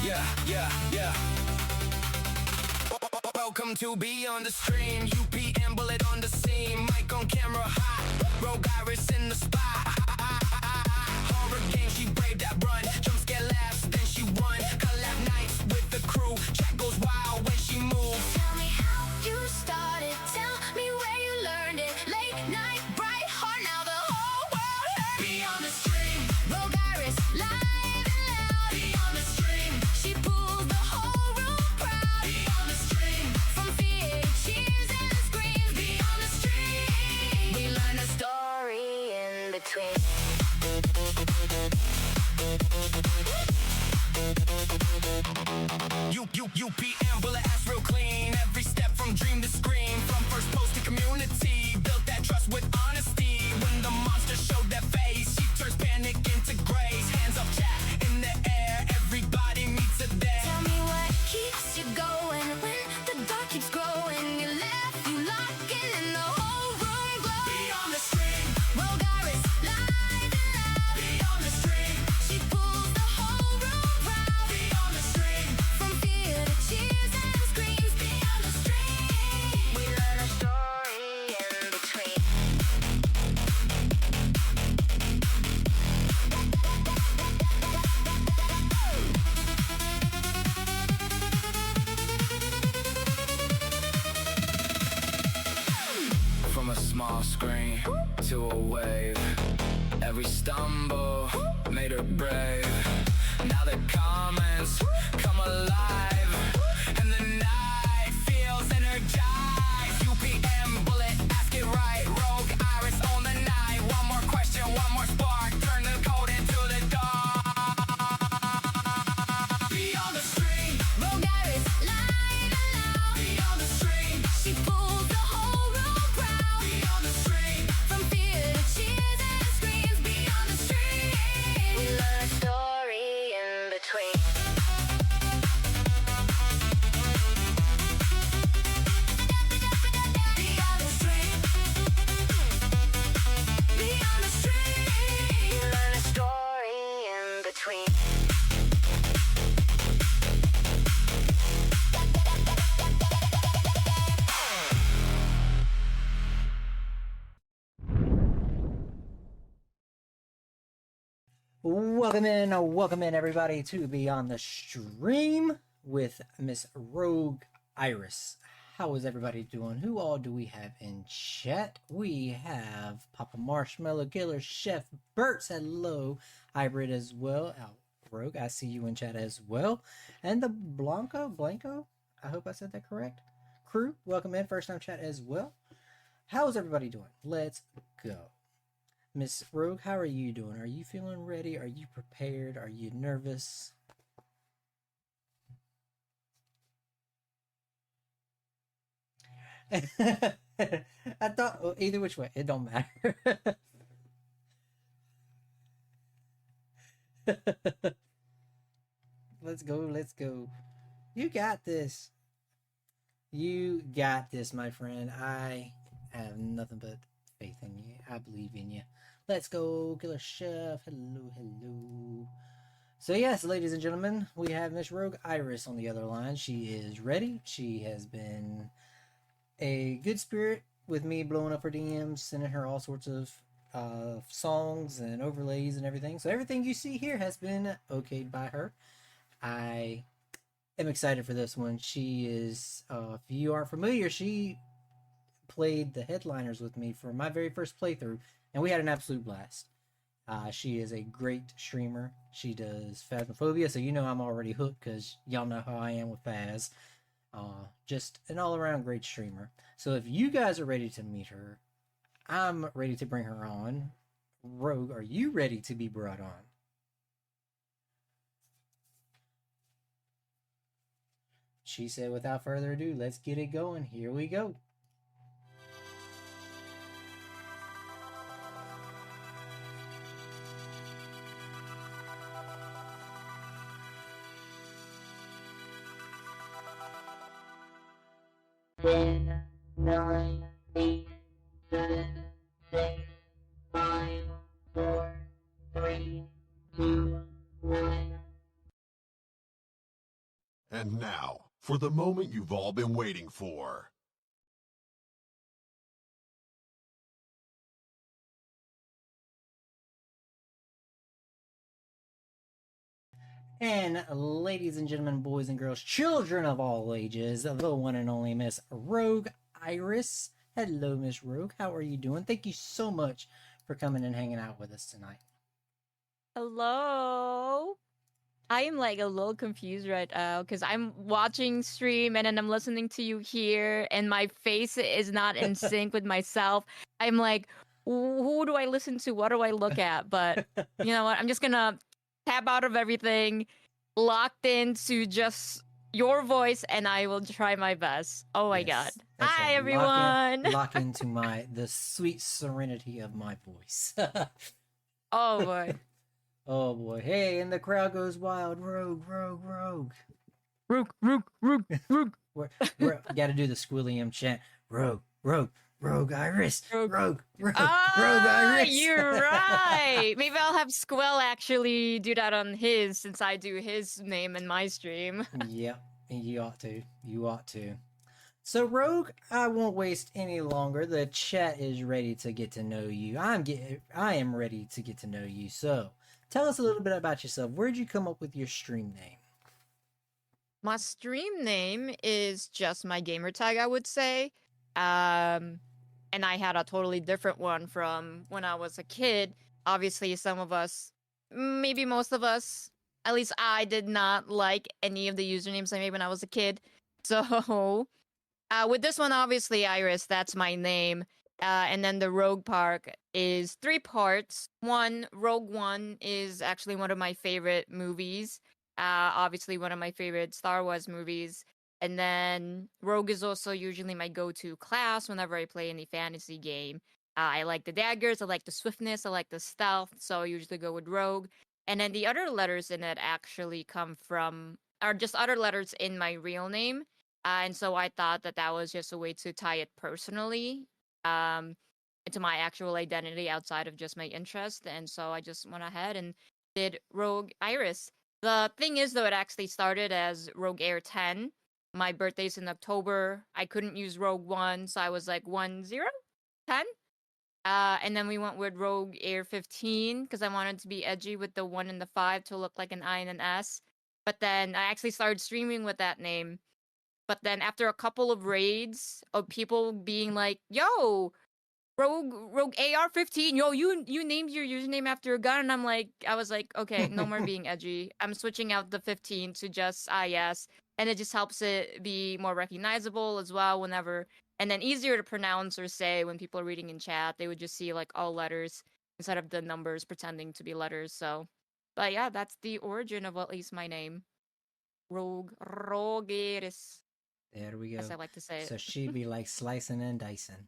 Yeah. Welcome to Beyond the Stream. UPM bullet on the scene. Mic on camera hot. RogueAiris in the spot. Horror game, she braved that run. Jump scare laughs, then she won. Collab nights with the crew. Chat goes wild when she moves. Tell me how you started. Tell me where you learned it. Late night, bright heart. Now the whole world heard. Beyond the Stream. RogueAiris, live and loud. Beyond the Stream. She pulls the whole room proud. Beyond the Stream. From fear to cheers and screams. Beyond the Stream. We learn a story in between. UPM bullet ass real clean. Every step from dream to scream. From first post to community. Built that trust with honesty. When the monster showed their face, she turns panic into grace. Hands up, chat in the air. Everybody meets her there. Tell me what keeps you going when the dark keeps growing. You laugh, you lock in, and the whole room glows. Beyond the Stream. RogueAiris, live and loud. Beyond the Stream. She pulls the whole room proud. Beyond the Stream. From fear to cheers and screams. Beyond the Stream. We learn a story in between. From a small screen to a wave, every stumble made her brave. Now the comments come alive, and the night feels energized. UPM bullet, ask it right. RogueAiris on the night. One more question, one more spark. Turn the code into the dark. Beyond the Stream. RogueAiris, live and loud. Beyond the Stream. She pulls the whole room proud. Beyond the Stream. From fear to cheers and screams. Beyond the Stream. We learn a story in between. Beyond the Stream. Beyond the Stream. We learn a story in between. Welcome in everybody to Beyond the Stream with Miss RogueAiris. How is everybody doing? Who all do we have in chat? We have Papa Marshmallow, Killer Chef, Bert's, hello, Hybrid as well. Rogue, I see you in chat as well. And the Blanco, I hope I said that correct. Crew, welcome in, first time chat as well. How is everybody doing? Let's go. Miss Rogue, how are you doing? Are you feeling ready? Are you prepared? Are you nervous? I thought, well, either which way, it don't matter. Let's go. You got this. You got this, my friend. I have nothing but faith in you. I believe in you. Let's go, Killer Chef. Hello. So yes, ladies and gentlemen, we have Miss RogueAiris on the other line. She is ready. She has been a good spirit with me, blowing up her DMs, sending her all sorts of songs and overlays and everything. So everything you see here has been okayed by her. I am excited for this one. She is, if you aren't familiar, she played the headliners with me for my very first playthrough, and we had an absolute blast. She is a great streamer. She does Phasmophobia, so you know I'm already hooked because y'all know how I am with Phas. Just an all-around great streamer. So if you guys are ready to meet her, I'm ready to bring her on. Rogue, are you ready to be brought on? She said, without further ado, let's get it going. Here we go. Ten, nine, eight, seven, six, 5, 4, 3, 2, 1. And now, for the moment you've all been waiting for. And ladies and gentlemen, boys and girls, children of all ages, the one and only Miss RogueAiris. Hello, Miss Rogue. How are you doing? Thank you so much for coming and hanging out with us tonight. Hello. I am like a little confused right now because I'm watching stream and then I'm listening to you here and my face is not in sync with myself. I'm like, who do I listen to? What do I look at? But you know what? I'm just gonna tap out of everything, locked into just your voice, and I will try my best. Oh my god. That's Hi right. everyone. Lock into the sweet serenity of my voice. Oh boy. Oh boy. Hey, and the crowd goes wild. Rogue. Rogue. We're gotta do the Squilliam chant. RogueAiris. Rogue. RogueAiris. You're right. Maybe I'll have Squill actually do that on his since I do his name in my stream. Yep, you ought to. So, Rogue, I won't waste any longer. The chat is ready to get to know you. I am ready to get to know you. So, tell us a little bit about yourself. Where'd you come up with your stream name? My stream name is just my gamer tag, I would say. And I had a totally different one from when I was a kid. Obviously, some of us, maybe most of us, at least I did not like any of the usernames I made when I was a kid. So, with this one, obviously, Iris, that's my name. And then the Rogue Park is 3 parts. Rogue One is actually one of my favorite movies. Obviously, one of my favorite Star Wars movies. And then Rogue is also usually my go-to class whenever I play any fantasy game. I like the daggers, I like the swiftness, I like the stealth, so I usually go with Rogue. And then the other letters in it actually are just other letters in my real name. And so I thought that was just a way to tie it personally into my actual identity outside of just my interest. And so I just went ahead and did RogueAiris. The thing is, though, it actually started as RogueAir 10. My birthday's in October. I couldn't use Rogue 1, so I was like 10. And then we went with RogueAir 15 because I wanted to be edgy with the 1 and the 5 to look like an I and an S. But then I actually started streaming with that name. But then after a couple of raids of people being like, yo, Rogue AR-15, yo, you named your username after a gun, and I was like, okay, no more being edgy. I'm switching out the 15 to just yes, and it just helps it be more recognizable as well whenever, and then easier to pronounce or say when people are reading in chat. They would just see like all letters instead of the numbers pretending to be letters. So, but yeah, that's the origin of at least my name, RogueAiris. There we go. As I like to say it. So she'd be like slicing and dicing.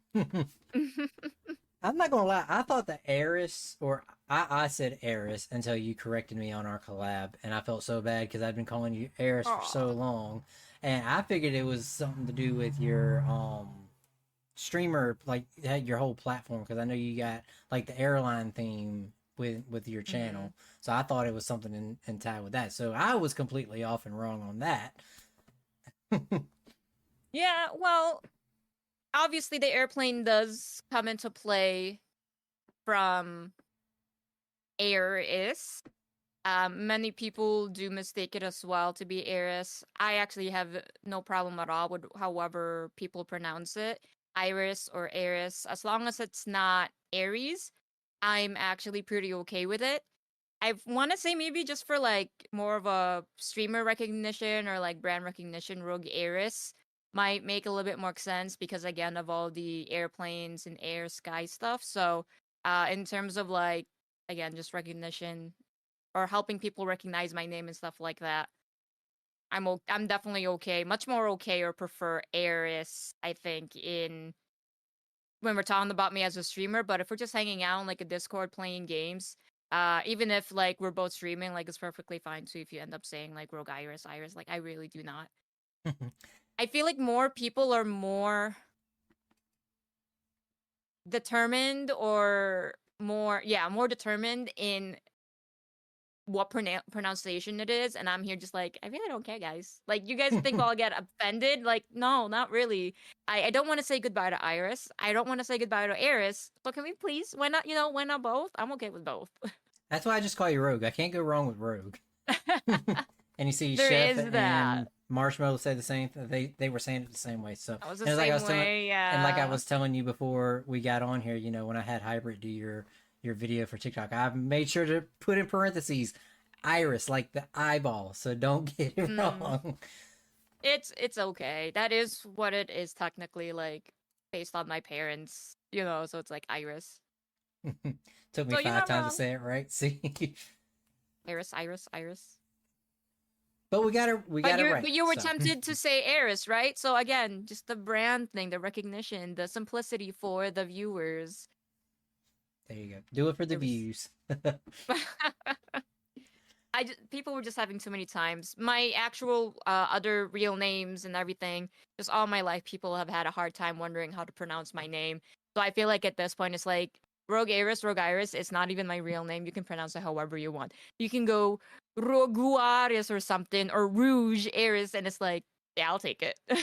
I'm not gonna lie. I thought the Airis, or I said Airis until you corrected me on our collab, and I felt so bad because I'd been calling you Airis for so long, and I figured it was something to do with your streamer, like your whole platform, because I know you got like the airline theme with your channel, so I thought it was something in tie with that. So I was completely off and wrong on that. Yeah, well, obviously the airplane does come into play from RogueAiris. Many people do mistake it as well to be Airis. I actually have no problem at all with however people pronounce it, Iris or Airis. As long as it's not Aries, I'm actually pretty okay with it. I want to say maybe just for like more of a streamer recognition or like brand recognition, RogueAiris might make a little bit more sense because again of all the airplanes and air sky stuff. So in terms of like again just recognition or helping people recognize my name and stuff like that, I'm definitely okay, much more okay or prefer Airis, I think, in when we're talking about me as a streamer. But if we're just hanging out on like a Discord playing games, even if like we're both streaming, like it's perfectly fine too if you end up saying like RogueAiris, Iris. Like I really do not. I feel like more people are more determined or more determined in what pronunciation it is, and I'm here just like, I really don't care, guys. Like, you guys think I'll get offended? Like, no, not really. I don't want to say goodbye to Iris. I don't want to say goodbye to Eris. So can we please? Why not? Why not both? I'm okay with both. That's why I just call you Rogue. I can't go wrong with Rogue. And you see, There Chef is that. and Marshmallow say the same. They were saying it the same way. So That was the and same I was telling, way, yeah. and like I was telling you before we got on here, when I had Hybrid do your video for TikTok, I made sure to put in parentheses Iris, like the eyeball, so don't get it wrong. It's okay. That is what it is technically, like, based on my parents, so it's like Iris. Took me So you're 5 not times wrong. to say it right. See, Iris. but we got it right. But you were so. tempted to say Eris, right? So again, just the brand thing, the recognition, the simplicity for the viewers. There you go. Do it for the It was- views. People were just having too many times. My actual other real names and everything, just all my life, people have had a hard time wondering how to pronounce my name. So I feel like at this point, it's like RogueAiris. It's not even my real name. You can pronounce it however you want. You can go RogueAiris or something, or RogueAiris, and it's like, yeah, I'll take it. Oh,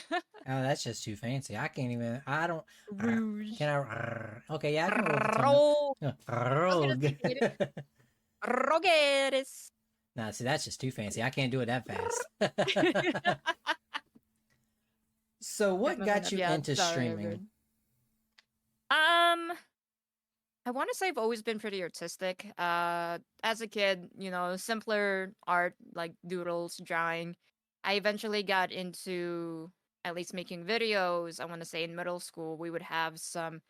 that's just too fancy. I can't even. I don't. Rouge. Can I? Okay, yeah, I can roll the tongue. Rogue. Rogue. RogueAiris. Nah, see, that's just too fancy. I can't do it that fast. So, what got you Yeah, into sorry, streaming? Edward. I want to say I've always been pretty artistic. As a kid, simpler art like doodles, drawing. I eventually got into at least making videos. I want to say in middle school, we would have some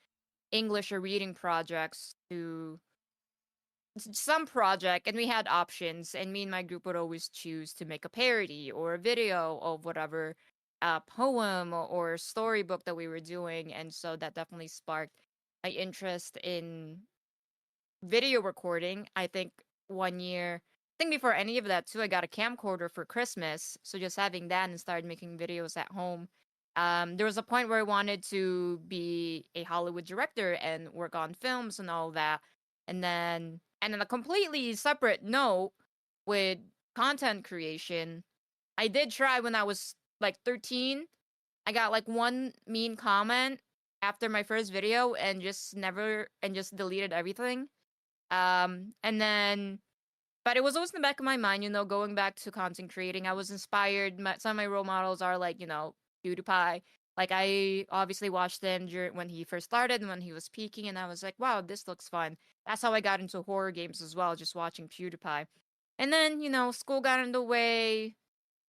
English or reading projects to some project, and we had options, and me and my group would always choose to make a parody or a video of whatever poem or storybook that we were doing. And so that definitely sparked my interest in video recording. I think one year, I think before any of that too, I got a camcorder for Christmas. So just having that and started making videos at home. There was a point where I wanted to be a Hollywood director and work on films and all that. And then a completely separate note with content creation, I did try when I was like 13. I got like one mean comment after my first video and just deleted everything. And then, but it was always in the back of my mind, going back to content creating. I was inspired. Some of my role models are like, PewDiePie. Like, I obviously watched him when he first started and when he was peaking, and I was like, wow, this looks fun. That's how I got into horror games as well, just watching PewDiePie. And then, school got in the way,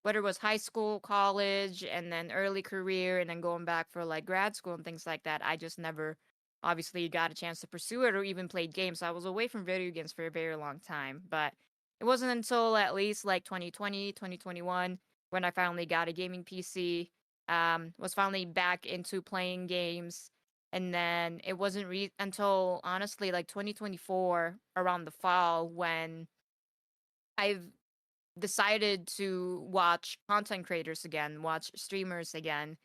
whether it was high school, college, and then early career, and then going back for like grad school and things like that. I just never obviously got a chance to pursue it or even played games. So I was away from video games for a very long time. But it wasn't until at least like 2020, 2021 when I finally got a gaming PC. Was finally back into playing games. And then it wasn't until honestly like 2024 around the fall when I've decided to watch content creators again, watch streamers again.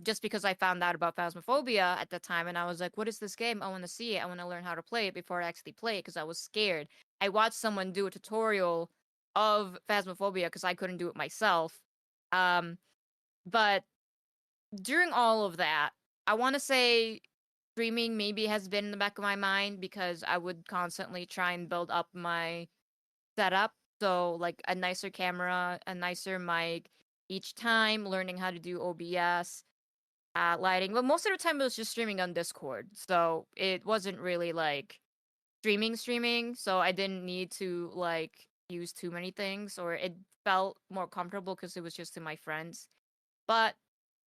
Just because I found out about Phasmophobia at the time, and I was like, what is this game? I want to see it. I want to learn how to play it before I actually play it because I was scared. I watched someone do a tutorial of Phasmophobia because I couldn't do it myself. But during all of that, I want to say streaming maybe has been in the back of my mind because I would constantly try and build up my setup. So, like a nicer camera, a nicer mic each time, learning how to do OBS, lighting. But most of the time, it was just streaming on Discord. So, it wasn't really like streaming. So, I didn't need to like use too many things, or it felt more comfortable because it was just to my friends. But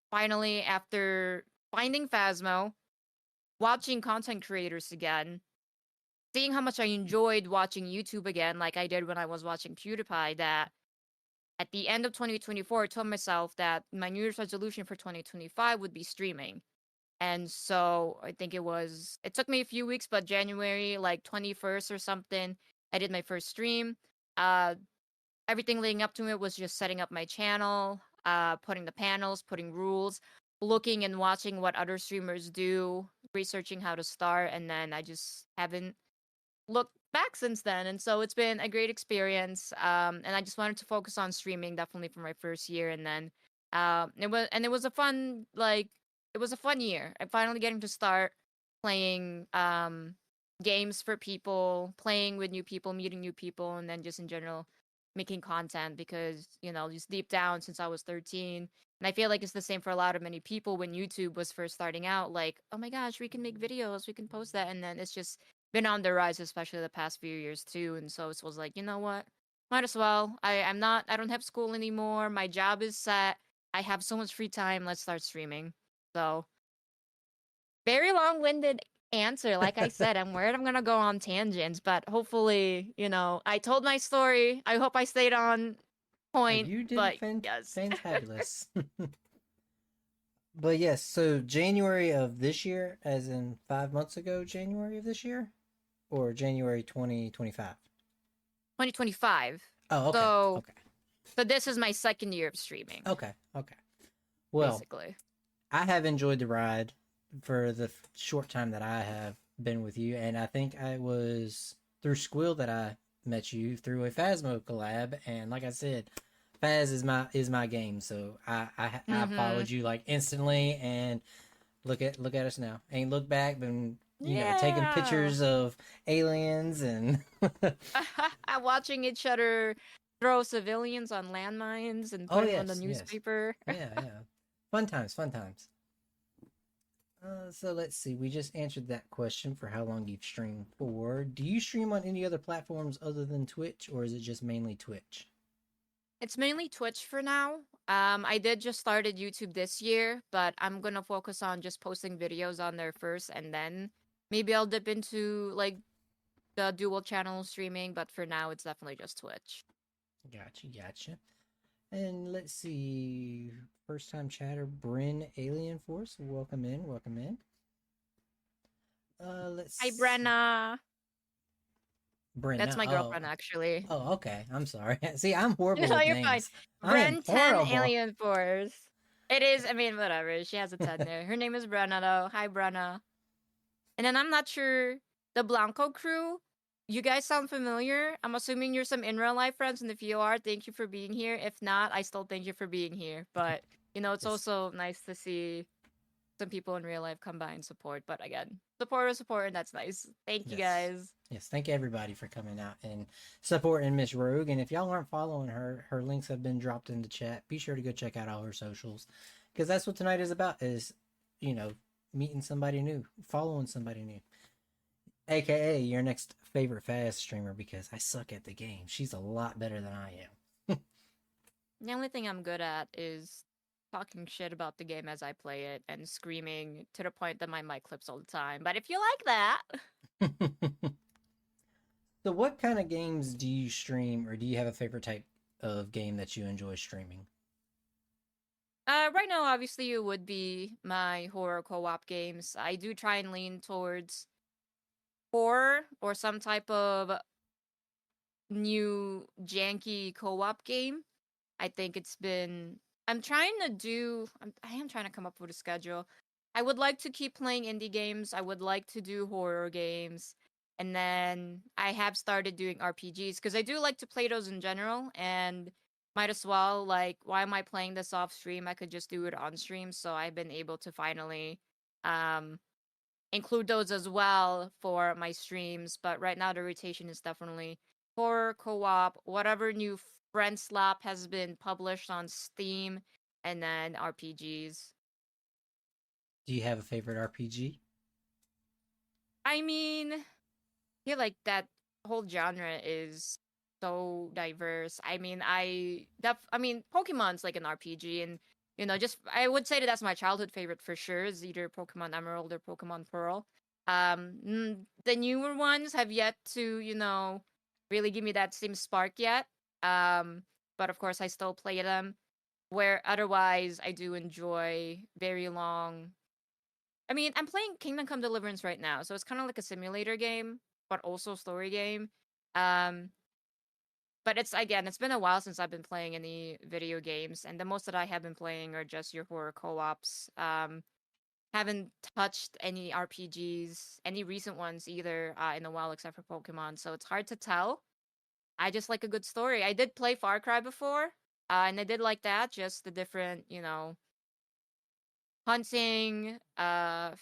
finally, after finding Phasmo, watching content creators again, seeing how much I enjoyed watching YouTube again, like I did when I was watching PewDiePie, that at the end of 2024, I told myself that my New Year's resolution for 2025 would be streaming. And so I think it took me a few weeks, but January, like 21st or something, I did my first stream. Everything leading up to it was just setting up my channel, putting the panels, putting rules, looking and watching what other streamers do, researching how to start, and then I just haven't looked back since then, and so it's been a great experience. And I just wanted to focus on streaming definitely for my first year, and then it was a fun it was a fun year. I'm finally getting to start playing games for people, playing with new people, meeting new people, and then just in general making content because just deep down since I was 13. And I feel like it's the same for a lot of many people when YouTube was first starting out, like, oh my gosh, we can make videos, we can post that, and then it's just been on the rise, especially the past few years too. And so it was like, you know what? Might as well. I don't have school anymore. My job is set. I have so much free time. Let's start streaming. So very long-winded answer. Like I said, I'm worried I'm gonna go on tangents, but hopefully, I told my story. I hope I stayed on point. You did But yes. fantabulous. But yes, so January of this year, as in 5 months ago, January of this year, or January 2025. 2025. Oh, okay. So, okay. So this is my second year of streaming. Okay. Okay. Well, basically, I have enjoyed the ride for the short time that I have been with you, and I think I was through Squill that I met you through a Phasmo collab, and like I said, Phaz is my game, so I followed you like instantly, and look at us now. Ain't look back, been taking pictures of aliens and watching each other throw civilians on landmines and put them on the newspaper. Yeah, fun times. So let's see. We just answered that question for how long you've streamed for. Do you stream on any other platforms other than Twitch, or is it just mainly Twitch? It's mainly Twitch for now. I did just started YouTube this year, but I'm gonna focus on just posting videos on there first, and then maybe I'll dip into like the dual channel streaming. But for now, it's definitely just Twitch. Gotcha. And let's see. First time chatter, Bryn Alien Force. Welcome in. Let's Hi, Brenna. Brenna. That's my girlfriend, actually. Oh, okay. I'm sorry. See, I'm horrible No, with you're names. fine. Bren 10 Alien Force. It is, I mean, whatever. She has a 10 there. Her name is Brenna, though. Hi, Brenna. And then I'm not sure, the Blanco crew, you guys sound familiar. I'm assuming you're some in real life friends, and if you are, thank you for being here. If not, I still thank you for being here. But, it's also nice to see some people in real life come by and support. But again, support, and that's nice. Thank you guys. Yes, thank everybody for coming out and supporting Miss Rogue. And if y'all aren't following her, her links have been dropped in the chat. Be sure to go check out all her socials, because that's what tonight is about, is, meeting somebody new, following somebody new. AKA your next favorite Phaz streamer, because I suck at the game. She's a lot better than I am. The only thing I'm good at is talking shit about the game as I play it and screaming to the point that my mic clips all the time. But if you like that... So what kind of games do you stream, or do you have a favorite type of game that you enjoy streaming? Right now, obviously, it would be my horror co-op games. I do try and lean towards horror or some type of new janky co-op game. I think it's been... I am trying to come up with a schedule. I would like to keep playing indie games. I would like to do horror games. And then I have started doing RPGs, because I do like to play those in general, and might as well, like, why am I playing this off stream? I could just do it on stream. So I've been able to finally include those as well for my streams. But right now the rotation is definitely horror, co-op, whatever new Friend Slap has been published on Steam, and then RPGs. Do you have a favorite RPG? I mean, I feel like that whole genre is so diverse. I mean, Pokemon's like an RPG, and I would say that's my childhood favorite for sure. Is either Pokemon Emerald or Pokemon Pearl. The newer ones have yet to really give me that same spark yet. But of course I still play them. Where otherwise I do enjoy very long. I mean, I'm playing Kingdom Come Deliverance right now, so it's kind of like a simulator game, but also a story game. But it's been a while since I've been playing any video games, and the most that I have been playing are just your horror co-ops. haven't touched any RPGs, any recent ones either, in a while, except for Pokemon. So it's hard to tell. I just like a good story. I did play Far Cry before, and I did like that. Just the different, hunting,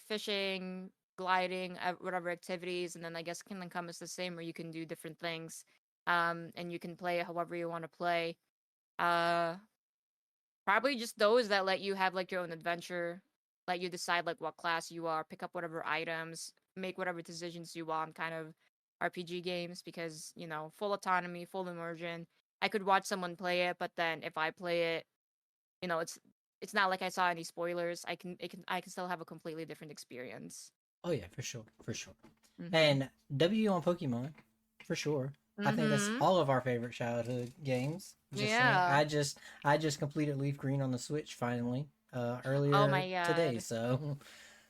fishing, gliding, whatever activities, and then I guess Kingdom Come is the same, where you can do different things, and you can play however you want to play. Uh, Probably just those that let you have like your own adventure, let you decide like what class you are, pick up whatever items, make whatever decisions you want, kind of RPG games, because full autonomy, full immersion. I could watch someone play it, but then if I play it, it's not like I saw any spoilers. I can still have a completely different experience. Oh yeah, for sure, for sure. Mm-hmm. And W on Pokemon, for sure. I think that's Mhm. all of our favorite childhood games. Just saying. Yeah. I just completed Leaf Green on the Switch finally Oh earlier my today. god. So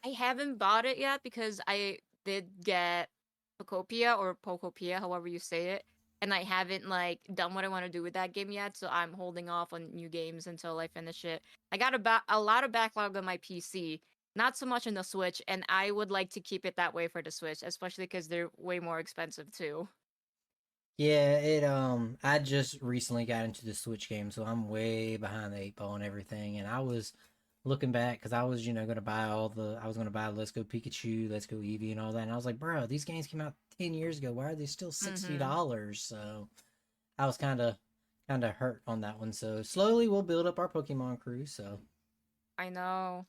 I haven't bought it yet because I did get Pokopia or Pokopia, however you say it, and I haven't like done what I want to do with that game yet, so I'm holding off on new games until I finish it. I got a lot of backlog on my PC, not so much on the Switch, and I would like to keep it that way for the Switch, especially because they're way more expensive too. yeah, it I just recently got into the Switch game, so I'm way behind the eight ball and everything. And I was looking back because I was gonna buy I was gonna buy Let's Go Pikachu, Let's Go Eevee, and all that. And I was like, bro, these games came out 10 years ago. Why are they still $60? Mm-hmm. So I was kind of hurt on that one. So slowly we'll build up our Pokemon crew. I know.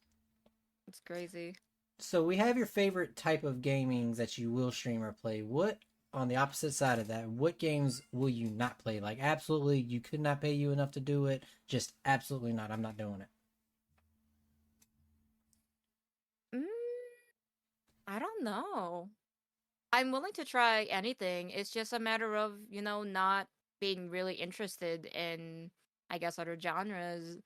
It's crazy. So we have your favorite type of gaming that you will stream or play. What on the opposite side of that? What games will you not play? Like absolutely, you could not pay you enough to do it. Just absolutely not. I'm not doing it. Mm, I don't know. I'm willing to try anything. It's just a matter of, not being really interested in, I guess, other genres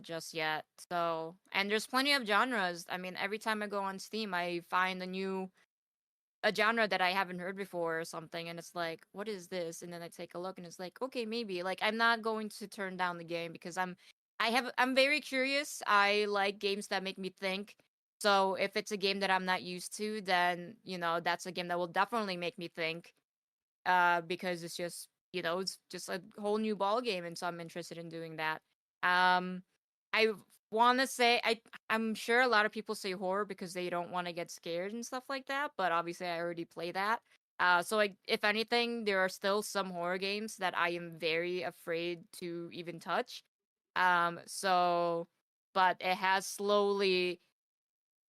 just yet. So, and there's plenty of genres. I mean, every time I go on Steam, I find a genre that I haven't heard before or something, and it's like, what is this? And then I take a look and it's like, okay, maybe. Like I'm not going to turn down the game because I'm very curious. I like games that make me think. So if it's a game that I'm not used to, then, that's a game that will definitely make me think. Because it's just a whole new ball game, and so I'm interested in doing that. Um, I want to say I'm sure a lot of people say horror because they don't want to get scared and stuff like that, but obviously I already play that. So if anything, there are still some horror games that I am very afraid to even touch. So, but it has slowly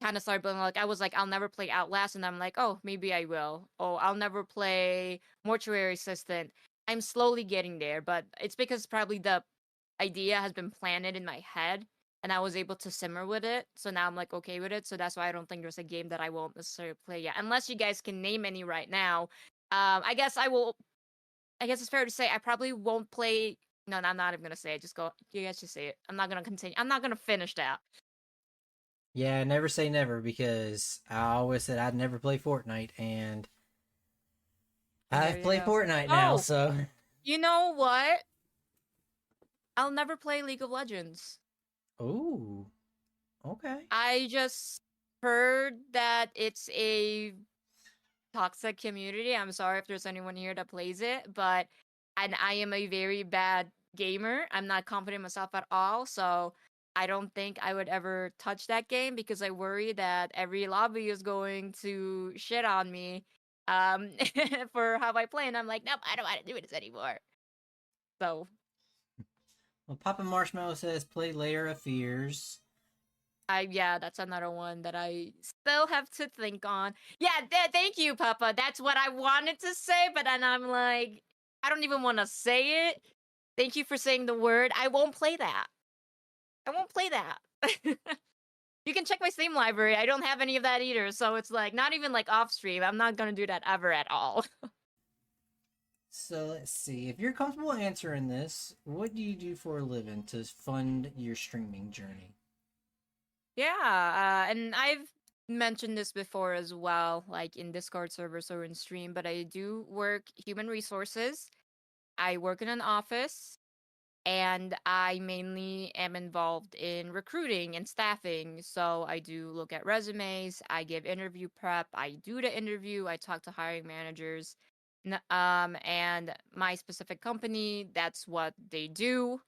kind of started building. Like I was like, I'll never play Outlast, and I'm like, oh, maybe I will. Oh, I'll never play Mortuary Assistant. I'm slowly getting there, but it's because probably the idea has been planted in my head, and I was able to simmer with it. So now I'm like okay with it. So that's why I don't think there's a game that I won't necessarily play yet, unless you guys can name any right now. I guess I will. I guess it's fair to say I probably won't play. No, I'm not even gonna say it. Just go. You guys just say it. I'm not gonna continue. I'm not gonna finish that. Yeah, never say never because I always said I'd never play Fortnite, and And I there you play go. Fortnite now. Oh, So you know what? I'll never play League of Legends. ooh, okay. I just heard that it's a toxic community. I'm sorry if there's anyone here that plays it, but and I am a very bad gamer. I'm not confident in myself at all, so I don't think I would ever touch that game because I worry that every lobby is going to shit on me for how I play, and I'm like, nope, I don't want to do this anymore. So Well, Papa Marshmallow says play Layer of Fears. yeah, that's another one that I still have to think on. Yeah, thank you, Papa. That's what I wanted to say, but then I'm like, I don't even want to say it. Thank you for saying the word. I won't play that. I won't play that. You can check my Steam library. I don't have any of that either, so it's like not even like off stream. I'm not gonna do that ever at all. So let's see. If you're comfortable answering this, what do you do for a living to fund your streaming journey? Yeah, and I've mentioned this before as well, like in Discord servers or in stream, but I do work human resources. I work in an office. and I mainly am involved in recruiting and staffing. So I do look at resumes, I give interview prep, I do the interview, I talk to hiring managers. And my specific company, that's what they do.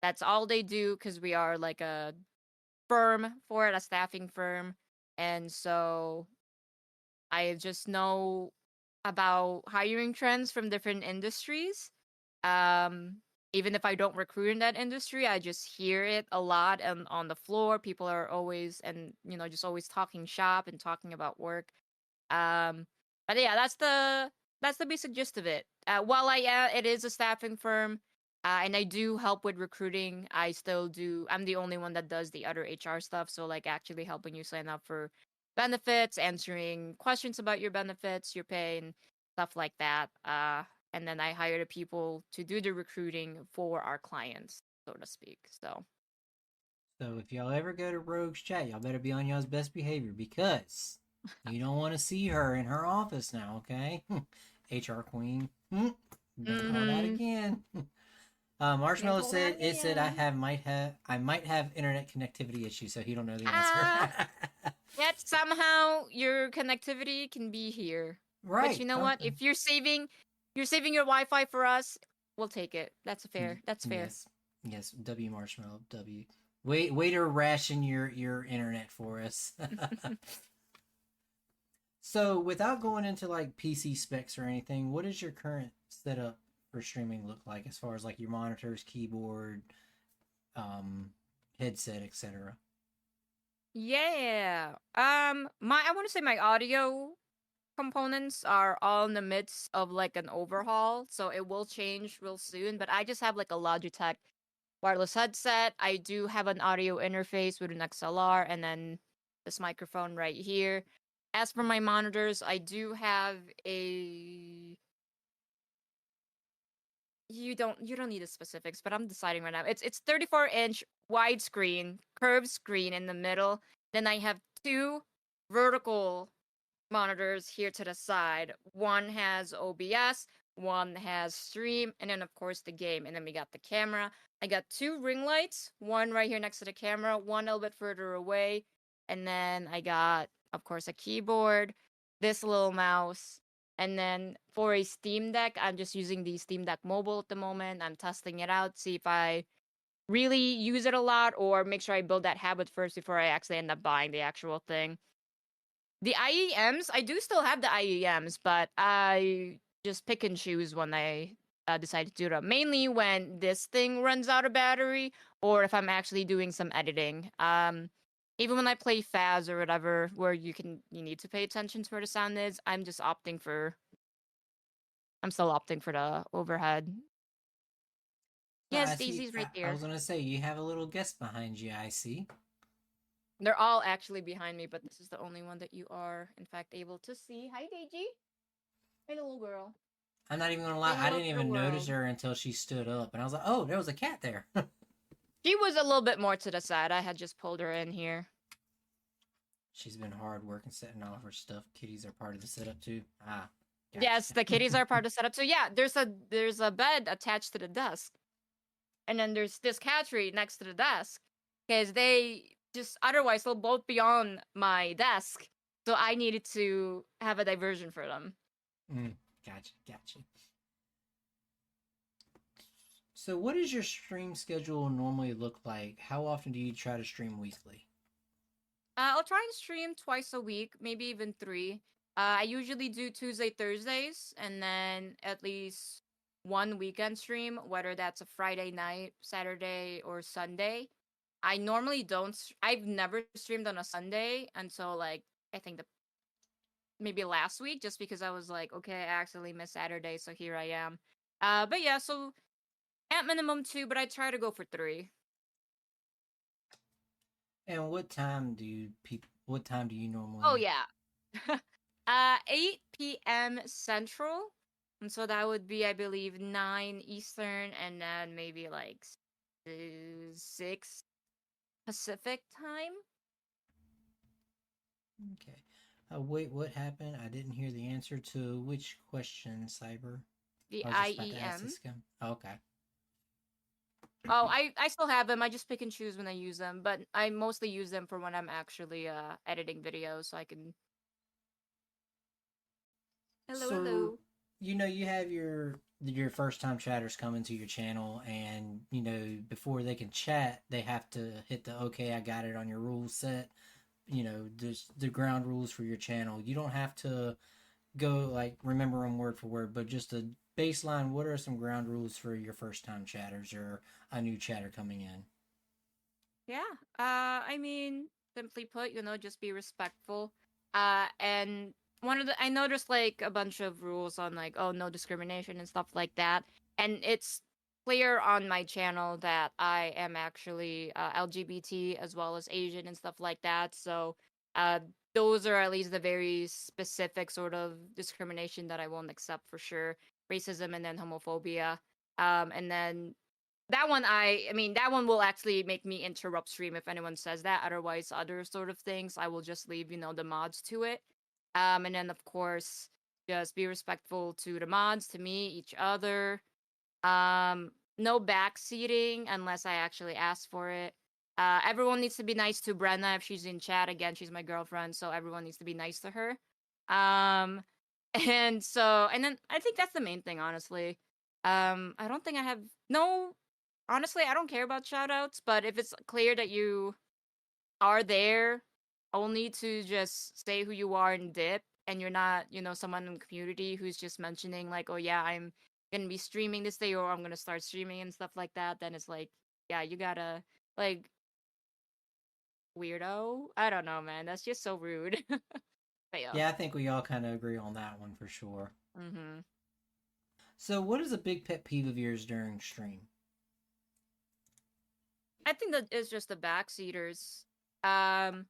That's all they do because we are like a firm for it, a staffing firm. And so I just know about hiring trends from different industries. Um, Even if I don't recruit in that industry, I just hear it a lot and on the floor. People are always and just always talking shop and talking about work. Um, but yeah, that's the basic gist of it. While it is a staffing firm, and I do help with recruiting, I still do. I'm the only one that does the other HR stuff. So like actually helping you sign up for benefits, answering questions about your benefits, your pay, and stuff like that. And then I hire the people to do the recruiting for our clients, so to speak. So So if y'all ever go to Rogue's chat, y'all better be on y'all's best behavior because you don't want to see her in her office now, okay? HR queen. Don't call that again. Marshmallow said it said I might have internet connectivity issues, so he don't know the answer. Yet somehow your connectivity can be here. Right. But you know what? If you're saving your Wi-Fi for us, we'll take it. That's fair. That's fair. Yes. W Marshmallow. W. Way to ration your internet for us. So, without going into like PC specs or anything, what does your current setup for streaming look like as far as like your monitors, keyboard, headset, etc.? Yeah. I want to say my audio components are all in the midst of like an overhaul, so it will change real soon, but I just have like a Logitech wireless headset. I do have an audio interface with an XLR and then this microphone right here. As for my monitors, I do have a you don't need the specifics, but I'm deciding right now. It's 34-inch widescreen, curved screen in the middle. Then I have two vertical monitors here to the side. One has OBS, one has stream, and then of course the game. And then we got the camera. I got two ring lights, one right here next to the camera, one a little bit further away. And then I got, of course, a keyboard, this little mouse. And then for a Steam Deck, I'm just using the Steam Deck Mobile at the moment. I'm testing it out, see if I really use it a lot or make sure I build that habit first before I actually end up buying the actual thing. The IEMs, I do still have the IEMs, but I just pick and choose when I decide to do them. Mainly when this thing runs out of battery, or if I'm actually doing some editing. Even when I play Faz or whatever, where you need to pay attention to where the sound is, I'm still opting for the overhead. Yes, Daisy's right there. I was gonna say you have a little guest behind you. I see. They're all actually behind me, but this is the only one that you are, in fact, able to see. Hi, Daisy. Hey, little girl. I'm not even gonna lie. I didn't even notice her until she stood up, and I was like, "Oh, there was a cat there." She was a little bit more to the side. I had just pulled her in here. She's been hard working setting all of her stuff. Kitties are part of the setup too. Gotcha. Yes, the kitties are part of the setup. So yeah, there's a bed attached to the desk, and then there's this cat tree next to the desk, because they just otherwise they'll both be on my desk. So I needed to have a diversion for them. Gotcha. So what does your stream schedule normally look like? How often do you try to stream weekly? I'll try and stream twice a week, maybe even 3. I usually do Tuesday, Thursdays, and then at least one weekend stream, whether that's a Friday night, Saturday, or Sunday. I normally don't. I've never streamed on a Sunday until like I think maybe last week, just because I was like, okay, I actually missed Saturday, so here I am. But yeah, so at minimum 2, but I try to go for 3. And what time do you normally? Oh yeah, 8 p.m. Central, and so that would be, I believe, 9 Eastern, and then maybe like 6 Pacific time. Okay. Wait, what happened? I didn't hear the answer to which question, Cyber. The I was just about to ask IEM. this again. Okay. Oh, I still have them. I just pick and choose when I use them, but I mostly use them for when I'm actually editing videos, so I can. Hello, So, hello. you have your first time chatters coming to your channel, and before they can chat, they have to hit the okay, I got it on your rules set. There's the ground rules for your channel. You don't have to go like remember them word for word, but just a baseline. What are some ground rules for your first time chatters or a new chatter coming in? Yeah. I mean, simply put, just be respectful. And I noticed like a bunch of rules on like, oh, no discrimination and stuff like that. And it's clear on my channel that I am actually LGBT as well as Asian and stuff like that. So, uh, those are at least the very specific sort of discrimination that I won't accept for sure. Racism and then homophobia. And then that one will actually make me interrupt stream if anyone says that. Otherwise, other sort of things, I will just leave, the mods to it. And then of course, just be respectful to the mods, to me, each other. No backseating unless I actually ask for it. Everyone needs to be nice to Brenna if she's in chat. Again, she's my girlfriend, so everyone needs to be nice to her. Um, and then I think that's the main thing, honestly. I don't think I have no honestly, I don't care about shoutouts, but if it's clear that you are there only to just say who you are and dip, and you're not, someone in the community who's just mentioning, like, oh, yeah, I'm gonna be streaming this day or I'm gonna start streaming and stuff like that, then it's like, yeah, you gotta, like, weirdo. I don't know, man. That's just so rude. But yeah. Yeah, I think we all kind of agree on that one for sure. Mm-hmm. So, what is a big pet peeve of yours during stream? I think that is just the backseaters. Um,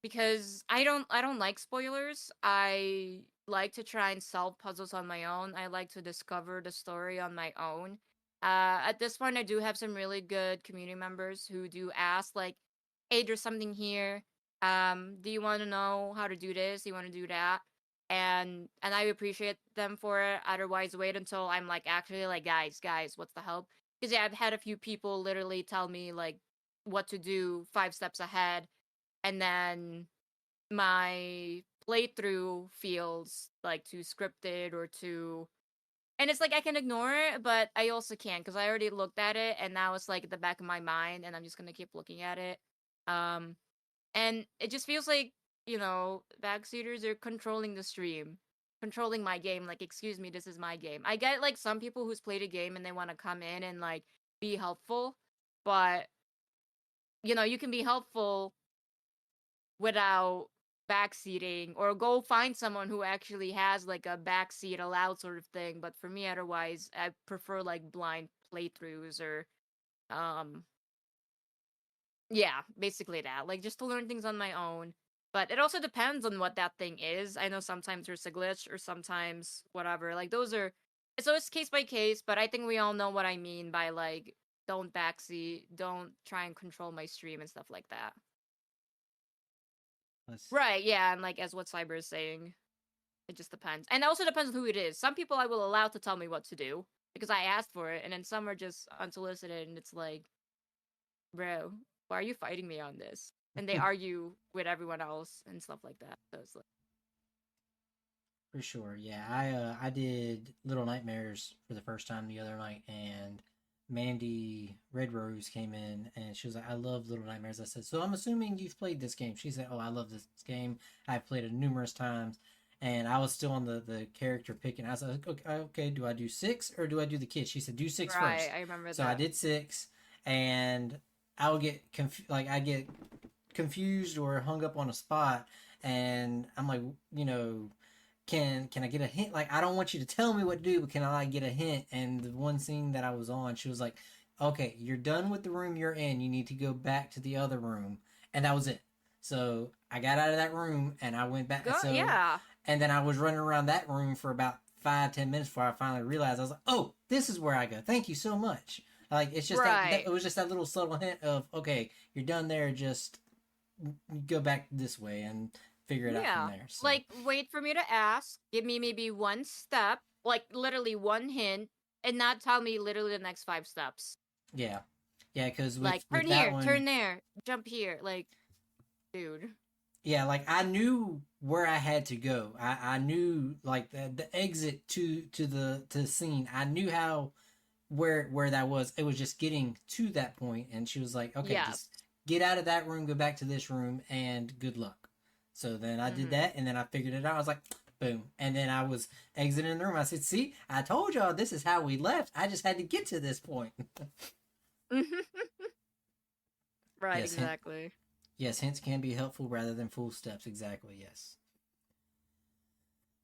because I don't like spoilers. I like to try and solve puzzles on my own. I like to discover the story on my own. At this point, I do have some really good community members who do ask, like, "Hey, there's something here. Do you want to know how to do this? Do you want to do that?" And I appreciate them for it. Otherwise, wait until I'm like actually like, guys, what's the help? Because yeah, I've had a few people literally tell me like what to do 5 steps ahead, and then my playthrough feels like too scripted or too, and it's like I can ignore it, but I also can't because I already looked at it and now it's like at the back of my mind and I'm just gonna keep looking at it. um and it just feels like, backseaters are controlling the stream, controlling my game. Like, excuse me, this is my game. I get like some people who's played a game and they want to come in and like be helpful, but you can be helpful without backseating, or go find someone who actually has like a backseat allowed sort of thing. But for me, otherwise, I prefer like blind playthroughs or um yeah, basically that. Like just to learn things on my own. But it also depends on what that thing is. I know sometimes there's a glitch or sometimes whatever. Like those are, so it's case by case, but I think we all know what I mean by like don't backseat, don't try and control my stream and stuff like that. Let's Right, yeah, and like as what Cyber is saying, it just depends. And it also depends on who it is. Some people I will allow to tell me what to do because I asked for it, and then some are just unsolicited, and it's like, bro, why are you fighting me on this? And they argue with everyone else and stuff like that. So it's like, For sure, yeah. I did Little Nightmares for the first time the other night, and Mandy Red Rose came in and she was like, "I love Little Nightmares." I said, "So I'm assuming you've played this game." She said, "Oh, I love this game. I've played it numerous times." And I was still on the character picking. I was like, "Okay, do I do 6 or do I do the kid?" She said, "Do 6 right, first." I remember So that. I did 6, and I would get I get confused or hung up on a spot, and I'm like, can I get a hint? Like, I don't want you to tell me what to do, but can I like get a hint? And the one scene that I was on, she was like, "Okay, you're done with the room you're in. You need to go back to the other room," and that was it. So I got out of that room and I went back. Yeah. And then I was running around that room for about 5-10 minutes before I finally realized. I was like, "Oh, this is where I go. Thank you so much." Like, it's just Right. it was just that little subtle hint of, okay, you're done there. Just go back this way and figure it out Yeah. from there. So. Like, wait for me to ask, give me maybe one step, like literally one hint, and not tell me literally the next 5 steps. Yeah, yeah, because Like with turn that here, one, turn there, jump here. Like, dude. yeah, like I knew where I had to go. I knew like the exit to the scene. I knew how where that was. It was just getting to that point, and she was like, "Okay, just Yes. get out of that room, go back to this room, and good luck." So then I did Mm-hmm. that, and then I figured it out. I was like, "Boom!" And then I was exiting the room. I said, "See, I told y'all this is how we left. I just had to get to this point." Right, Yes, exactly. yes, hints can be helpful rather than full steps. Exactly, yes.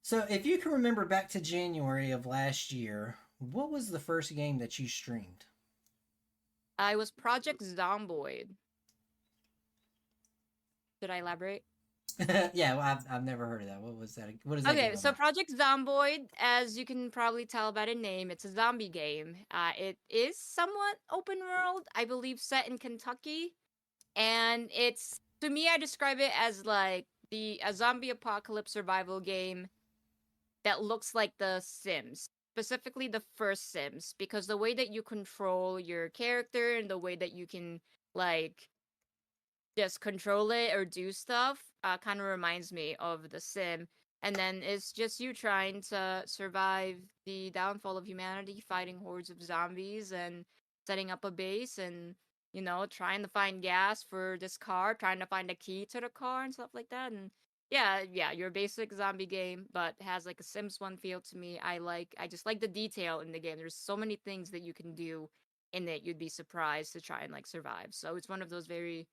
So, if you can remember back to January of last year, what was the first game that you streamed? I was Project Zomboid. Should I elaborate? Yeah, well, I've never heard of that. What was that? What is that Okay, game so about? Project Zomboid, as you can probably tell by the name, it's a zombie game. It is somewhat open world, I believe, set in Kentucky, and it's to me, I describe it as like the a zombie apocalypse survival game that looks like The Sims, specifically the first Sims, because the way that you control your character and the way that you can like just control it or do stuff kind of reminds me of The Sim. And then it's just you trying to survive the downfall of humanity, fighting hordes of zombies and setting up a base and, trying to find gas for this car, trying to find a key to the car and stuff like that. And yeah, your basic zombie game, but has like a Sims 1 feel to me. I just like the detail in the game. There's so many things that you can do in it. You'd be surprised to try and like survive. So it's one of those very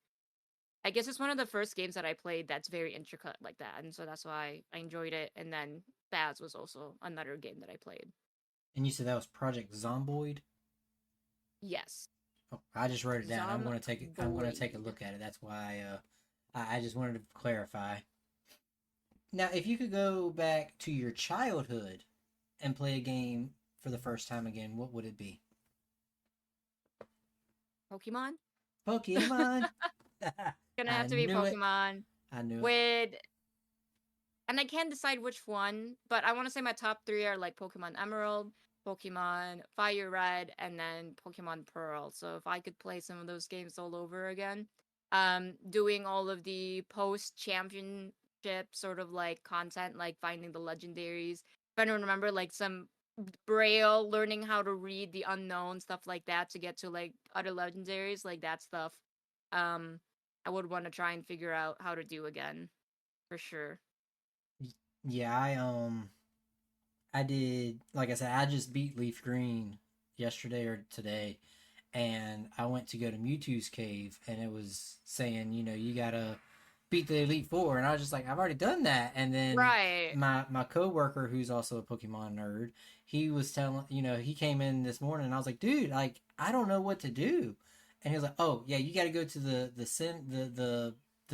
I guess it's one of the first games that I played that's very intricate like that, and so that's why I enjoyed it. And then Baz was also another game that I played. And you said that was Project Zomboid. Yes, Oh, I just wrote it down. I'm going to take it. I'm going to take a Zomboid. look at it. That's why I just wanted to clarify. Now, if you could go back to your childhood and play a game for the first time again, what would it be? Pokemon. Pokemon. Gonna I have to be knew it. Pokemon I knew it. with, and I can't decide which one, but I want to say my top three are like Pokemon Emerald, Pokemon Fire Red, and then Pokemon Pearl. So if I could play some of those games all over again, doing all of the post championship sort of like content, like finding the legendaries. If I don't remember, like some Braille, learning how to read the unknown, stuff like that, to get to like other legendaries, like that stuff. Um, I would want to try and figure out how to do again, for sure. Yeah, I did. Like I said, I just beat Leaf Green yesterday or today, and I went to go to Mewtwo's cave, and it was saying, you gotta beat the Elite Four, and I was just like, I've already done that. And then Right. my coworker, who's also a Pokemon nerd, he was telling, he came in this morning, and I was like, dude, like I don't know what to do, and he was like, oh yeah, you got to go to the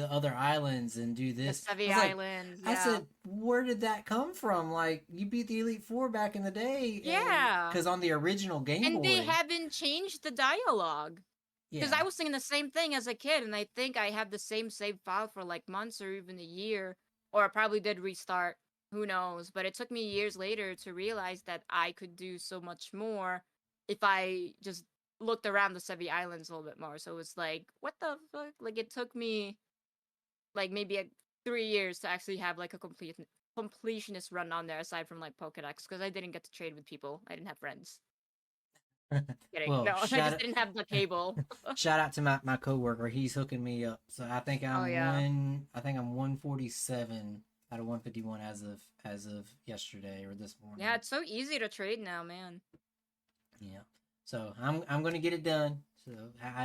other islands and do The this. I Sevi was like, Islands, I yeah. said, where did that come from? Like, you beat the Elite Four back in the day, and Yeah. because on the original Game And they Boy, haven't changed the dialogue. Because I yeah, was thinking the same thing as a kid, and I think I had the same save file for like months or even a year. Or I probably did restart. Who knows? But it took me years later to realize that I could do so much more if I just looked around the Sevi Islands a little bit more. So it was like, what the fuck? Like, it took me like maybe 3 years to actually have like a completionist run on there aside from like Pokedex, because I didn't get to trade with people. I didn't have friends. Kidding. well, No, I just didn't have the cable. shout out to my coworker. He's hooking me up. So I think Oh I'm yeah. one. I think I'm 147 out of 151 as of yesterday or this morning. Yeah, it's so easy to trade now, man. Yeah. So I'm gonna get it done. So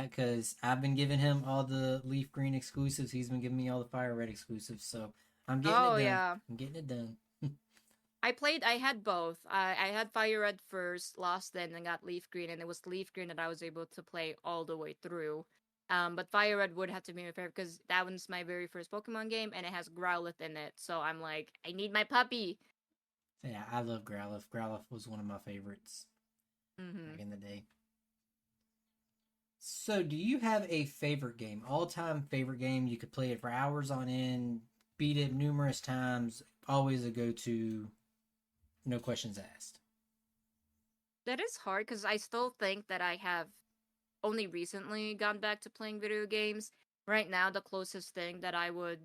because I've been giving him all the Leaf Green exclusives. He's been giving me all the Fire Red exclusives. So I'm getting Oh it done. yeah. I'm getting it done. I had both. I had Fire Red first, lost then, and got Leaf Green, and it was Leaf Green that I was able to play all the way through. But Fire Red would have to be my favorite because that one's my very first Pokemon game, and it has Growlithe in it. So I'm like, I need my puppy. So yeah, I love Growlithe. Growlithe was one of my favorites Mm-hmm. back in the day. So, do you have a favorite game? All-time favorite game? You could play it for hours on end, beat it numerous times, always a go-to, no questions asked. That is hard because I still think that I have only recently gone back to playing video games. Right now, the closest thing that I would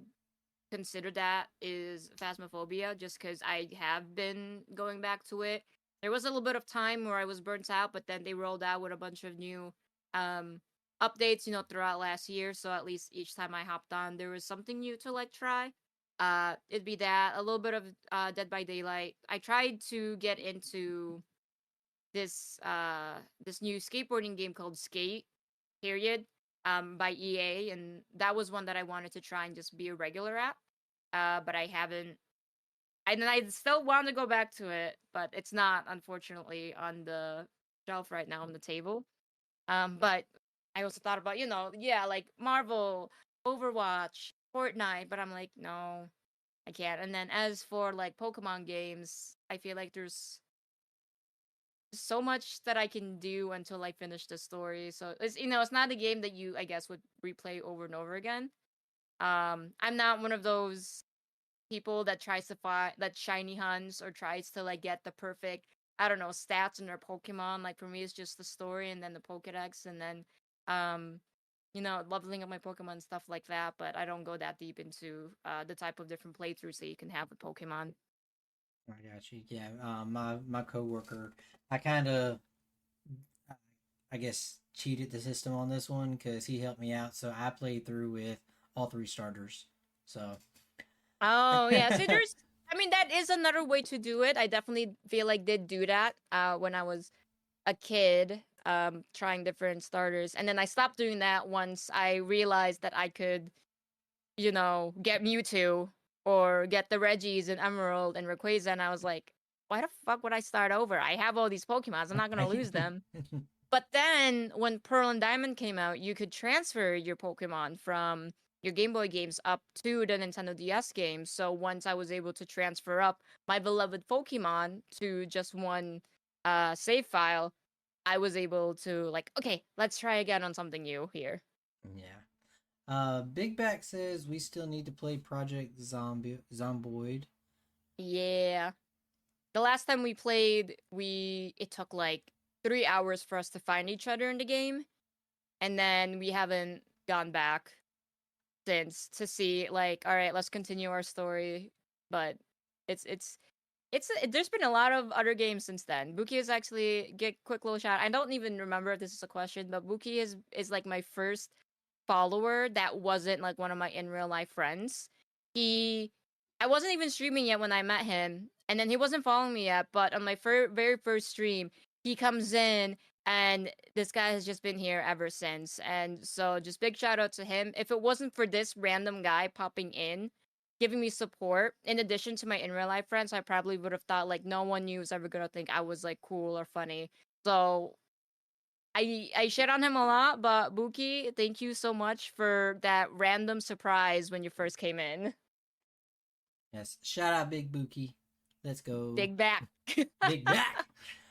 consider that is Phasmophobia, just because I have been going back to it. There was a little bit of time where I was burnt out, but then they rolled out with a bunch of new um, updates, throughout last year. So at least each time I hopped on, there was something new to like try. It'd be that a little bit of Dead by Daylight. I tried to get into this new skateboarding game called Skate period by EA, and that was one that I wanted to try and just be a regular at. But I haven't. And I still want to go back to it, but it's not, unfortunately, on the shelf right now on the table. But I also thought about, yeah, like Marvel, Overwatch, Fortnite, but I'm like, no, I can't. And then as for like Pokemon games, I feel like there's so much that I can do until I finish the story. So it's not a game that you, I guess, would replay over and over again. I'm not one of those people that tries to find that shiny hunts or tries to like get the perfect, I don't know, stats in their Pokemon. Like for me, it's just the story and then the Pokedex and then leveling up my Pokemon and stuff like that. But I don't go that deep into the type of different playthroughs that you can have with Pokemon. I got you. Yeah, my coworker, I kind of, I guess, cheated the system on this one because he helped me out. So I played through with all three starters. So. Oh yeah, see, I mean, that is another way to do it. I definitely feel like did do that when I was a kid, trying different starters, and then I stopped doing that once I realized that I could, get Mewtwo or get the Reggies and Emerald and Rayquaza, and I was like, why the fuck would I start over? I have all these Pokemons. I'm not gonna lose them. But then when Pearl and Diamond came out, you could transfer your Pokemon from your Game Boy games up to the Nintendo DS games. So once I was able to transfer up my beloved Pokemon to just one save file, I was able to like, okay, let's try again on something new here. Yeah. Big Back says we still need to play Project Zomboid. Yeah. The last time we played, it took like 3 hours for us to find each other in the game. And then we haven't gone back since to see like, all right, let's continue our story. But there's been a lot of other games since then. Buki is actually, get quick little shout. I don't even remember if this is a question, but Buki is like my first follower that wasn't like one of my in real life friends. I wasn't even streaming yet when I met him, and then he wasn't following me yet. But on my very first stream, he comes in, and this guy has just been here ever since. And so, just big shout out to him. If it wasn't for this random guy popping in, giving me support, in addition to my in real life friends, I probably would have thought like no one knew was ever gonna think I was like cool or funny. So I shit on him a lot, but Buki, thank you so much for that random surprise when you first came in. Yes. Shout out Big Buki. Let's go. Big back. Big Back.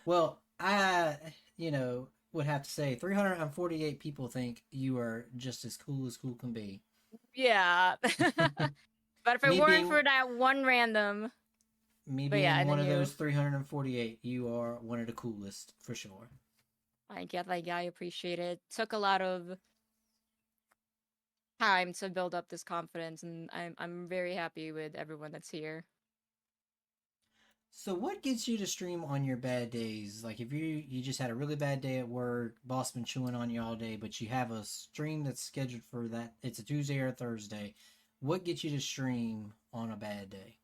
Well, I, would have to say 348 people think you are just as cool can be. Yeah. But if it Me weren't being- for that one random. Me But being yeah, and one then of you. those 348, you are one of the coolest for sure. I get like I appreciate it. Took a lot of time to build up this confidence, and I'm very happy with everyone that's here. So what gets you to stream on your bad days? Like if you just had a really bad day at work, boss been chewing on you all day, but you have a stream that's scheduled for that, it's a Tuesday or a Thursday. What gets you to stream on a bad day?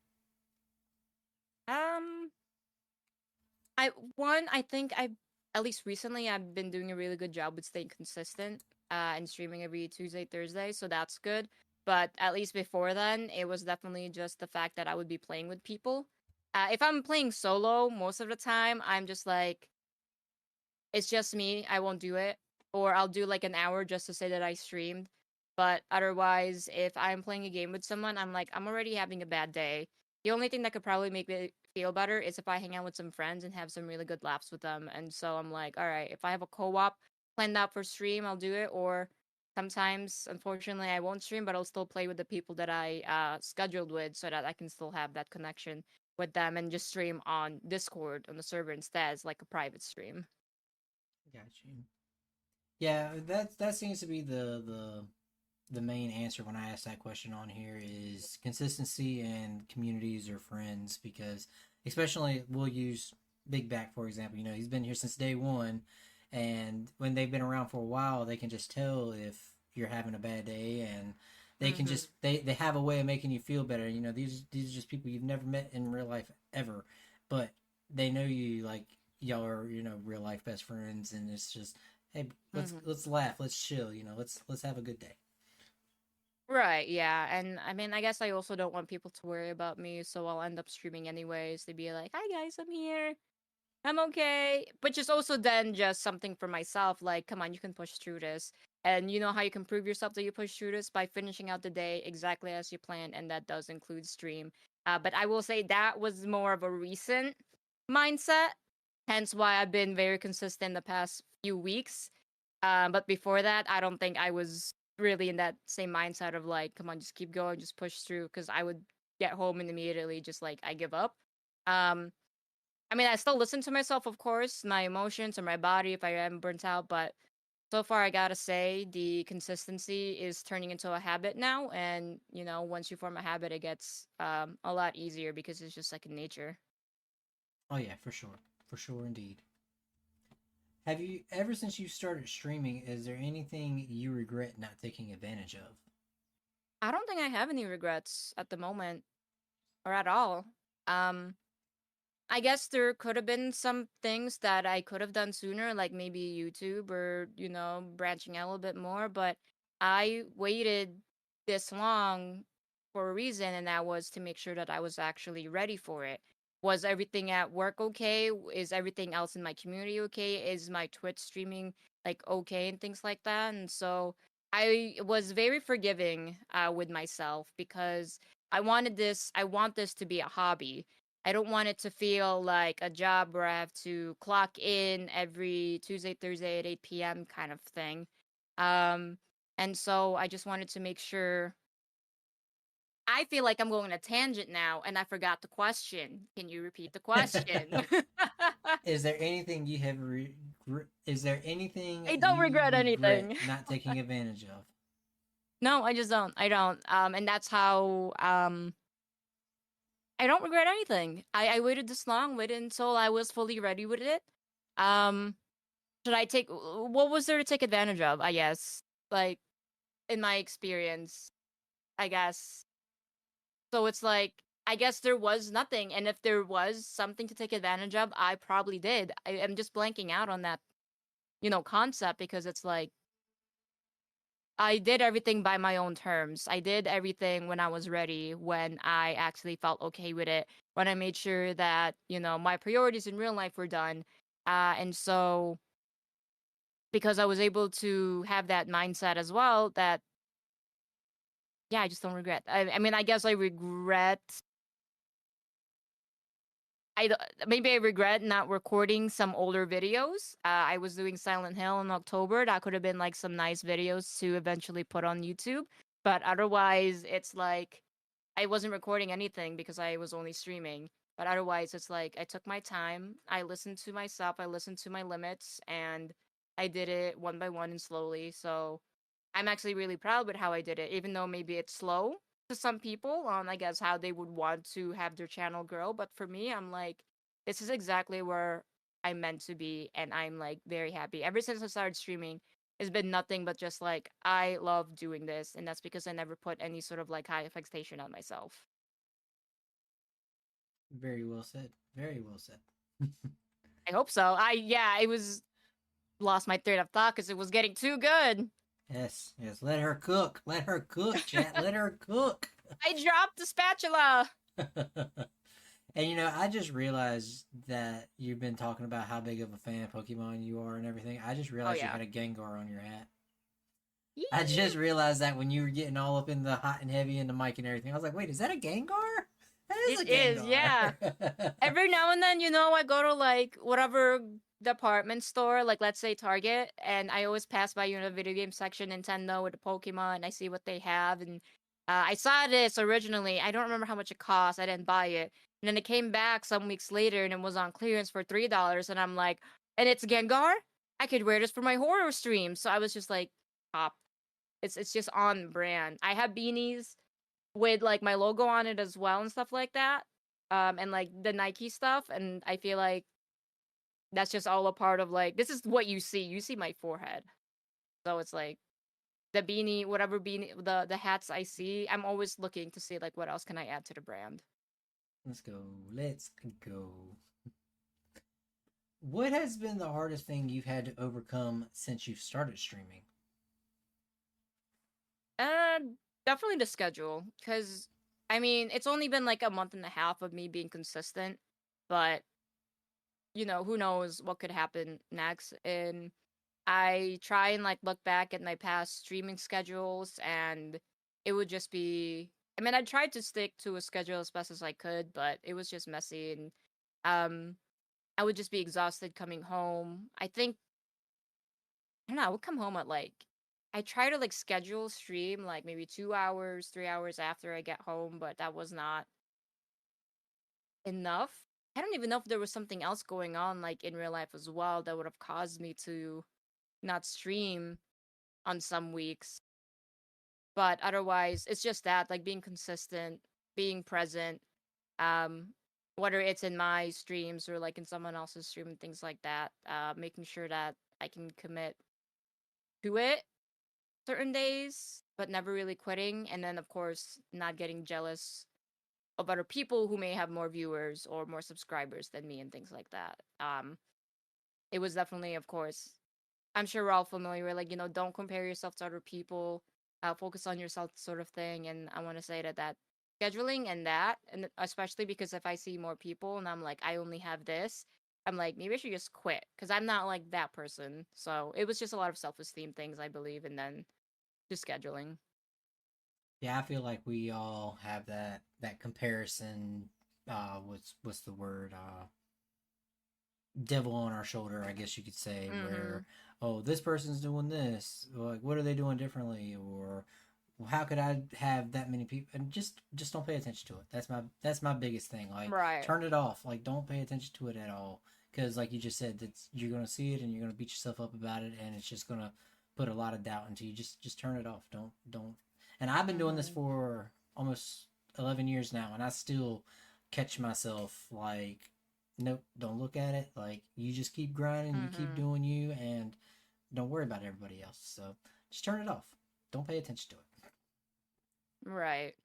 I think I at least recently I've been doing a really good job with staying consistent and streaming every Tuesday, Thursday, so that's good. But at least before then, it was definitely just the fact that I would be playing with people. If I'm playing solo, most of the time I'm just like, it's just me, I won't do it. Or I'll do like an hour just to say that I streamed. But otherwise, if I'm playing a game with someone, I'm like, I'm already having a bad day. The only thing that could probably make me feel better is if I hang out with some friends and have some really good laughs with them. And so I'm like, all right, if I have a co-op planned out for stream, I'll do it. Or sometimes, unfortunately, I won't stream, but I'll still play with the people that I scheduled with so that I can still have that connection with them and just stream on Discord on the server instead as like a private stream. Got you. Yeah, that seems to be the main answer when I ask that question on here is consistency and communities or friends, because especially we'll use Big Back for example. You know, he's been here since day one, and when they've been around for a while, they can just tell if you're having a bad day, and they can Mm-hmm. just they have a way of making you feel better. You know, these are just people you've never met in real life ever, but they know you like y'all are, you know, real life best friends, and it's just, hey, Mm-hmm. let's laugh, let's chill, you know, let's have a good day. Right, yeah. And I mean, I guess I also don't want people to worry about me, so I'll end up streaming anyways. They'd be like, "Hi guys, I'm here. I'm okay." But just also then just something for myself, like, come on, you can push through this. And you know how you can prove yourself that you push through this by finishing out the day exactly as you planned, and that does include stream. But I will say that was more of a recent mindset, hence why I've been very consistent the past few weeks. But before that, I don't think I was really in that same mindset of like, come on, just keep going, just push through. Because I would get home and immediately just like I give up. Um, I mean, I still listen to myself, of course, my emotions or my body if I am burnt out. But so far, I gotta say, the consistency is turning into a habit now. And you know, once you form a habit, it gets a lot easier because it's just like in nature. Oh yeah, for sure indeed. Have you ever since you started streaming? Is there anything you regret not taking advantage of? I don't think I have any regrets at the moment or at all. Um, I guess there could have been some things that I could have done sooner, like maybe YouTube or, you know, branching out a little bit more, but I waited this long for a reason, and that was to make sure that I was actually ready for it. Was everything at work okay? Is everything else in my community okay? Is my Twitch streaming like okay and things like that? And so I was very forgiving with myself because I want this to be a hobby. I don't want it to feel like a job where I have to clock in every Tuesday, Thursday at 8 p.m. kind of thing. Um, and so I just wanted to make sure. I feel like I'm going on a tangent now, and I forgot the question. Can you repeat the question? Is there anything you have? Is there anything I don't you regret regret anything. not taking advantage of? No, I just don't. I don't. And that's how. I don't regret anything. I waited this long, waited until I was fully ready with it. Um, Should I take what was there to take advantage of, I guess? Like in my experience, I guess. So it's like I guess there was nothing, and if there was something to take advantage of, I probably did. I'm just blanking out on that, you know, concept because it's like I did everything by my own terms. I did everything when I was ready, when I actually felt okay with it, when I made sure that, you know, my priorities in real life were done. And so because I was able to have that mindset as well, that yeah, I just don't regret. I mean, I guess I regret. Maybe I regret not recording some older videos. I was doing Silent Hill in October. That could have been like some nice videos to eventually put on YouTube. But otherwise, it's like I wasn't recording anything because I was only streaming. But otherwise, it's like I took my time. I listened to myself. I listened to my limits, and I did it one by one and slowly. So I'm actually really proud with how I did it, even though maybe it's slow to some people on, I guess, how they would want to have their channel grow. But for me, I'm like, this is exactly where I'm meant to be, and I'm like very happy. Ever since I started streaming, it's been nothing but just like I love doing this, and that's because I never put any sort of like high expectation on myself. Very well said. Very well said. I hope so. I was lost my thread of thought because it was getting too good. Yes, yes. Let her cook. Let her cook, chat. Let her cook. I dropped the spatula. And you know, I just realized that you've been talking about how big of a fan of Pokemon you are and everything. I just Oh realized you yeah. had a Gengar on your hat. I Yee. just realized that when you were getting all up in the hot and heavy and the mic and everything. I was like, wait, is that a Gengar? That is a It is, yeah. Gengar. Every now and then, you know, I go to like whatever department store, like let's say Target, and I always pass by, you know, the video game section, Nintendo with the Pokemon, and I see what they have. And I saw this originally. I don't remember how much it cost. I didn't buy it. And then it came back some weeks later and it was on clearance for $3. And I'm like, and it's Gengar? I could wear this for my horror stream. So I was just like, pop. It's just on brand. I have beanies with like my logo on it as well and stuff like that. And like the Nike stuff, and I feel like that's just all a part of like this is what you see. You see my forehead. So it's like the beanie, whatever beanie, the hats I see, I'm always looking to see like what else can I add to the brand. Let's go. Let's go. What has been the hardest thing you've had to overcome since you've started streaming? Uh, Definitely the schedule, because I mean it's only been like a month and a half of me being consistent, but who knows what could happen next. And I try and like look back at my past streaming schedules, and it would just be. I mean, I tried to stick to a schedule as best as I could, but it was just messy, and um, I would just be exhausted coming home. I don't know. I would come home at like. I try to like schedule stream like maybe 2 hours, 3 hours after I get home, but that was not enough. I don't even know if there was something else going on like in real life as well that would have caused me to not stream on some weeks. But otherwise, it's just that like being consistent, being present, um, whether it's in my streams or like in someone else's stream and things like that, making sure that I can commit to it certain days, but never really quitting. And then, of course, not getting jealous of other people who may have more viewers or more subscribers than me and things like that. It was definitely, of course, I'm sure we're all familiar with, like, don't compare yourself to other people, focus on yourself sort of thing. And I want to say that scheduling and that, and especially because if I see more people and I'm like, I only have this, I'm like, maybe I should just quit because I'm not like that person. So it was just a lot of self-esteem things, I believe, and then just scheduling. Yeah, I feel like we all have that comparison. What's the word? Devil on our shoulder, I guess you could say, where oh, this person's doing this. Like, what are they doing differently? Or well, how could I have that many people? And just don't pay attention to it. That's my biggest thing. Like, Right. turn it off. Like, don't pay attention to it at all. Because, like you just said, that's you're gonna see it and you're gonna beat yourself up about it, and it's just gonna put a lot of doubt into you. Just turn it off. Don't. And I've been doing this for almost 11 years now, and I still catch myself like, nope, don't look at it. Like, you just keep grinding, you keep doing you, and don't worry about everybody else. So just turn it off. Don't pay attention to it. Right.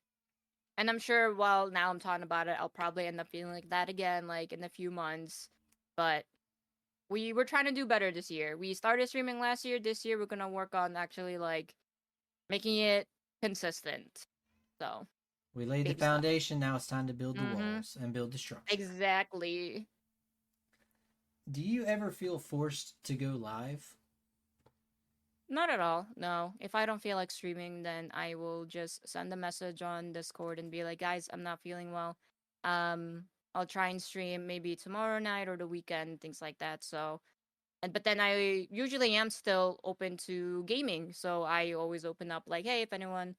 And I'm sure while now I'm talking about it, I'll probably end up feeling like that again, like in a few months. But we were trying to do better this year. We started streaming last year. This year we're gonna work on actually like making it consistent. So We laid the baby steps. foundation. Now it's time to build the walls and build the structure. Exactly. Do you ever feel forced to go live? Not at all. No. If I don't feel like streaming, then I will just send a message on Discord and be like, guys, I'm not feeling well. I'll try and stream maybe tomorrow night or the weekend, things like that. So, but then I usually am still open to gaming. So I always open up like, hey, if anyone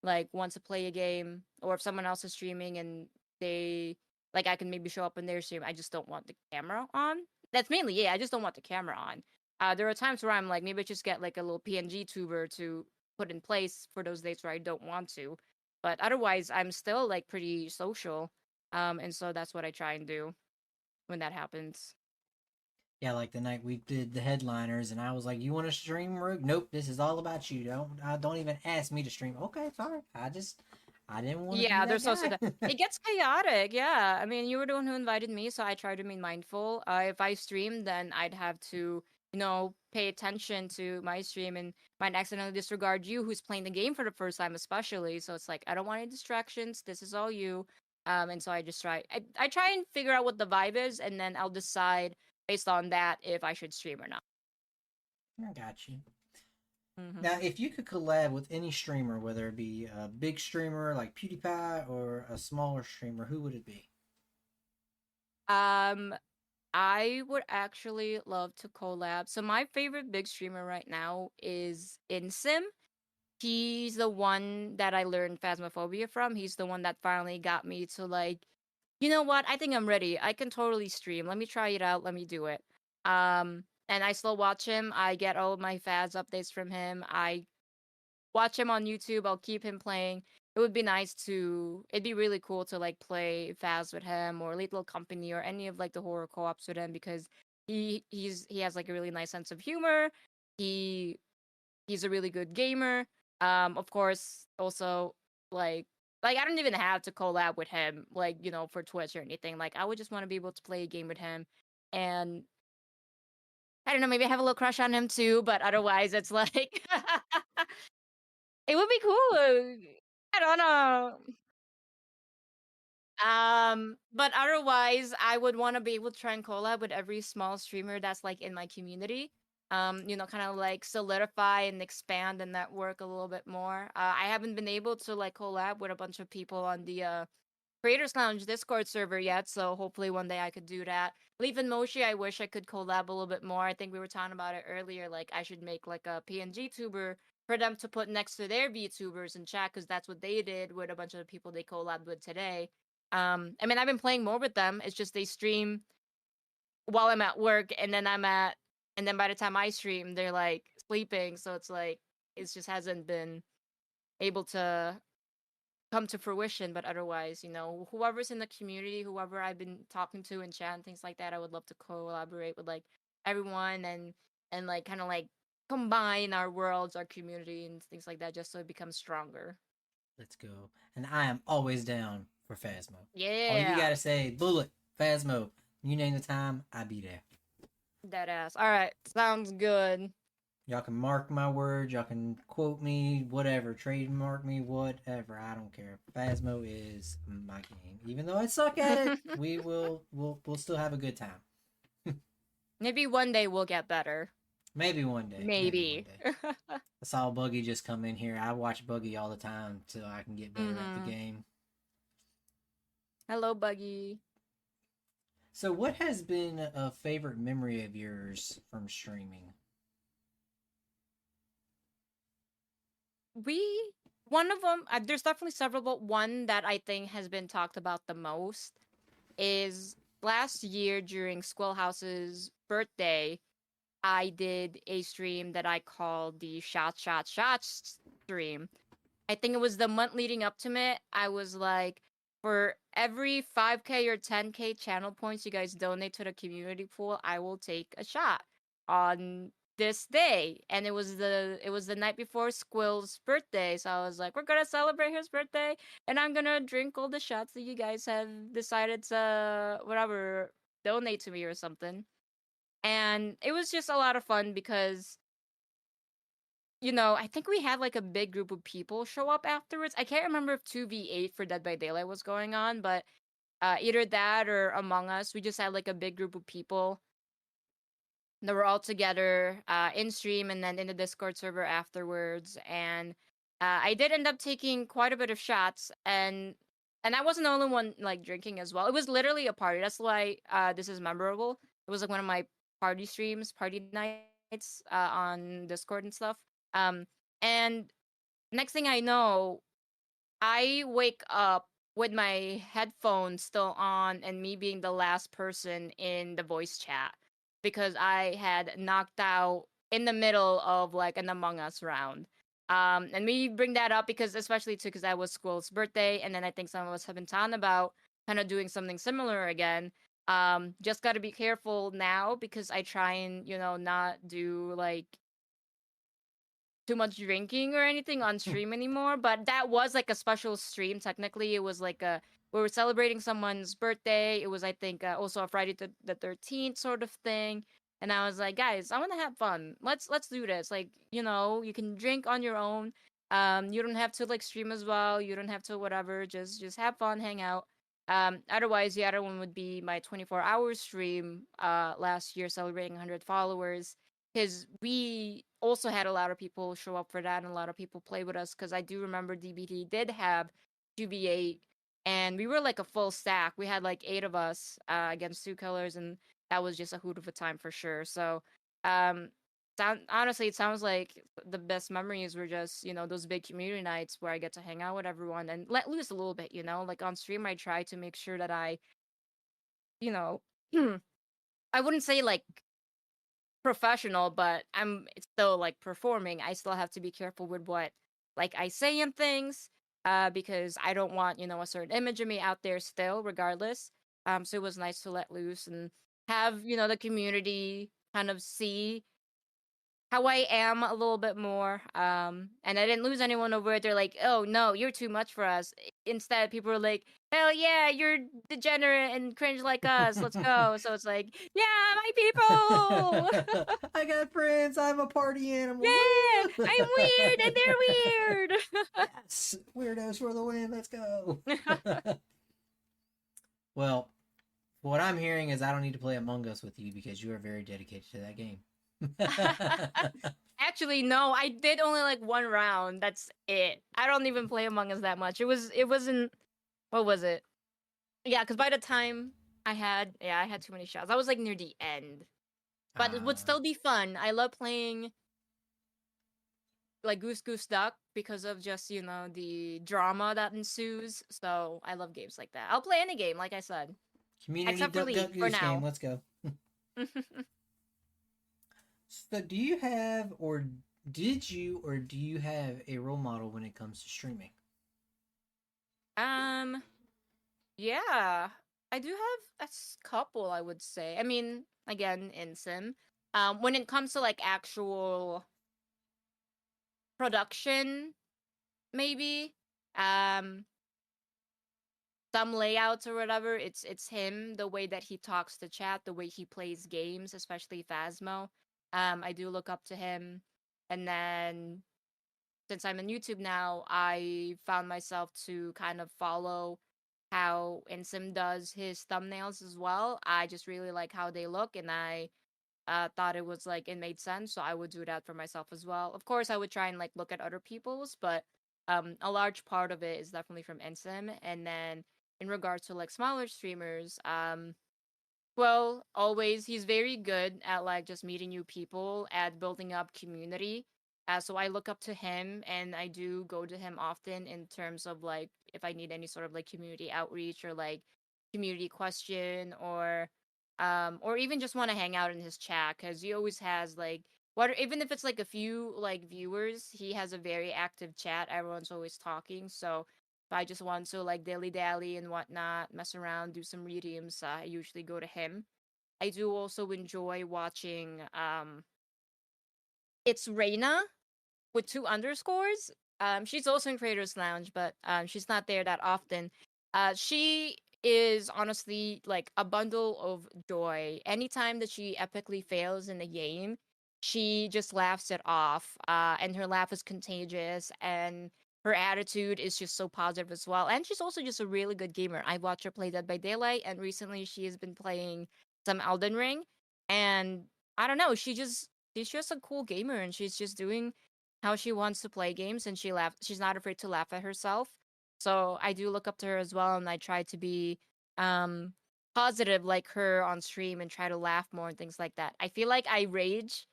like wants to play a game, or if someone else is streaming and they like, I can maybe show up in their stream. I just don't want the camera on. That's mainly I just don't want the camera on. There are times where I'm like, maybe I just get like a little PNG tuber to put in place for those days where I don't want to. But otherwise, I'm still like pretty social. And so that's what I try and do when that happens. Yeah, like the night we did the headliners, and I was like, "You want to stream, Rogue? Nope, this is all about you. Don't even ask me to stream." Okay, sorry. I didn't want to. Yeah, be there's that also guy. it gets chaotic. Yeah, I mean, you were the one who invited me, so I try to be mindful. If I stream, then I'd have to, pay attention to my stream and might accidentally disregard you, who's playing the game for the first time, especially. So it's like I don't want any distractions. This is all you. And so I just try. I try and figure out what the vibe is, and then I'll decide based on that if I should stream or not. I got you. Mm-hmm. Now, if you could collab with any streamer, whether it be a big streamer like PewDiePie or a smaller streamer, who would it be? I would actually love to collab. So my favorite big streamer right now is InSim. He's the one that I learned Phasmophobia from. He's the one that finally got me to like, you know what? I think I'm ready. I can totally stream. Let me try it out. Let me do it. And I still watch him. I get all of my Faz updates from him. I watch him on YouTube. I'll keep him playing. It would be nice to. It'd be really cool to like play Faz with him or Lethal Company or any of like the horror co-ops with him because he has like a really nice sense of humor. He he's a really good gamer. Of course, also like I don't even have to collab with him, like for Twitch or anything. Like I would just want to be able to play a game with him, and I don't know, maybe I have a little crush on him too. But otherwise, it's like it would be cool. I don't know. But otherwise, I would want to be able to try and collab with every small streamer that's like in my community. Kind of like solidify and expand the network a little bit more. I haven't been able to like collab with a bunch of people on the Creators Lounge Discord server yet, so hopefully one day I could do that. Leaf and Moshi, I wish I could collab a little bit more. I think we were talking about it earlier. Like I should make like a PNG tuber for them to put next to their VTubers in chat, because that's what they did with a bunch of the people they collabed with today. I mean, I've been playing more with them. It's just they stream while I'm at work, and then by the time I stream, they're like sleeping. So it's like it just hasn't been able to come to fruition. But otherwise, whoever's in the community, whoever I've been talking to in chat and things like that, I would love to collaborate with like everyone and like kind of like combine our worlds, our community, and things like that, just so it becomes stronger. Let's go. And I am always down for Phasmo. Yeah. All you gotta say, Bullet, Phasmo. You name the time, I be there. Dead ass. All right, sounds good. Y'all can mark my words, y'all can quote me, whatever, trademark me, whatever. I don't care. Phasmo is my game. Even though I suck at it, we'll still have a good time. Maybe one day we'll get better. Maybe one day. Maybe. One day. I saw Buggy just come in here. I watch Buggy all the time till I can get better at the game. Hello, Buggy. So, what has been a favorite memory of yours from streaming? One of them, there's definitely several, but one that I think has been talked about the most is last year during Squillhouse's birthday. I did a stream that I called the Shot stream. I think it was the month leading up to it. I was like, for every 5K or 10K channel points you guys donate to the community pool, I will take a shot on this day. And it was the night before Squill's birthday. So I was like, we're gonna celebrate his birthday, and I'm gonna drink all the shots that you guys have decided to whatever donate to me or something. And it was just a lot of fun because I think we had like a big group of people show up afterwards. I can't remember if 2v8 for Dead by Daylight was going on, but either that or Among Us, we just had like a big group of people that were all together in stream and then in the Discord server afterwards. And I did end up taking quite a bit of shots, and I wasn't the only one like drinking as well. It was literally a party. That's why this is memorable. It was like one of my party streams, party nights on Discord and stuff. And next thing I know, I wake up with my headphones still on and me being the last person in the voice chat because I had knocked out in the middle of like an Among Us round. And we bring that up because especially too because that was Squill's birthday, and then I think some of us have been talking about kind of doing something similar again. Just got to be careful now because I try and not do like too much drinking or anything on stream anymore. But that was like a special stream. Technically, it was like we were celebrating someone's birthday. It was, I think, also a Friday the 13th sort of thing. And I was like, guys, I want to have fun. Let's do this. Like, you can drink on your own. You don't have to like stream as well. You don't have to whatever. Just have fun, hang out. Otherwise, the other one would be my 24-hour stream last year celebrating 100 followers. Because we also had a lot of people show up for that and a lot of people play with us. Because I do remember DBT did have 2v8 and we were like a full stack. We had like 8 of us against 2 killers, and that was just a hoot of a time for sure. So, honestly, it sounds like the best memories were just, those big community nights where I get to hang out with everyone and let loose a little bit, Like on stream, I try to make sure that I, I wouldn't say like professional, but I'm still like performing. I still have to be careful with what like I say and things, because I don't want, you know, a certain image of me out there still, regardless. So it was nice to let loose and have, you know, the community kind of see how I am a little bit more. And I didn't lose anyone over it. They're like, oh no, you're too much for us. Instead, people are like, hell yeah, you're degenerate and cringe like us. Let's go. So it's like, yeah, my people. I got friends. I'm a party animal. Yeah, Woo! I'm weird and they're weird. Yes, weirdos for the win. Let's go. Well, what I'm hearing is I don't need to play Among Us with you because you are very dedicated to that game. Actually, no, I did only like one round. That's it. I don't even play Among Us that much. It wasn't, what was it? Yeah, because by the time I had too many shots. I was like near the end. But it would still be fun. I love playing like Goose Goose Duck because of just, you know, the drama that ensues. So I love games like that. I'll play any game, like I said. Community Except for Duck League, Duck for Goose now. game. Let's go. So, do you have or do you have a role model when it comes to streaming? Yeah. I do have a couple, I would say. I mean, again, in Sim. When it comes to like actual production, maybe. Um some layouts or whatever, it's him, the way that he talks to chat, the way he plays games, especially Phasmo. I do look up to him. And then since I'm on YouTube now, I found myself to kind of follow how Insim does his thumbnails as well. I just really like how they look, and I thought it was like it made sense, so I would do that for myself as well. Of course, I would try and like look at other people's, but a large part of it is definitely from Insim. And then in regards to like smaller streamers, well, always he's very good at like just meeting new people, at building up community. So I look up to him, and I do go to him often in terms of like if I need any sort of like community outreach or like community question, or even just want to hang out in his chat, because he always has like what, even if it's like a few like viewers, he has a very active chat. Everyone's always talking. So if I just want to like dilly dally and whatnot, mess around, do some redeems, I usually go to him. I do also enjoy watching it's Reina with two underscores. She's also in Creators Lounge, but she's not there that often. She is honestly like a bundle of joy. Anytime that she epically fails in a game, she just laughs it off. And her laugh is contagious, and her attitude is just so positive as well. And she's also just a really good gamer. I watched her play Dead by Daylight, and recently she has been playing some Elden Ring. And I don't know, she's just a cool gamer, and she's just doing how she wants to play games, and she's not afraid to laugh at herself. So I do look up to her as well, and I try to be um positive like her on stream and try to laugh more and things like that. I feel like I rage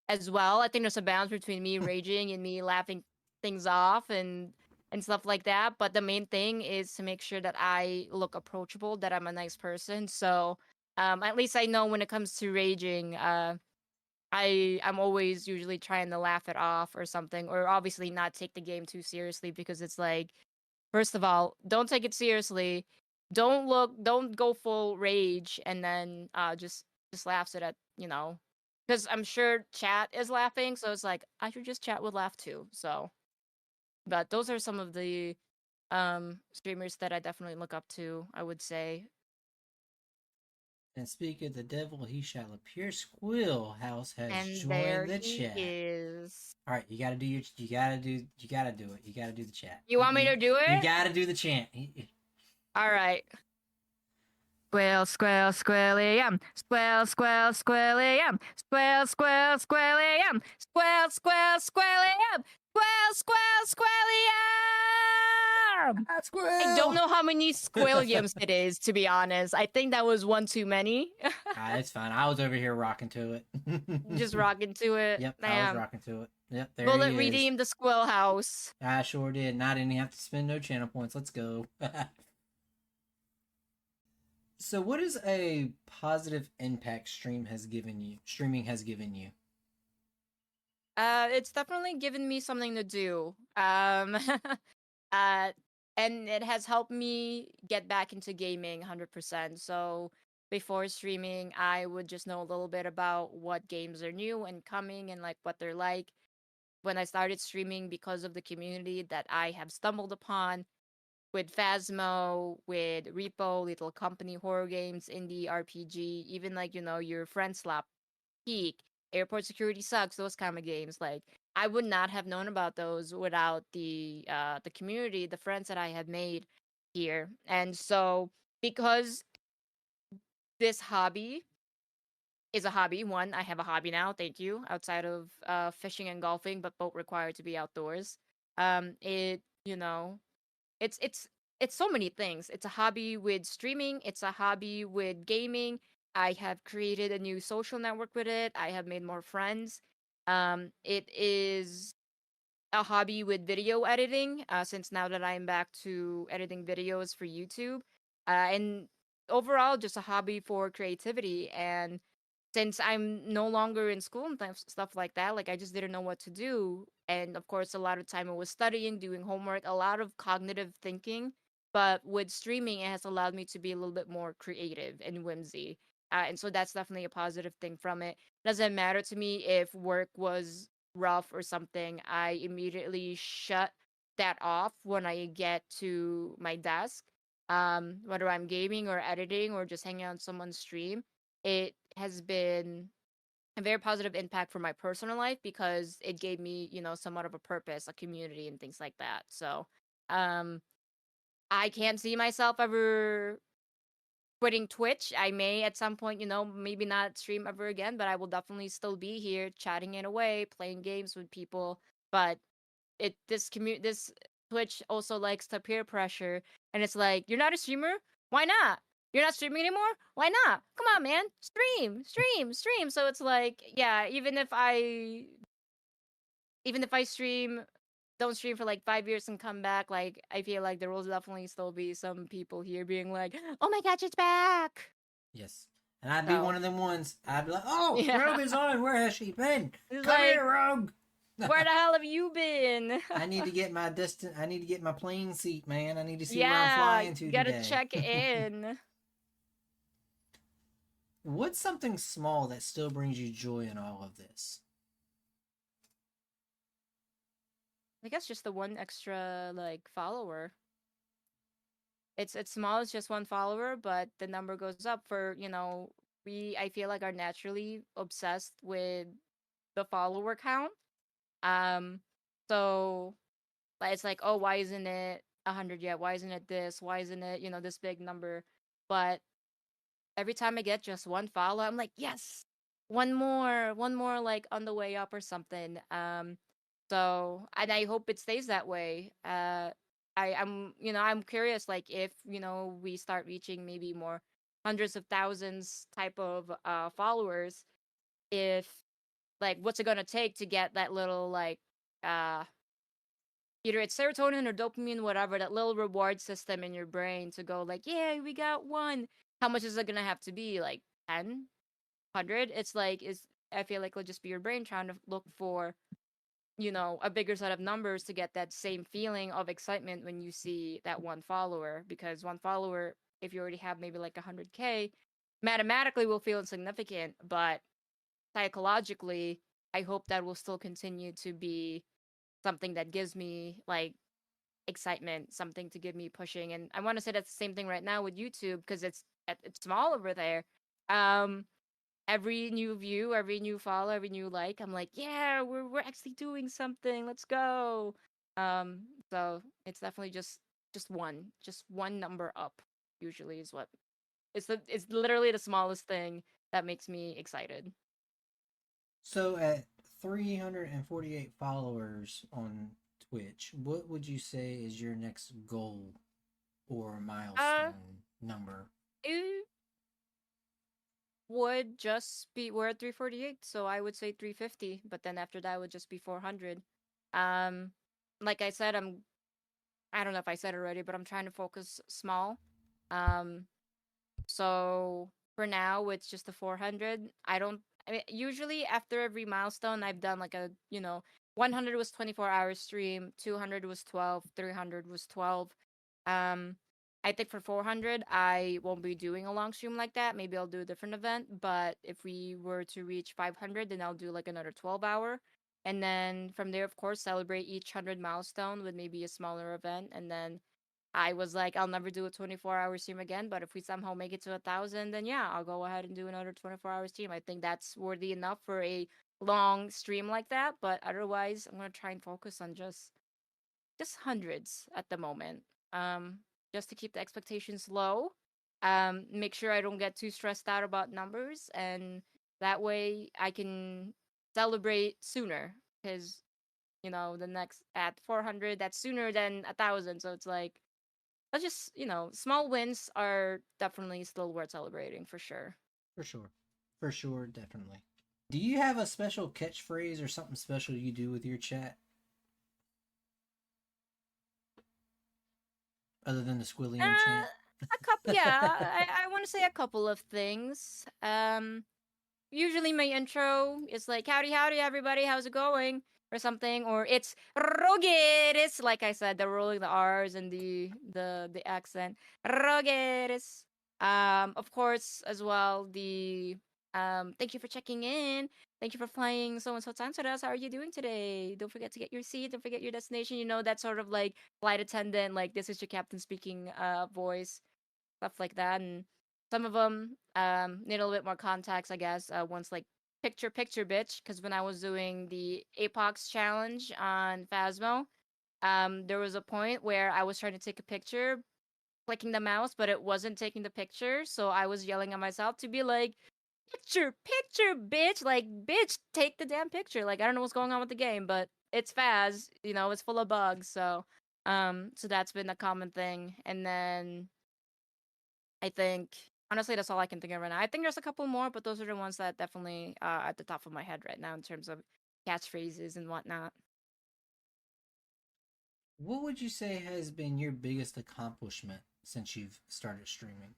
as well. I think there's a balance between me raging and me laughing things off and stuff like that. But the main thing is to make sure that I look approachable, that I'm a nice person. So at least I know when it comes to raging, I'm always usually trying to laugh it off or something, or obviously not take the game too seriously, because it's like, first of all, don't take it seriously. Don't go full rage, and then just laughs it at, you know, because I'm sure chat is laughing, so it's like I should just chat with laugh too. So, but those are some of the streamers that I definitely look up to, I would say. And speak of the devil, he shall appear. Squill House has And there joined the he chat. is. All right, you gotta do it. You gotta do it. You gotta do the chat. You want me to do You it? gotta do the chant. All right. Squeal, squeal, squilliam. Squeal, squeal, squilliam. Squeal, squeal, squilliam. Squeal, squeal, squilliam. Squeal, squeal, squilliam. Squill. I don't know how many squilliams it is, to be honest. I think that was one too many. It's fine. I was over here rocking to it. Just rocking to it. Yep, I was Damn. rocking to it. Yep, there Bullet he is. redeem the squill house. I sure did. And I didn't have to spend no channel points. Let's go. So, what is a positive impact streaming has given you? It's definitely given me something to do. uh, and it has helped me get back into gaming 100%. So before streaming, I would just know a little bit about what games are new and coming and like what they're like. When I started streaming, because of the community that I have stumbled upon with Phasmo, with Repo, Little Company horror games, indie RPG, even like, your friend slap Peak, Airport Security Sucks, those kind of games. Like I would not have known about those without the community, the friends that I had made here. And so because this hobby is a hobby, one, I have a hobby now, thank you, outside of fishing and golfing, but both required to be outdoors. It, it's so many things. It's a hobby with streaming, it's a hobby with gaming. I have created a new social network with it. I have made more friends. It is a hobby with video editing, since now that I'm back to editing videos for YouTube. And overall, just a hobby for creativity. And since I'm no longer in school and stuff like that, like I just didn't know what to do. And of course, a lot of time I was studying, doing homework, a lot of cognitive thinking. But with streaming, it has allowed me to be a little bit more creative and whimsy. And so that's definitely a positive thing from it. Doesn't matter to me if work was rough or something. I immediately shut that off when I get to my desk. Whether I'm gaming or editing or just hanging out on someone's stream, it has been a very positive impact for my personal life because it gave me, somewhat of a purpose, a community, and things like that. So, um, I can't see myself ever quitting Twitch. I may at some point, maybe not stream ever again, but I will definitely still be here chatting it away, playing games with people. But this Twitch also likes to peer pressure, and it's like, you're not a streamer? Why not? You're not streaming anymore? Why not? Come on, man. Stream, stream, stream. So it's like, yeah, even if I stream don't stream for like 5 years and come back, like I feel like there will definitely still be some people here being like, "Oh my gosh, it's back!" Yes. And I'd be one So of them ones. I'd be like, oh, yeah, Rogue is on. Where has she been? it's Come like, here, Rogue. where the hell have you been? I need to get I need to get my plane seat, man. I need to see where I'm Yeah, flying to gotta today. check in. What's something small that still brings you joy in all of this? I guess just the one extra like follower. It's small, it's just one follower, but the number goes up for, we I feel like are naturally obsessed with the follower count. Um so like, it's like, oh, why isn't it 100 yet? Why isn't it this? Why isn't it, this big number? But every time I get just one follow, I'm like, yes, one more, like on the way up or something. So, and I hope it stays that way. I'm curious, like if we start reaching maybe more hundreds of thousands type of followers, if like what's it gonna take to get that little like uh either it's serotonin or dopamine, whatever, that little reward system in your brain to go like, yeah, we got one. How much is it gonna have to be? Like 10, 100? It's like, I feel like it'll just be your brain trying to look for, a bigger set of numbers to get that same feeling of excitement when you see that one follower. Because one follower, if you already have maybe like 100K, mathematically will feel insignificant, but psychologically, I hope that will still continue to be something that gives me like excitement, something to give me pushing. And I want to say that's the same thing right now with YouTube because it's small over there. Um, every new view, every new follow, every new like, I'm like, yeah, we're actually doing something. Let's go. So it's definitely just one number up. Usually is what it's literally the smallest thing that makes me excited. So at 348 followers on Twitch, what would you say is your next goal or Uh, milestone number? it would just be we're at 348, so I would say 350, but then after that would just be 400. Um, like I said, I don't know if I said it already, but I'm trying to focus small. Um, So for now, it's just the 400. I mean, usually after every milestone, I've done like 100 was 24-hour stream, 200 was 12, 300 was 12. Um, I think for 400, I won't be doing a long stream like that. Maybe I'll do a different event. But if we were to reach 500, then I'll do like another 12-hour. And then from there, of course, celebrate each 100 milestone with maybe a smaller event. And then I was like, I'll never do a 24-hour stream again, but if we somehow make it to 1,000, then yeah, I'll go ahead and do another 24-hour stream. I think that's worthy enough for a long stream like that. But otherwise, I'm gonna try and focus on just hundreds at the moment. Um, just to keep the expectations low. Make sure I don't get too stressed out about numbers, and that way I can celebrate sooner. Because the next at 400, that's sooner than 1,000. So it's like let's just, small wins are definitely still worth celebrating for sure. For sure. For sure, definitely. Do you have a special catchphrase or something special you do with your chat? Other than the Squilliam chant? A couple, yeah, I want to say a couple of things. Usually my intro is like, howdy, howdy, everybody, how's it going? Or something, or it's RogueAiris, like I said, they're rolling the R's and the accent. RogueAiris. Of course, as well, the thank you for checking in. Thank you for flying so and so times with us. How are you doing today? Don't forget to get your seat. Don't forget your destination. That sort of like flight attendant, like this is your captain speaking voice, stuff like that. And some of them need a little bit more context, I guess. Once like picture bitch, because when I was doing the Apox challenge on Phasmo, there was a point where I was trying to take a picture, clicking the mouse, but it wasn't taking the picture, so I was yelling at myself to be like, picture, bitch, like, bitch, take the damn picture. Like, I don't know what's going on with the game, but it's Phas, it's full of bugs, so that's been a common thing. And then I think honestly that's all I can think of right now. I think there's a couple more, but those are the ones that definitely at the top of my head right now in terms of catchphrases and whatnot. What would you say has been your biggest accomplishment since you've started streaming?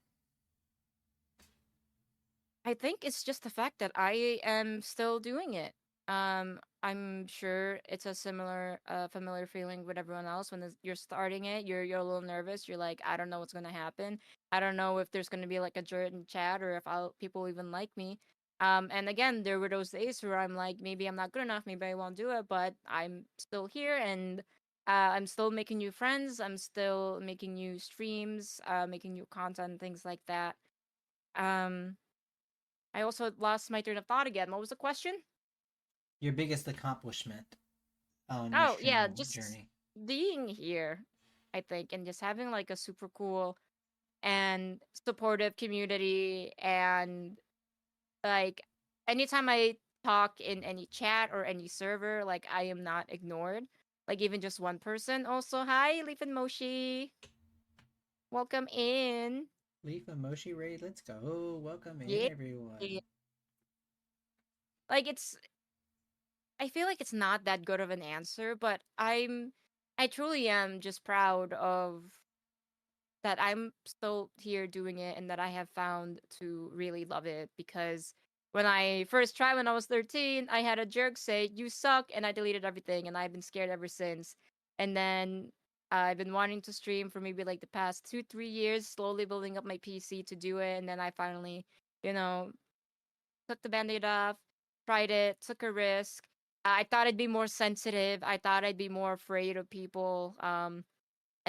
I think it's just the fact that I am still doing it. I'm sure it's a familiar feeling with everyone else when you're starting it. You're a little nervous. You're like, I don't know what's gonna happen. I don't know if there's gonna be like a certain chat or if people even like me. And again, there were those days where I'm like, maybe I'm not good enough. Maybe I won't do it. But I'm still here, and I'm still making new friends. I'm still making new streams, making new content, things like that. Um, I also lost my train of thought again. What was the question? Your biggest accomplishment on your Oh, yeah, streaming just journey? being here, I think, and just having like a super cool and supportive community. And like anytime I talk in any chat or any server, like I am not ignored. Like even just one person. Also, hi, Leaf and Moshi. Welcome in. Leaf and Moshi Raid, let's go. Welcome in, Yeah. everyone. Like I feel like it's not that good of an answer, but I truly am just proud of that I'm still here doing it and that I have found to really love it. Because when I first tried when I was 13, I had a jerk say, "You suck," and I deleted everything, and I've been scared ever since. And then I've been wanting to stream for maybe like the past 2-3 years, slowly building up my PC to do it, and then I finally, you know, took the band-aid off, tried it, took a risk. I thought I'd be more sensitive. I thought I'd be more afraid of people and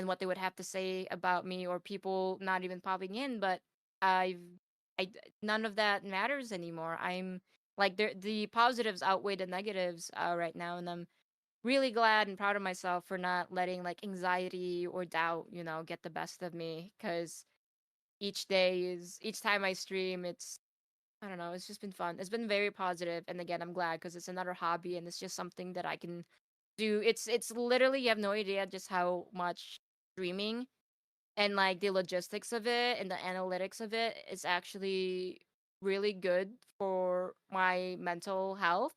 what they would have to say about me or people not even popping in, but I've none of that matters anymore. I'm like the positives outweigh the negatives right now, and I'm really glad and proud of myself for not letting like anxiety or doubt, get the best of me. Because each time I stream, I don't know, it's just been fun. It's been very positive, and again, I'm glad because it's another hobby and it's just something that I can do. It's literally, you have no idea just how much streaming and like the logistics of it and the analytics of it is actually really good for my mental health.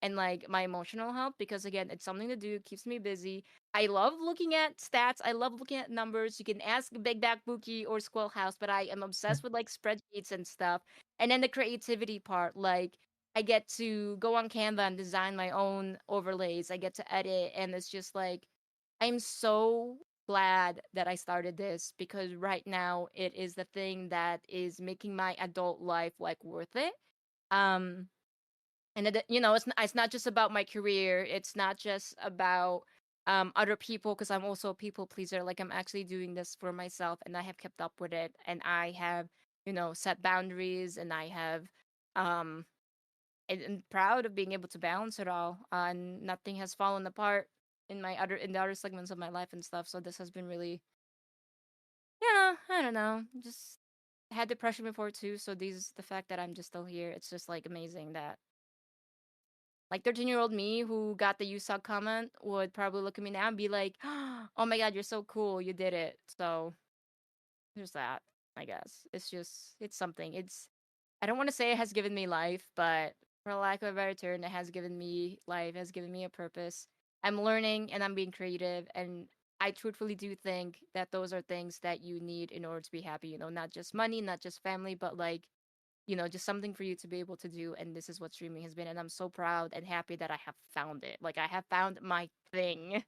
and like my emotional health, because again, it's something to do, keeps me busy. I love looking at stats. I love looking at numbers. You can ask Big Back Bookie or Squirrel House, but I am obsessed with like spreadsheets and stuff. And then the creativity part, like I get to go on Canva and design my own overlays. I get to edit, and it's just like I'm so glad that I started this, because right now it is the thing that is making my adult life like worth it. Um, and it's not just about my career. It's not just about other people, because I'm also a people pleaser. Like, I'm actually doing this for myself, and I have kept up with it, and I have set boundaries, and I have um and proud of being able to balance it all, and nothing has fallen apart in the other segments of my life and stuff. So this has been really, I don't know, just had depression before too. So the fact that I'm just still here, it's just like amazing that like 13-year-old me who got the "you suck" comment would probably look at me now and be like, "Oh my god, you're so cool, you did it." So there's that. I guess it's something. I don't want to say it has given me life, but for lack of a better term, it has given me life, has given me a purpose. I'm learning and I'm being creative, and I truthfully do think that those are things that you need in order to be happy. Not just money, not just family, but like, just something for you to be able to do. And this is what streaming has been. And I'm so proud and happy that I have found it. Like, I have found my thing.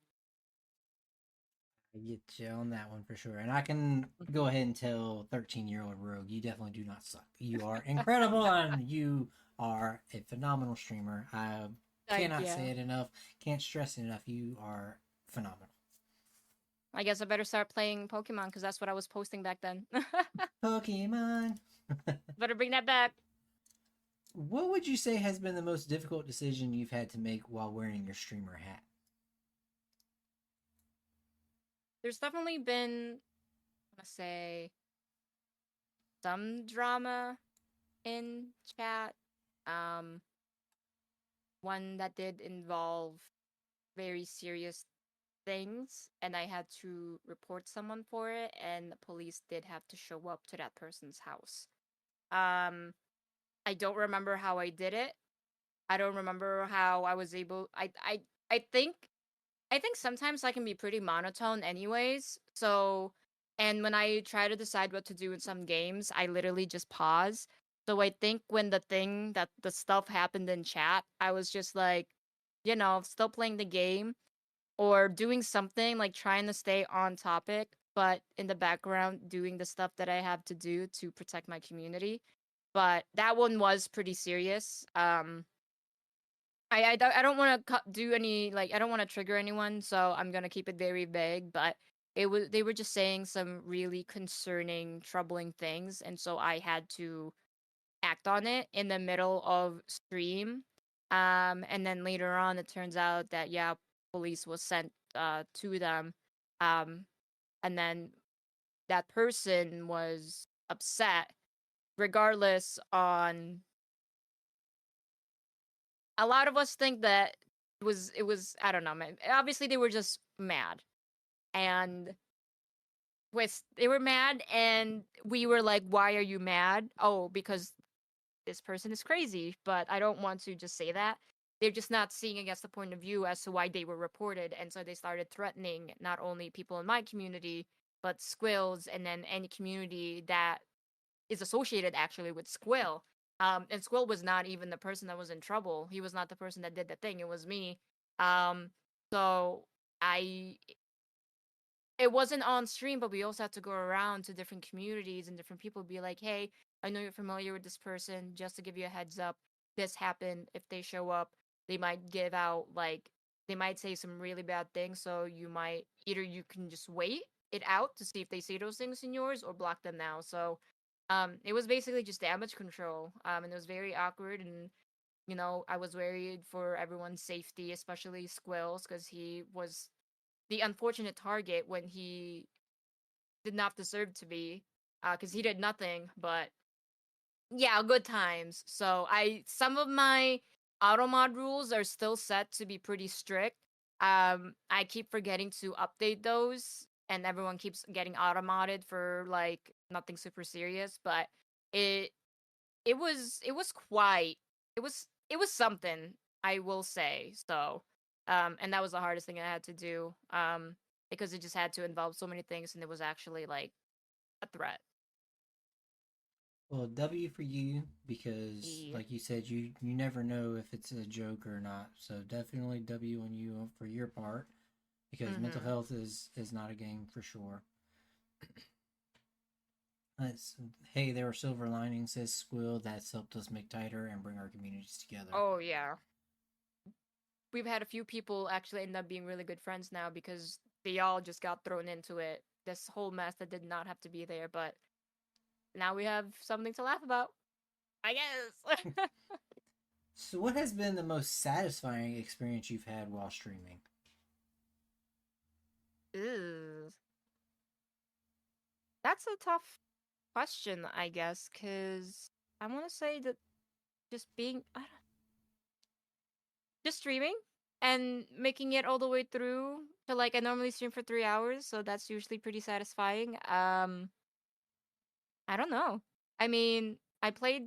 I get you on that one for sure. And I can go ahead and tell 13-year-old Rogue, you definitely do not suck. You are incredible and you are a phenomenal streamer. I cannot say it enough, can't stress it enough. You are phenomenal. I guess I better start playing Pokemon, because that's what I was posting back then. Pokemon. Better bring that back. What would you say has been the most difficult decision you've had to make while wearing your streamer hat? There's definitely been, I want to say, some drama in chat. One that did involve very serious things, and I had to report someone for it, and the police did have to show up to that person's house. I don't remember how I did it. I don't remember how I was able. I think sometimes I can be pretty monotone anyways. So, and when I try to decide what to do in some games, I literally just pause. So I think when the stuff happened in chat, I was just like, still playing the game or doing something, like trying to stay on topic, but in the background doing the stuff that I have to do to protect my community. But that one was pretty serious. I don't want to do any, like, I don't want to trigger anyone, so I'm gonna keep it very vague. But they were just saying some really concerning, troubling things, and so I had to act on it in the middle of stream. And then later on, it turns out that police was sent to them, and then that person was upset, regardless on a lot of us think that it was I don't know, man. Obviously they were just mad. And they were mad, and we were like, "Why are you mad?" "Oh, because this person is crazy." But I don't want to just say that. They're just not seeing against the point of view as to why they were reported, and so they started threatening not only people in my community, but Squills, and then any community that is associated actually with Squill. And Squill was not even the person that was in trouble. He was not the person that did the thing. It was me. Um, so I it wasn't on stream, but we also had to go around to different communities and different people, be like, "Hey, I know you're familiar with this person. Just to give you a heads up, this happened. If they show up, they might give out, like, they might say some really bad things. So you might either you can just wait it out to see if they say those things in yours, or block them now." So it was basically just damage control. And it was very awkward, and I was worried for everyone's safety, especially Squills, because he was the unfortunate target when he did not deserve to be, because he did nothing. But yeah, good times. So some of my auto mod rules are still set to be pretty strict. I keep forgetting to update those, and everyone keeps getting auto modded for like nothing super serious. But it was quite it was something. I will say so. And that was the hardest thing I had to do. Because it just had to involve so many things, and it was actually like a threat. Well, W for you because, Yeah. like you said, you never know if it's a joke or not. So definitely W on you for your part because mental Mm-hmm. health is not a game for sure. Let's, hey, there are silver linings, says Squill. That's helped us make tighter and bring our communities together. Oh yeah. We've had a few people actually end up being really good friends now because they all just got thrown into it. This whole mess that did not have to be there, but now we have something to laugh about. I guess. So, what has been the most satisfying experience you've had while streaming? Ew. That's a tough question, I guess, because I want to say that just being, just streaming and making it all the way through to like I normally stream for 3 hours, so that's usually pretty satisfying. I don't know. I mean, I played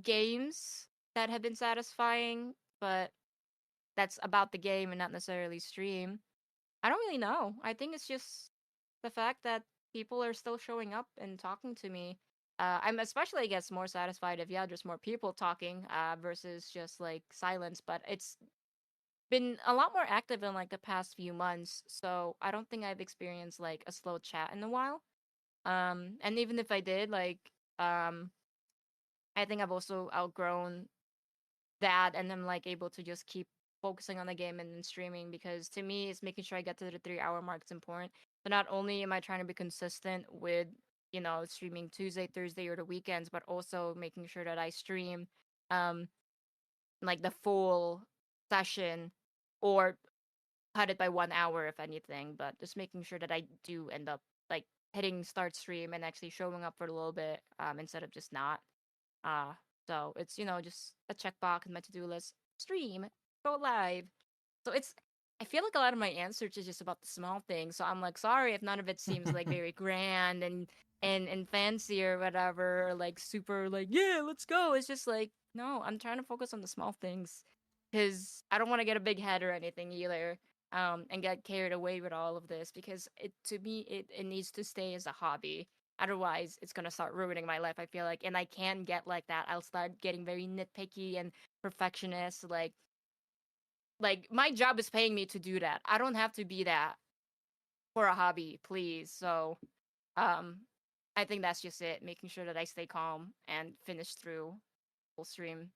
games that have been satisfying, but that's about the game and not necessarily stream. I don't really know. I think it's just the fact that people are still showing up and talking to me. I'm especially, I guess, more satisfied if yeah, there's more people talking versus just like silence. But it's been a lot more active in like the past few months, so I don't think I've experienced like a slow chat in a while. And even if I did, like, um, I think I've also outgrown that, and I'm like able to just keep focusing on the game and then streaming because to me, it's making sure I get to the 3 hour mark is important. So not only am I trying to be consistent with streaming Tuesday, Thursday, or the weekends, but also making sure that I stream um like the full session or cut it by 1 hour if anything, but just making sure that I do end up like hitting start stream and actually showing up for a little bit instead of just not. Uh so it's just a checkbox in my to-do list. Stream, go live. So it's I feel like a lot of my answers is just about the small things. So I'm like sorry if none of it seems like very grand and fancy or whatever, or like super like yeah, let's go. It's just like no, I'm trying to focus on the small things because I don't want to get a big head or anything either. And get carried away with all of this because to me it needs to stay as a hobby. Otherwise, it's gonna start ruining my life, I feel like. And I can get like that. I'll start getting very nitpicky and perfectionist. Like my job is paying me to do that. I don't have to be that for a hobby, please. So, um, I think that's just it. Making sure that I stay calm and finish through full stream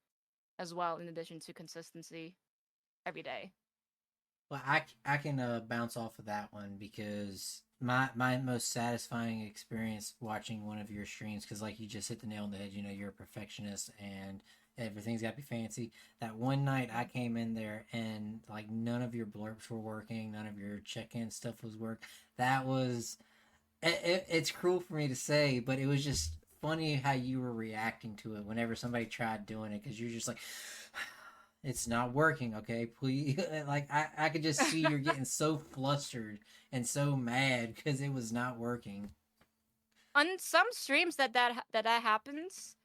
as well, in addition to consistency every day. Well, I can bounce off of that one because my most satisfying experience watching one of your streams, because like you just hit the nail on the head, you're a perfectionist and everything's got to be fancy. That one night I came in there and like none of your blurps were working, none of your check-in stuff was work. That was it's cruel for me to say, but it was just funny how you were reacting to it whenever somebody tried doing it because you're just like it's not working, okay, please. Like I could just see you're getting so flustered and so mad because it was not working. On some streams that happens,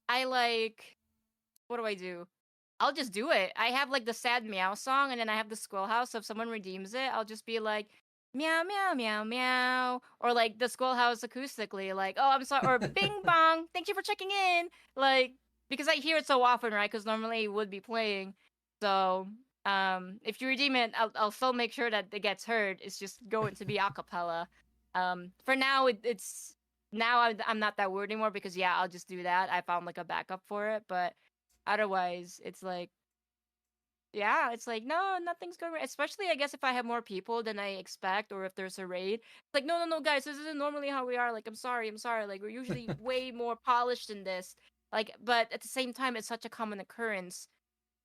I like what do I do? I'll just do it. I have like the sad meow song, and then I have the squirrel house. So if someone redeems it, I'll just be like, meow meow meow meow, or like the squirrel house acoustically, like, oh I'm sorry, or bing bong, thank you for checking in, like because I hear it so often, right? Because normally it would be playing. So if you redeem it, I'll still make sure that it gets heard. It's just going to be a cappella. For now, it's now I'm not that worried anymore because yeah, I'll just do that. I found like a backup for it, but otherwise, it's like, yeah, it's like, no, nothing's going right. Especially, I guess, if I have more people than I expect, or if there's a raid. It's like, no, no, no, guys, this isn't normally how we are. Like, I'm sorry, I'm sorry. Like, we're usually way more polished than this. Like, but at the same time, it's such a common occurrence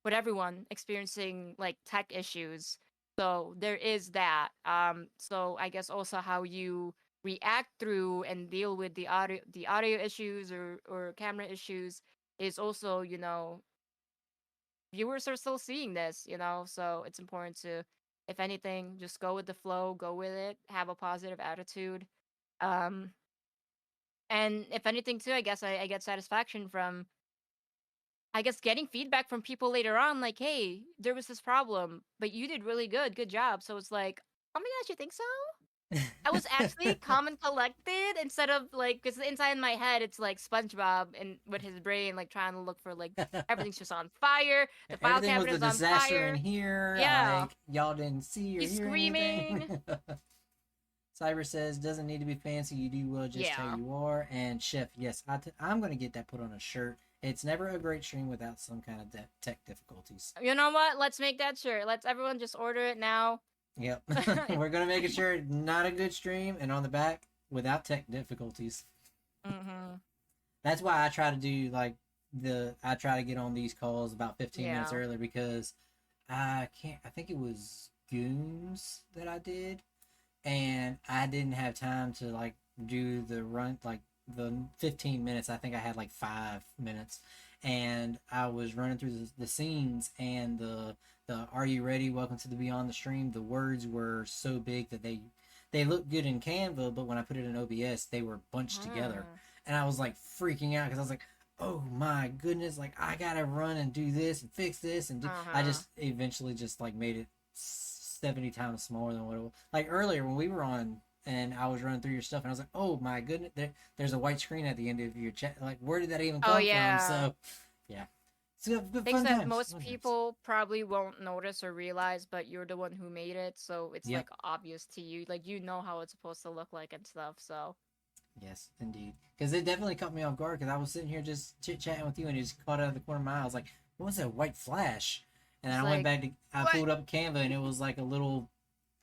with everyone experiencing like tech issues. So there is that. So I guess also how you react through and deal with the audio issues or camera issues is also viewers are still seeing this, so it's important to, if anything, just go with the flow, go with it, have a positive attitude. Um, and if anything, too, I guess I get satisfaction from I guess getting feedback from people later on, like, hey, there was this problem, but you did really good. Good job. So it's like, oh my gosh, you think so? I was actually calm and collected instead of like, because inside my head, it's like SpongeBob and with his brain, like trying to look for like everything's just on fire. The file Everything was cabinet a is on disaster in fire. here. Yeah. Like y'all didn't see or He's hear screaming. anything. Cyber says doesn't need to be fancy. You do well just how Yeah. you are. And Chef, yes, I'm gonna get that put on a shirt. It's never a great stream without some kind of tech difficulties. You know what? Let's make that shirt. Let's everyone just order it now. Yep, we're gonna make a shirt. Not a good stream, and on the back without tech difficulties. Mm-hmm. That's why I try to do like I try to get on these calls about 15 minutes Yeah. early because I can't. I think it was Goons that I did, and I didn't have time to like do the run like the 15 minutes. I think I had like 5 minutes, and I was running through the scenes and the "Are you ready? Welcome to the Beyond the Stream." The words were so big that they looked good in Canva, but when I put it in OBS, they were bunched together, and I was like freaking out because I was like, "Oh my goodness! Like I gotta run and do this and fix this and do." I just eventually just like made it 70 times smaller than what it was. Like earlier when we were on and I was running through your stuff and I was like, "Oh my goodness! There's a white screen at the end of your chat. Like where did that even come yeah. from?" So yeah. So good Things fun that times, most fun times. people probably won't notice or realize, but you're the one who made it, so it's Yep. like obvious to you. Like you know how it's supposed to look like and stuff. So Yes, indeed. Because it definitely caught me off guard because I was sitting here just chit chatting with you and it just caught out of the corner of my eye. I was like, what was that white flash? And then It's I went like, back to, I what? pulled up Canva and it was like a little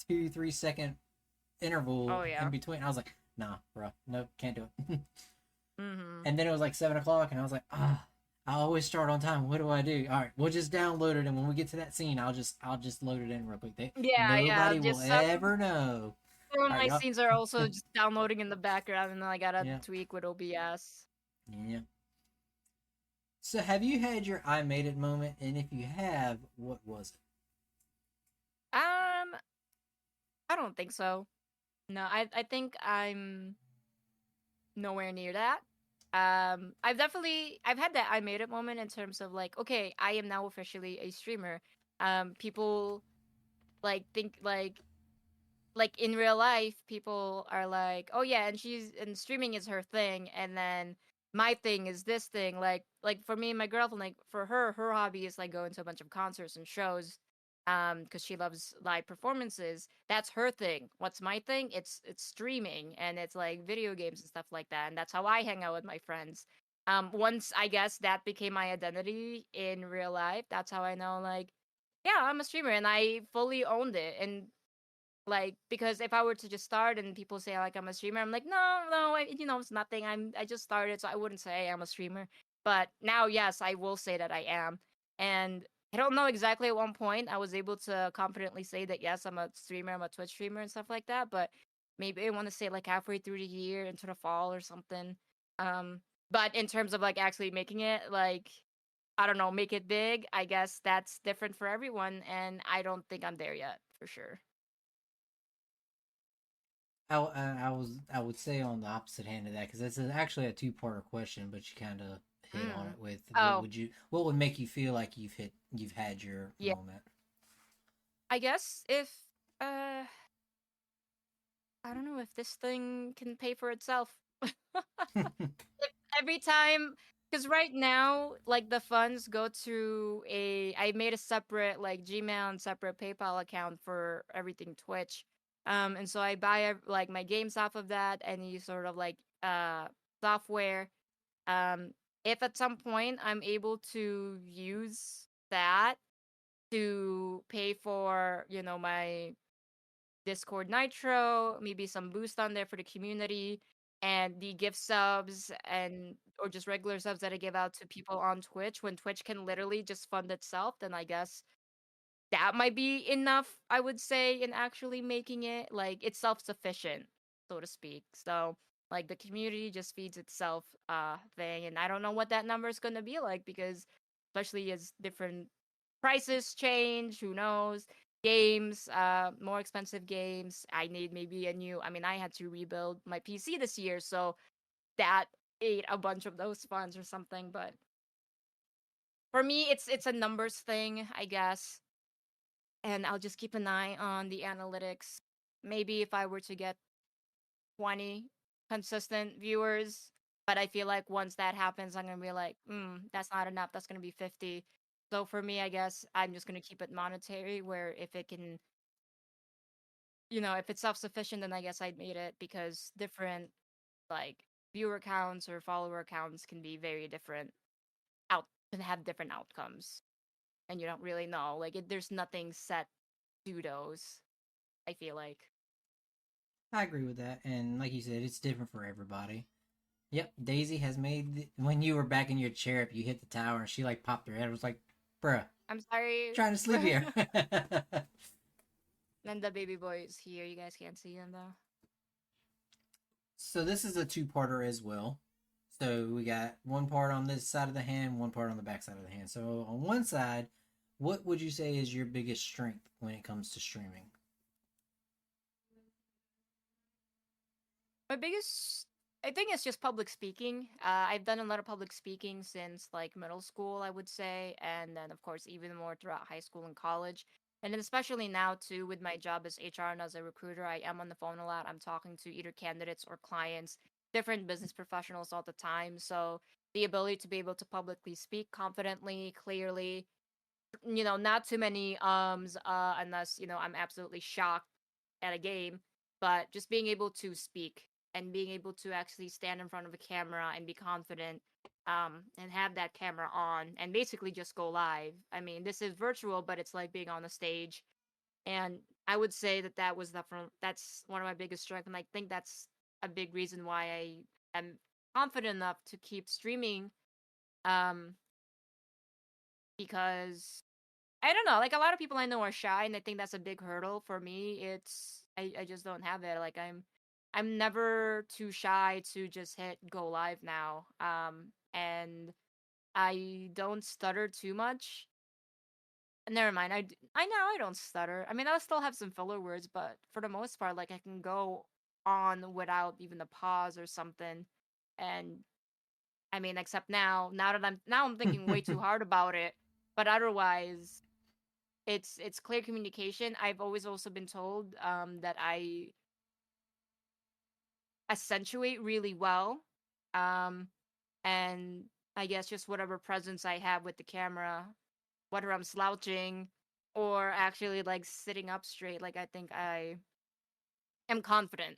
2-3 second interval Oh, yeah. in between. I was like, nah, bro, nope, can't do it. Mm-hmm. And then it was like 7 o'clock and I was like, I always start on time. What do I do? All right, we'll just download it and when we get to that scene, I'll just load it in real quick. Nobody will ever know. Some of All my right, y'all. scenes are also just downloading in the background, and then I gotta Yeah. tweak with OBS. Yeah. So have you had your I made it moment? And if you have, what was it? I don't think so. No, I think I'm nowhere near that. I've had that I made it moment in terms of like, okay, I am now officially a streamer. People like think like in real life, people are like, oh yeah, and streaming is her thing, and then my thing is this thing. Like for me and my girlfriend, like for her hobby is like going to a bunch of concerts and shows, because she loves live performances. That's her thing. What's my thing? It's streaming and it's like video games and stuff like that, and that's how I hang out with my friends. Once I guess that became my identity in real life, that's how I know like, yeah, I'm a streamer, and I fully owned it. And like, because if I were to just start and people say like I'm a streamer, I'm like, no, it's nothing. I just started, so I wouldn't say I'm a streamer. But now, yes, I will say that I am. And I don't know exactly at one point I was able to confidently say that yes, I'm a streamer, I'm a Twitch streamer and stuff like that. But maybe I want to say like halfway through the year into the fall or something. But in terms of like actually making it, like, I don't know, make it big, I guess that's different for everyone, and I don't think I'm there yet for sure. I would say on the opposite hand of that because it's actually a two-parter question, but you kind of hit on it with Oh. what would make you feel like you've had your Yeah. moment? I guess if I don't know if this thing can pay for itself. If every time, because right now, like the funds go to I made a separate like Gmail and separate PayPal account for everything Twitch. And so I buy like my games off of that, any sort of like software. If at some point I'm able to use that to pay for, my Discord Nitro, maybe some boost on there for the community, and the gift subs or just regular subs that I give out to people on Twitch when Twitch can literally just fund itself, then I guess that might be enough, I would say, in actually making it like it's self-sufficient, so to speak. So like the community just feeds itself thing, and I don't know what that number is gonna be like because especially as different prices change, who knows? Games, more expensive games. I need maybe I had to rebuild my PC this year, so that ate a bunch of those funds or something, but For me, it's a numbers thing, I guess. And I'll just keep an eye on the analytics. Maybe if I were to get 20 consistent viewers, but I feel like once that happens, I'm gonna be like, that's not enough. That's gonna be 50. So for me, I guess I'm just gonna keep it monetary, where if it can, if it's self-sufficient, then I guess I'd made it, because different like viewer counts or follower counts can be very different, can have different outcomes, and you don't really know. Like there's nothing set to those, I feel like. I agree with that, and like you said, it's different for everybody. Yep, Daisy has made. When you were back in your chair, if you hit the tower, and she like popped her head, it was like, bruh, I'm sorry. trying to sleep here. And the baby boy is here. You guys can't see him though. So this is a two-parter as well. So we got one part on this side of the hand, one part on the back side of the hand. So on one side, what would you say is your biggest strength when it comes to streaming? My biggest, I think it's just public speaking. I've done a lot of public speaking since like middle school, I would say, and then of course even more throughout high school and college. And then especially now too, with my job as HR and as a recruiter, I am on the phone a lot. I'm talking to either candidates or clients, different business professionals all the time. So the ability to be able to publicly speak confidently, clearly, not too many unless, I'm absolutely shocked at a game, but just being able to speak and being able to actually stand in front of a camera and be confident, and have that camera on and basically just go live. I mean, this is virtual, but it's like being on the stage. And I would say that's one of my biggest strengths, and I think that's a big reason why I am confident enough to keep streaming, um because I don't know. Like a lot of people I know are shy, and I think that's a big hurdle for me. I just don't have it. Like I'm never too shy to just hit go live now. And I don't stutter too much. Never mind. I know I don't stutter. I mean, I'll still have some filler words, but for the most part, like I can go on without even a pause or something. And I mean, except now that I'm thinking way too hard about it. But otherwise, it's clear communication. I've always also been told that I accentuate really well, um, and I guess just whatever presence I have with the camera, whether I'm slouching or actually like sitting up straight, like I think I am confident.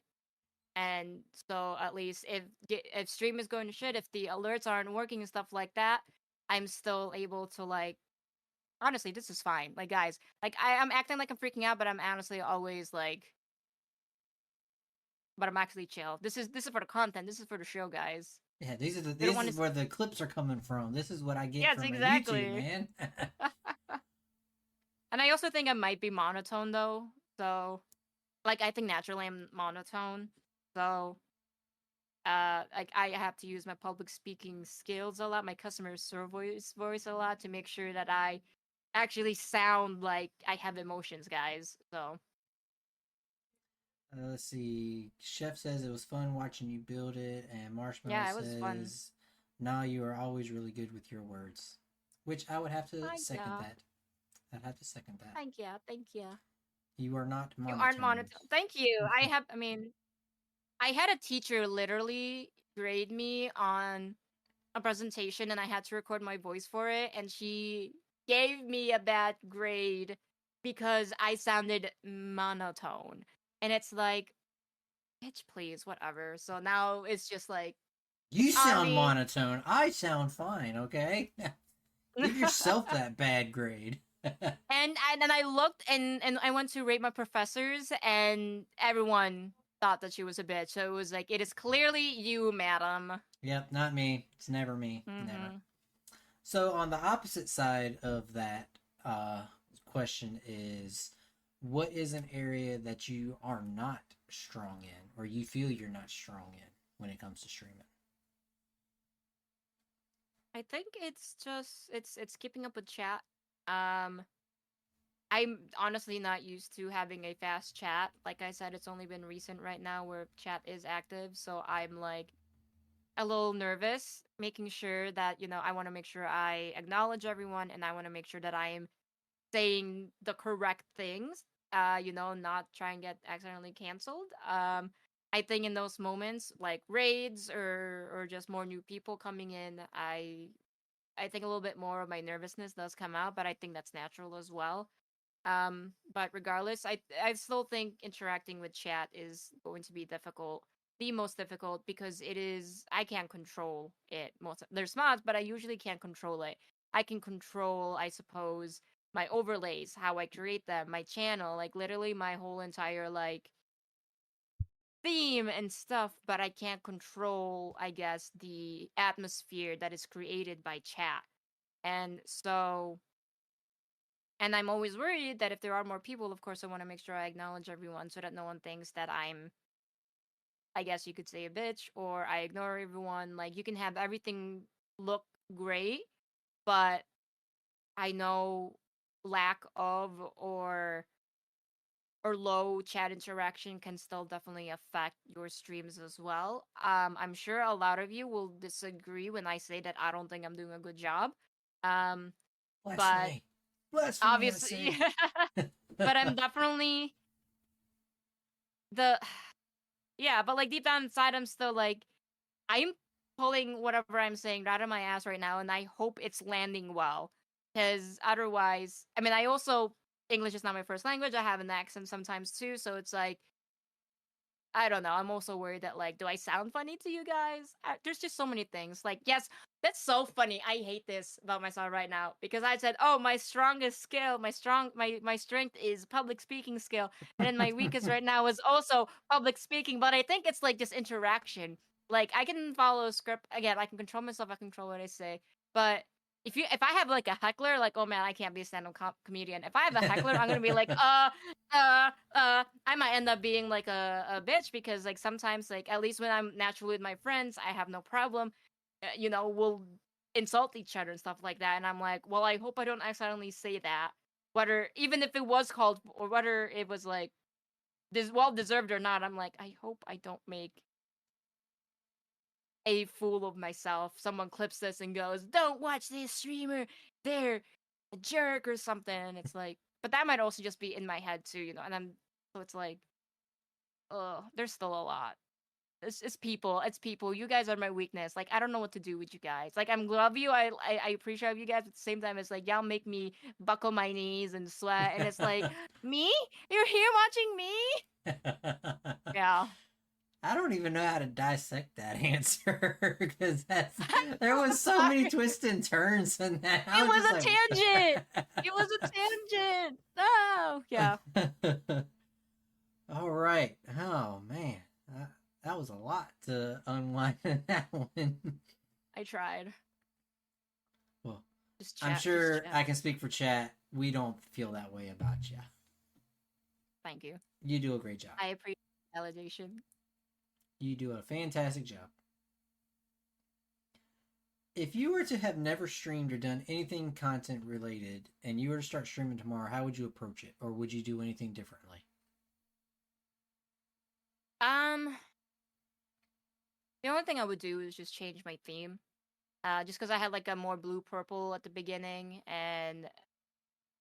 And so at least if stream is going to shit, if the alerts aren't working and stuff like that, I'm still able to like, honestly, this is fine. Like guys, like I'm acting like I'm freaking out, but I'm honestly always like, but I'm actually chill. This is for the content. This is for the show, guys. Yeah, this They don't is where the clips are coming from. This is what I get Yes, from exactly. YouTube, man. And I also think I might be monotone though. So, like, I think naturally I'm monotone. So, like I have to use my public speaking skills a lot, my customer service voice a lot to make sure that I actually sound like I have emotions, guys. So. Let's see. Chef says it was fun watching you build it, and Marshmallow Yeah, it was fun. says, "Nah, you are always really good with your words," which I would have to Thank second ya. that. I'd have to second that. Thank you. Thank you. You are not You monotone. aren't monotone. Thank you. I mean, I had a teacher literally grade me on a presentation and I had to record my voice for it, and she gave me a bad grade because I sounded monotone. And it's like, bitch, please, whatever. So now it's just like, You it's on sound me. monotone. I sound fine. Okay, give yourself that bad grade. And then I looked and I went to rate my professors, and everyone thought that she was a bitch. So it was like, it is clearly you, madam. Yep, not me. It's never me. Never. Mm-hmm. So on the opposite side of that question is, what is an area that you are not strong in, or you feel you're not strong in when it comes to streaming? I think it's just it's keeping up with chat. Um, I'm honestly not used to having a fast chat. Like I said, it's only been recent right now where chat is active, so I'm like a little nervous making sure that, I want to make sure I acknowledge everyone, and I want to make sure that I am saying the correct things, not try and get accidentally canceled. I think in those moments, like raids or just more new people coming in, I think a little bit more of my nervousness does come out, but I think that's natural as well. But regardless, I still think interacting with chat is going to be difficult, the most difficult, because I can't control it. There's mods, but I usually can't control it. I can control, I suppose, my overlays, how I create them, my channel, like literally my whole entire like theme and stuff, but I can't control, I guess, the atmosphere that is created by chat. And so, and I'm always worried that if there are more people, of course, I want to make sure I acknowledge everyone so that no one thinks that I'm, I guess you could say, a bitch, or I ignore everyone. Like, you can have everything look great, but I know lack of or low chat interaction can still definitely affect your streams as well. I'm sure a lot of you will disagree when I say that I don't think I'm doing a good job. Um, but Blasphemy. Blasphemy, I obviously, say. but I'm definitely the yeah, but like deep down inside, I'm still like I'm pulling whatever I'm saying out of my ass right now, and I hope it's landing well. Because otherwise, I mean, I also English is not my first language. I have an accent sometimes too, so it's like I don't know. I'm also worried that like, do I sound funny to you guys? There's just so many things. Like, yes, that's so funny. I hate this about myself right now because I said, "Oh, my strongest skill, my strength is public speaking skill," and then my weakest right now is also public speaking. But I think it's like just interaction. Like, I can follow a script again. I can control myself. I control what I say. But if I have like a heckler, like, oh man, I can't be a stand-up comedian. If I have a heckler, I'm gonna be like, I might end up being like a bitch because like sometimes like at least when I'm naturally with my friends, I have no problem. We'll insult each other and stuff like that, and I'm like, well, I hope I don't accidentally say that. Whether even if it was called or whether it was like this well deserved or not, I'm like, I hope I don't make a fool of myself. Someone clips this and goes, "Don't watch this streamer. They're a jerk or something." And it's like, but that might also just be in my head too, And so it's like, oh, there's still a lot. It's people. It's people. You guys are my weakness. Like I don't know what to do with you guys. Like I'm love you. I appreciate you guys. At the same time, it's like y'all make me buckle my knees and sweat. And it's like, me? You're here watching me? Yeah. I don't even know how to dissect that answer because there was so many twists and turns in that. It was a tangent. It was a tangent. Oh, yeah. All right. Oh man, that was a lot to unwind in that one. I tried. Well, Just I'm chat, sure just chat. I can speak for chat. We don't feel that way about you. Thank you. You do a great job. I appreciate validation. You do a fantastic job. If you were to have never streamed or done anything content related and you were to start streaming tomorrow, how would you approach it? Or would you do anything differently? The only thing I would do is just change my theme. Just because I had like a more blue purple at the beginning, and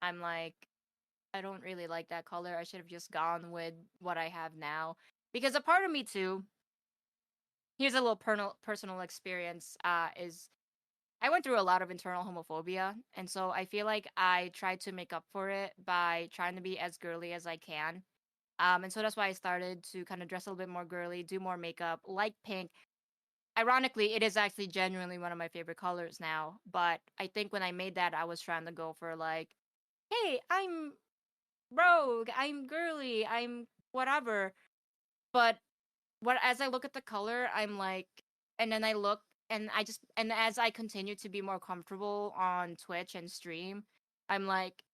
I'm like, I don't really like that color. I should have just gone with what I have now. Because a part of me too, here's a little personal experience, is I went through a lot of internal homophobia, and so I feel like I tried to make up for it by trying to be as girly as I can. And so that's why I started to kind of dress a little bit more girly, do more makeup, like pink. Ironically, it is actually genuinely one of my favorite colors now. But I think when I made that, I was trying to go for like, hey, I'm rogue, I'm girly, I'm whatever. But as I look at the color, I'm like, and then I look and as I continue to be more comfortable on Twitch and stream, I'm like,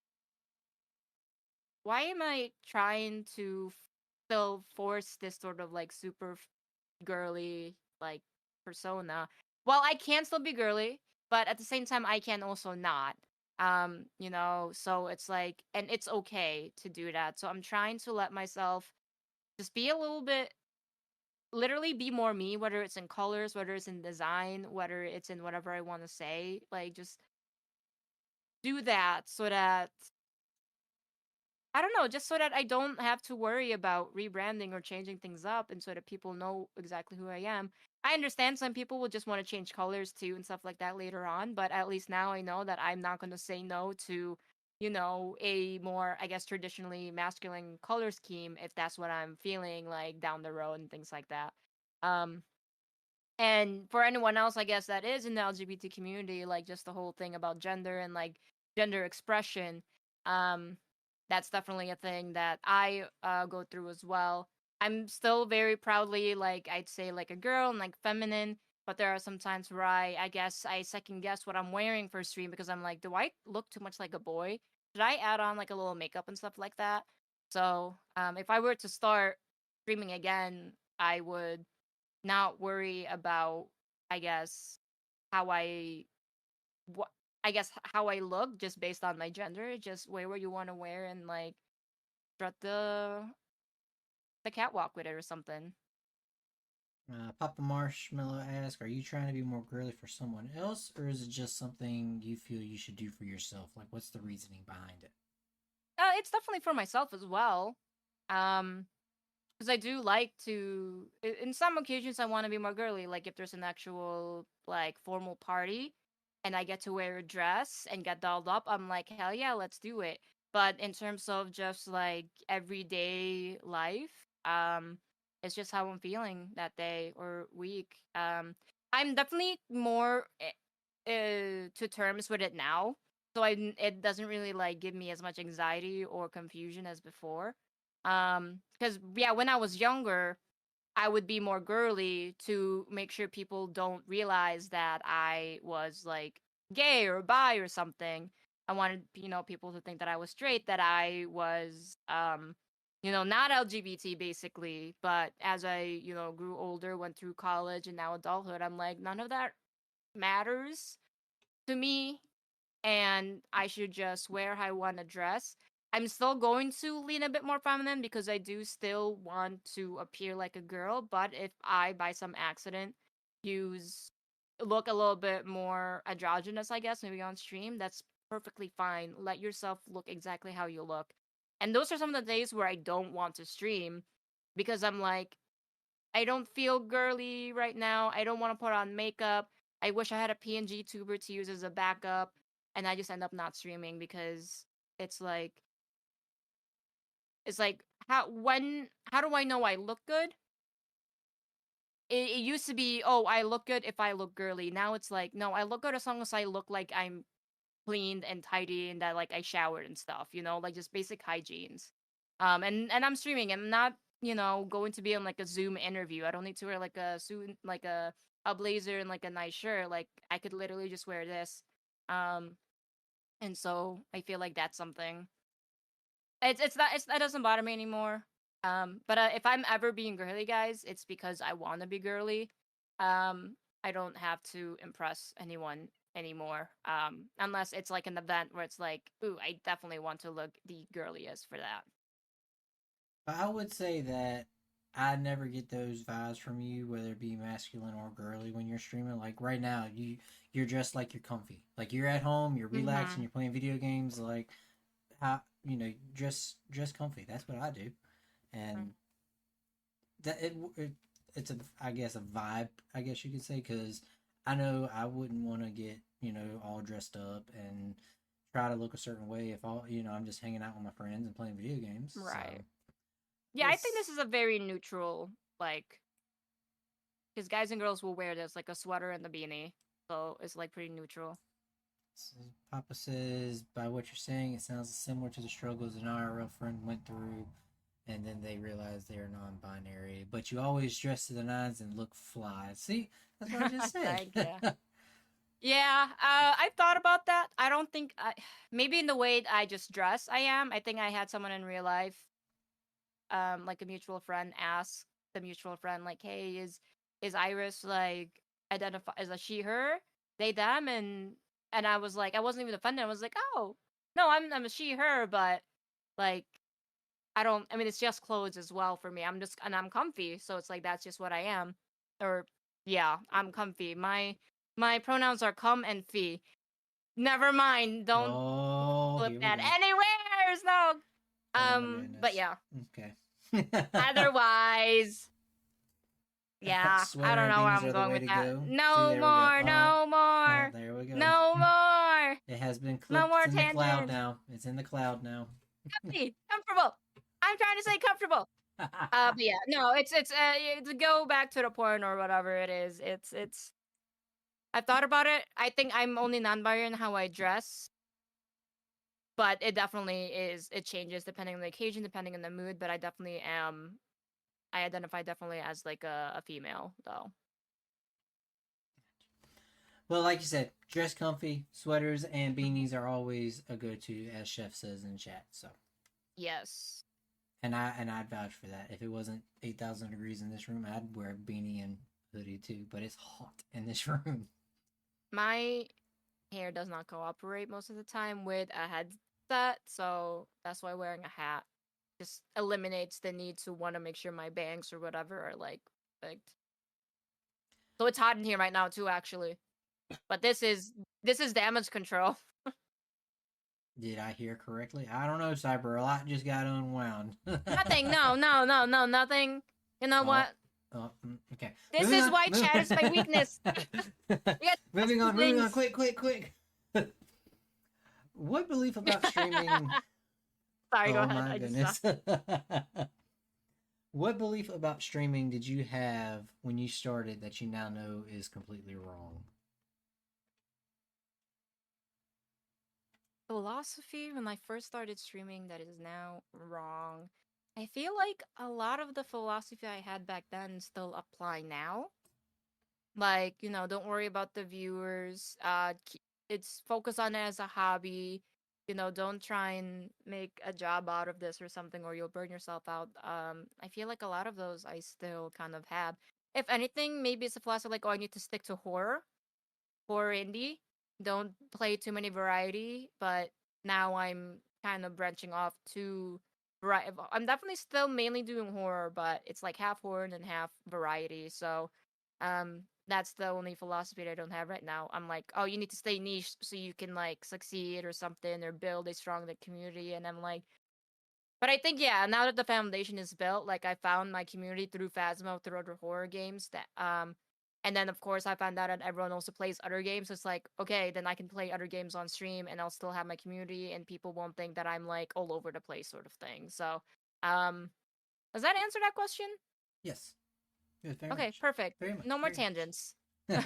why am I trying to still force this sort of like super girly like persona? Well, I can still be girly, but at the same time I can also not. So it's like, and it's okay to do that. So I'm trying to let myself just be a little bit literally be more me, whether it's in colors, whether it's in design, whether it's in whatever I want to say. Like, just do that so that I don't know, just so that I don't have to worry about rebranding or changing things up, and so that people know exactly who I am. I understand some people will just want to change colors too and stuff like that later on, but at least now I know that I'm not going to say no to, a more, I guess, traditionally masculine color scheme if that's what I'm feeling like down the road and things like that. Um, and for anyone else, I guess, that is in the LGBT community, like just the whole thing about gender and like gender expression, um, that's definitely a thing that I go through as well. I'm still very proudly, like, I'd say, like a girl and like feminine, but there are some times where I guess I second guess what I'm wearing for stream because I'm like, do I look too much like a boy? Should I add on like a little makeup and stuff like that? So, if I were to start streaming again, I would not worry about, I guess, how what how I look just based on my gender. Just wear what you want to wear and like strut the catwalk with it or something. Papa Marshmallow asks, "Are you trying to be more girly for someone else, or is it just something you feel you should do for yourself? Like, what's the reasoning behind it?" It's definitely for myself as well. Um, because I do like to. In some occasions, I want to be more girly. Like if there's an actual like formal party, and I get to wear a dress and get dolled up, I'm like, hell yeah, let's do it. But in terms of just like everyday life, it's just how I'm feeling that day or week. I'm definitely more to terms with it now, so it doesn't really like give me as much anxiety or confusion as before. Because yeah, when I was younger, I would be more girly to make sure people don't realize that I was like gay or bi or something. I wanted, people to think that I was straight, that I was, not LGBT basically. But as I, grew older, went through college and now adulthood, I'm like, none of that matters to me, and I should just wear how I want to dress. I'm still going to lean a bit more feminine because I do still want to appear like a girl, but if I, by some accident, look a little bit more androgynous, I guess, maybe on stream, that's perfectly fine. Let yourself look exactly how you look. And those are some of the days where I don't want to stream because I'm like, I don't feel girly right now. I don't want to put on makeup. I wish I had a PNG tuber to use as a backup, and I just end up not streaming because it's like how do I know I look good? It used to be, oh, I look good if I look girly. Now it's like, no, I look good as long as I look like I'm cleaned and tidy and that like I showered and stuff, like just basic hygienes. And I'm streaming. I'm not, going to be on like a Zoom interview. I don't need to wear like a suit, like a blazer and like a nice shirt. Like I could literally just wear this. Um, and so I feel like that's something. That doesn't bother me anymore. But if I'm ever being girly, guys, it's because I want to be girly. I don't have to impress anyone anymore. Unless it's like an event where it's like, ooh, I definitely want to look the girliest for that. But I would say that I never get those vibes from you, whether it be masculine or girly, when you're streaming. Like right now, you're dressed like you're comfy, like you're at home, you're relaxing, Mm-hmm. you're playing video games. Like how dress comfy. That's what I do, and that it's a, I guess, a vibe, I guess you could say, because I know I wouldn't want to get all dressed up and try to look a certain way if I'm just hanging out with my friends and playing video games. Right. So Yeah, I think it's this is a very neutral, like, because guys and girls will wear this, like a sweater and the beanie. So it's like pretty neutral. Papa says, by what you're saying, it sounds similar to the struggles an IRL friend went through, and then they realized they're non-binary. But you always dress to the nines and look fly. See, that's what I just said. Thank you. Yeah, I've thought about that. I don't think maybe in the way I just dress, I am. I think I had someone in real life, like a mutual friend, ask the mutual friend, like, "Hey, is Iris like identify as a she her, they them?" And I was like, I wasn't even offended. I was like, "Oh, no, I'm a she her," but like I don't. I mean, it's just clothes as well for me. I'm comfy, so it's like that's just what I am. Or yeah, I'm comfy. My pronouns are come and fee. Never mind. Don't Oh, flip here we that go. anywheres. No. Oh my But goodness. yeah. Okay. Otherwise, yeah. I Sweater don't and know where beanies I'm are the going way with to that. go. See, No there we go. more. No Oh, more. there we go. No more. It has been No clipped. more It's in the cloud tangents. now. It's in the cloud now. Comfortable. I'm trying to say comfortable. But yeah, no, to go back to the point or whatever it is. It's. I thought about it. I think I'm only non-binary in how I dress, but it definitely is. It changes depending on the occasion, depending on the mood. But I definitely am. I identify definitely as like a female, though. Well, like you said, dress comfy. Sweaters and beanies are always a go-to, as Chef says in chat. So, Yes. and I'd vouch for that. If it wasn't 8,000 degrees in this room, I'd wear a beanie and hoodie too. But it's hot in this room. My hair does not cooperate most of the time with a headset, so that's why wearing a hat just eliminates the need to want to make sure my bangs or whatever are like perfect. So it's hot in here right now too, actually. But this is damage control. Did I hear correctly? I don't know, Cyber. A lot just got unwound. Nothing. No, nothing. You know Oh, what? oh, okay. This Moving is on, why move- chat is my weakness. moving on, things. quick. What belief about streaming? Sorry, go Oh ahead. my I just goodness. What belief about streaming did you have when you started that you now know is completely wrong? philosophy when I first started streaming that is now wrong. I feel like a lot of the philosophy I had back then still apply now. Like, don't worry about the viewers. It's focus on it as a hobby. Don't try and make a job out of this or something, or you'll burn yourself out. I feel like a lot of those I still kind of have. If anything, maybe it's a philosophy like, oh, I need to stick to horror indie. Don't play too many variety, but now I'm kind of branching off to variety. I'm definitely still mainly doing horror, but it's like half horror and half variety. So, that's the only philosophy that I don't have right now. I'm like, oh, you need to stay niche so you can like succeed or something or build a strong community. And I'm like, but I think yeah, now that the foundation is built, like I found my community through Phasmo, through other horror games that and then of course I found out that everyone also plays other games. So it's like, okay, then I can play other games on stream and I'll still have my community and people won't think that I'm like all over the place sort of thing. So does that answer that question? Yes. Yes, very Okay, much. perfect. Very much. No more very tangents. much.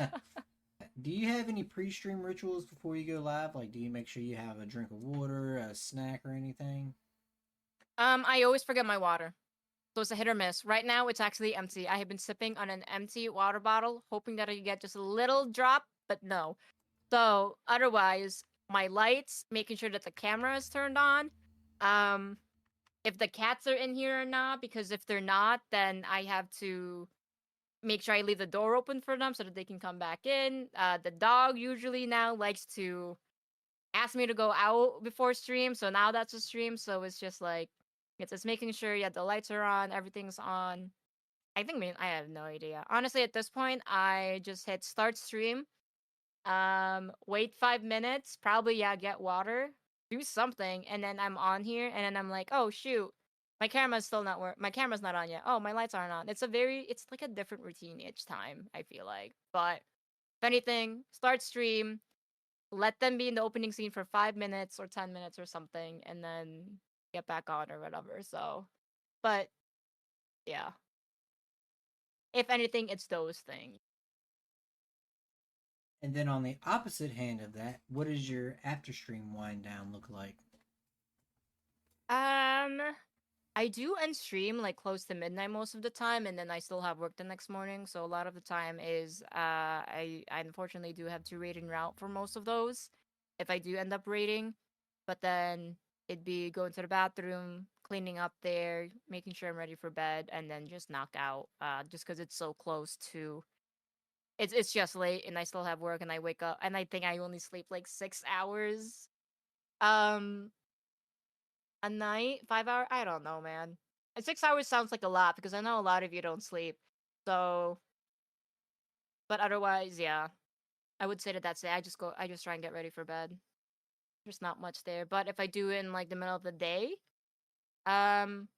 Do you have any pre-stream rituals before you go live? Like, do you make sure you have a drink of water, a snack, or anything? I always forget my water. So it's a hit or miss. Right now, it's actually empty. I have been sipping on an empty water bottle, hoping that I could get just a little drop, but no. So otherwise, my lights, making sure that the camera is turned on. If the cats are in here or not, because if they're not, then I have to make sure I leave the door open for them so that they can come back in. The dog usually now likes to ask me to go out before stream, so now that's a stream. So it's just like it's making sure yeah the lights are on, everything's on. I think I have no idea. Honestly, at this point, I just hit start stream. Wait 5 minutes, probably yeah, get water, do something, and then I'm on here, and then I'm like, oh shoot, my camera's still not work. My camera's not on yet. Oh, my lights aren't on. It's like a different routine each time. I feel like, but if anything, start stream, let them be in the opening scene for 5 minutes or 10 minutes or something, and then get back on or whatever. So, but yeah, if anything, it's those things. And then on the opposite hand of that, what does your after stream wind down look like? I do end stream like close to midnight most of the time, and then I still have work the next morning. So a lot of the time is I unfortunately do have to raid en route for most of those, if I do end up raiding. But then it'd be going to the bathroom, cleaning up there, making sure I'm ready for bed, and then just knock out. Just because it's so close to. It's just late, and I still have work, and I wake up, and I think I only sleep like 6 hours. Um, A night, 5 hour. I don't know, man. 6 hours sounds like a lot because I know a lot of you don't sleep. So, but otherwise, yeah, I would say that that's it. I just try and get ready for bed. There's not much there. But if I do it in like the middle of the day, um,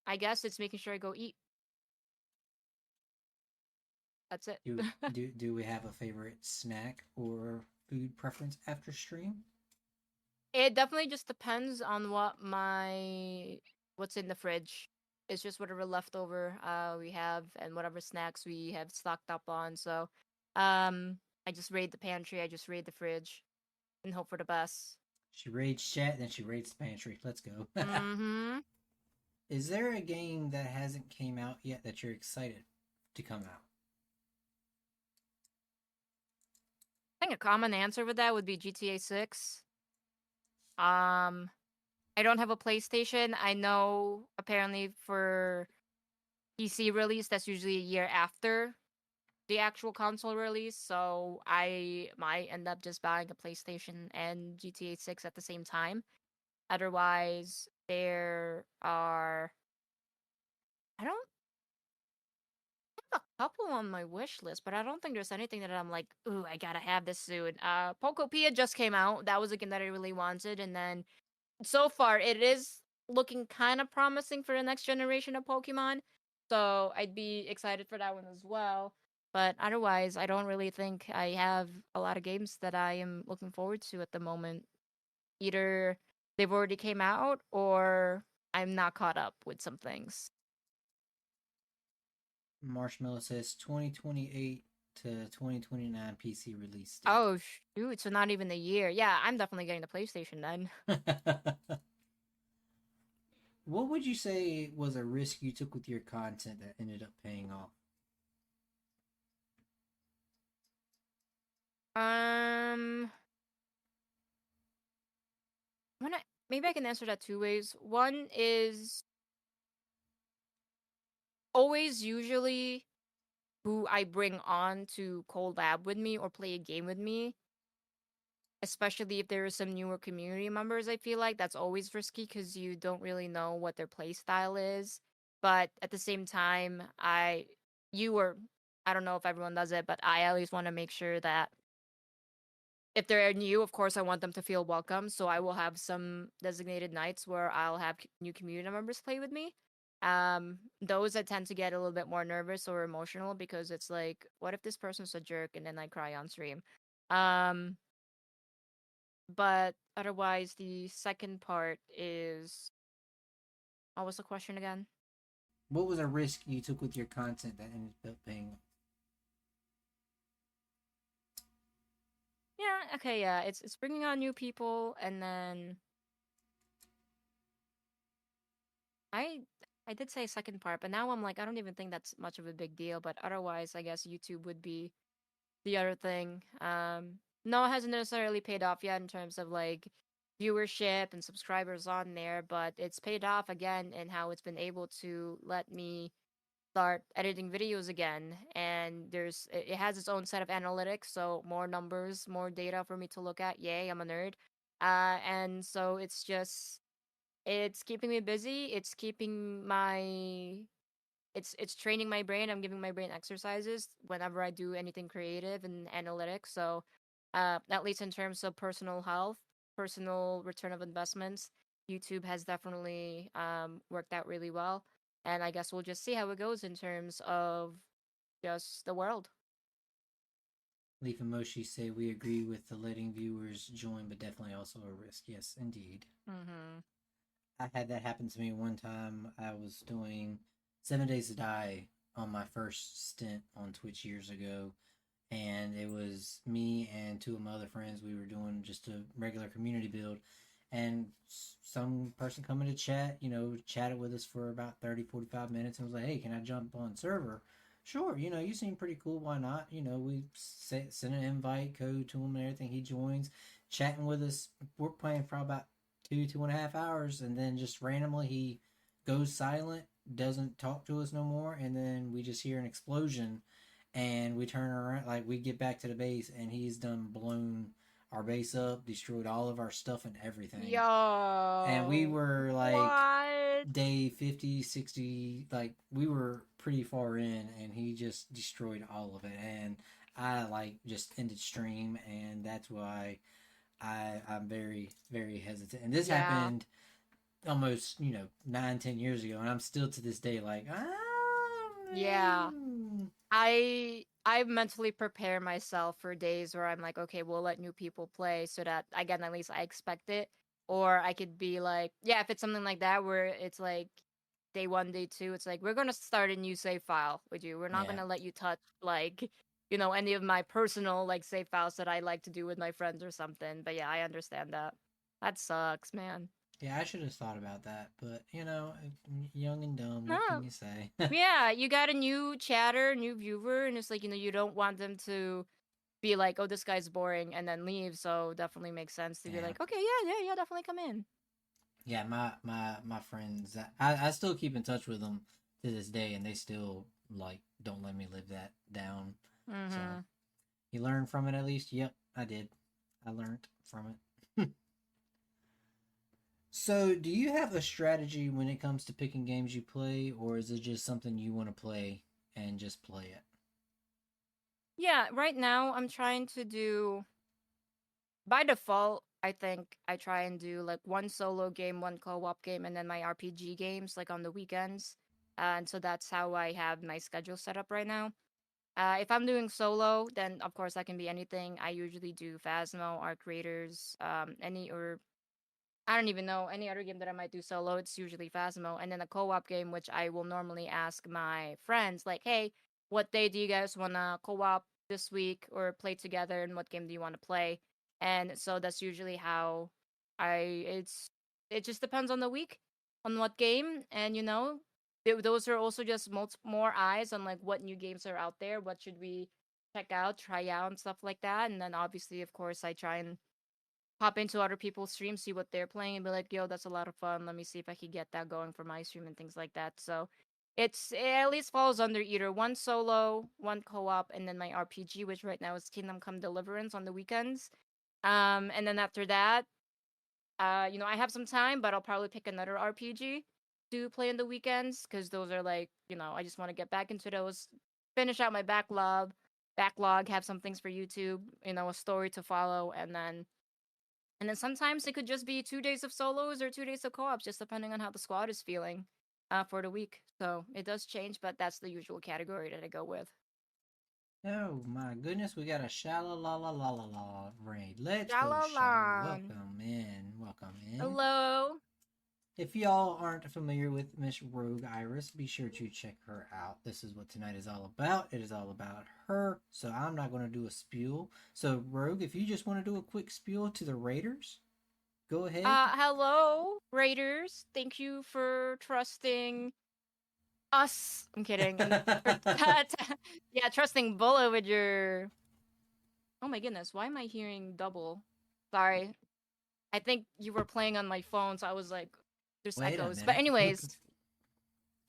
I guess it's making sure I go eat. That's it. Do we have a favorite snack or food preference after stream? It definitely just depends on what's in the fridge. It's just whatever leftover we have and whatever snacks we have stocked up on. So, I just raid the pantry, I just raid the fridge, and hope for the best. She raids chat, then she raids the pantry. Let's go. Mm-hmm. Is there a game that hasn't came out yet that you're excited to come out? I think a common answer with that would be GTA 6. I don't have a PlayStation. I know apparently for PC release, that's usually a year after the actual console release, so I might end up just buying a PlayStation and GTA 6 at the same time. Otherwise, there are I don't have a couple on my wish list, but I don't think there's anything that I'm like, ooh, I gotta have this soon. Pokopia just came out. That was a game that I really wanted, and then so far it is looking kind of promising for the next generation of Pokemon. So I'd be excited for that one as well. But otherwise, I don't really think I have a lot of games that I am looking forward to at the moment. Either they've already came out or I'm not caught up with some things. Marshmallow says 2028 to 2029 PC release date. Oh shoot, so not even a year. Yeah, I'm definitely getting the PlayStation then. What would you say was a risk you took with your content that ended up paying off? Um when I maybe I can answer that two ways. One is always usually who I bring on to collab with me or play a game with me, especially if there are some newer community members. I feel like that's always risky because you don't really know what their play style is. But at the same time, you or I don't know if everyone does it, but I always want to make sure that if they're new, of course, I want them to feel welcome. So I will have some designated nights where I'll have new community members play with me. Those I tend to get a little bit more nervous or emotional because it's like, what if this person's a jerk and then I cry on stream? Um, but otherwise, the second part is, what was the question again? What was a risk you took with your content that ended up paying off? Yeah, okay, yeah, it's bringing on new people, and then I I did say second part, but now I'm like, I don't even think that's much of a big deal. But otherwise, I guess YouTube would be the other thing. No, it hasn't necessarily paid off yet in terms of like viewership and subscribers on there, but it's paid off again in how it's been able to let me start editing videos again. And it has its own set of analytics, so more numbers, more data for me to look at. Yay, I'm a nerd. And so it's keeping me busy. It's keeping my it's training my brain. I'm giving my brain exercises whenever I do anything creative and analytics. So, at least in terms of personal health, personal return of investments, YouTube has definitely worked out really well. And I guess we'll just see how it goes in terms of just the world. Leaf and Moshi say we agree with the letting viewers join, but definitely also a risk. Yes, indeed. Mm-hmm. I had that happen to me one time. I was doing 7 Days to Die on my first stint on Twitch years ago, and it was me and two of my other friends. We were doing just a regular community build, and some person come into chat, chatted with us for about 30-45 minutes and was like, hey, can I jump on server? Sure, you seem pretty cool, why not? We sent an invite code to him and everything. He joins, chatting with us. We're playing for about 2.5 hours, and then just randomly he goes silent, doesn't talk to us no more, and then we just hear an explosion, and we turn around, like we get back to the base, and he's done blown our base up, destroyed all of our stuff and everything. Yo. And we were like What? day 50, 60, like we were pretty far in, and he just destroyed all of it. And I like just ended stream, and that's why I'm very, very hesitant. And this Yeah. happened almost 9-10 years ago, and I'm still to this day like Yeah. I mentally prepare myself for days where I'm like, okay, we'll let new people play so that again at least I expect it. Or I could be like, yeah, if it's something like that where it's like day 1, day 2, it's like we're gonna start a new save file with you. We're not Yeah. gonna let you touch like any of my personal like save files that I like to do with my friends or something. But yeah, I understand that. That sucks, man. Yeah, I should have thought about that, but young and dumb. What No. can you say? Yeah, you got a new chatter, new viewer, and it's like, you don't want them to be like, oh, this guy's boring, and then leave. So definitely makes sense to be Yeah. like, okay, yeah, definitely come in. Yeah, my friends, I still keep in touch with them to this day, and they still like don't let me live that down. Mm-hmm. So you learn from it at least. Yep, I did. I learned from it. So, do you have a strategy when it comes to picking games you play, or is it just something you want to play and just play it? Yeah, right now I'm trying to do, by default, I think I try and do like one solo game, one co-op game, and then my RPG games like on the weekends. And so that's how I have my schedule set up right now. If I'm doing solo, then of course that can be anything. I usually do Phasmo, RogueAiris, or I don't even know any other game that I might do solo. It's usually Phasmo, and then a co-op game, which I will normally ask my friends, like, "Hey, what day do you guys wanna co-op this week or play together, and what game do you want to play?" And so that's usually how it just depends on the week, on what game, and those are also just more eyes on like what new games are out there, what should we check out, try out, and stuff like that. And then obviously, of course, I try and hop into other people's streams, see what they're playing, and be like, yo, that's a lot of fun. Let me see if I can get that going for my stream and things like that. So it at least falls under either one solo, one co-op, and then my RPG, which right now is Kingdom Come Deliverance on the weekends. And then after that, I have some time, but I'll probably pick another RPG to play in the weekends because those are like, I just want to get back into those, finish out my backlog, have some things for YouTube, a story to follow, and then sometimes it could just be 2 days of solos or 2 days of co-ops, just depending on how the squad is feeling for the week. So it does change, but that's the usual category that I go with. Oh my goodness, we got a shala la la la la la raid. Let's go, Shalalan. Shala. Welcome in. Welcome in. Hello. If y'all aren't familiar with Miss RogueAiris, be sure to check her out. This is what tonight is all about. It is all about her, so I'm not going to do a spiel. So, Rogue, if you just want to do a quick spiel to the Raiders, go ahead. Hello, Raiders. Thank you for trusting us. I'm kidding. Yeah, trusting Bullet with your... Oh my goodness, why am I hearing double? Sorry. I think you were playing on my phone, so I was like, there's Wait a echoes. minute.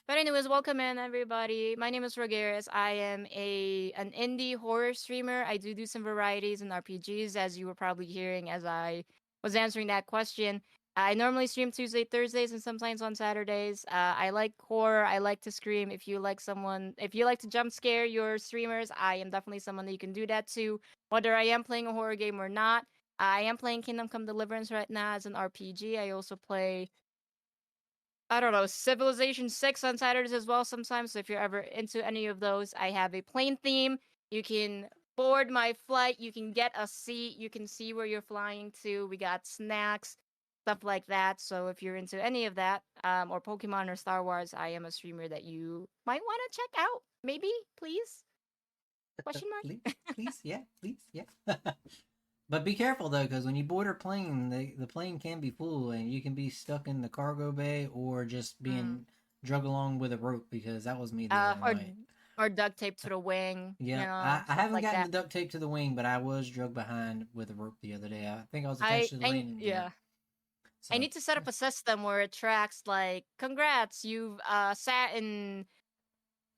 But anyways, welcome in everybody. My name is RogueAiris. I am an indie horror streamer. I do some varieties in RPGs, as you were probably hearing as I was answering that question. I normally stream Tuesday, Thursdays, and sometimes on Saturdays. I like horror. I like to scream. If you like to jump scare your streamers, I am definitely someone that you can do that to. Whether I am playing a horror game or not, I am playing Kingdom Come Deliverance right now as an RPG. I also play, I don't know, Civilization 6 on Saturdays as well sometimes. So if you're ever into any of those, I have a plane theme. You can board my flight. You can get a seat. You can see where you're flying to. We got snacks, stuff like that. So if you're into any of that, or Pokemon or Star Wars, I am a streamer that you might want to check out. Maybe, please? Question mark? Please, yeah, please, yeah. But be careful though, because when you board a plane, the plane can be full, and you can be stuck in the cargo bay or just being drug along with a rope. Because that was me the other night. Or duct tape to the wing. Yeah, I haven't gotten the duct tape to the wing, but I was drugged behind with a rope the other day. I think I was attached to the lane. Yeah. So, I need to set up a system where it tracks like, congrats, you've sat in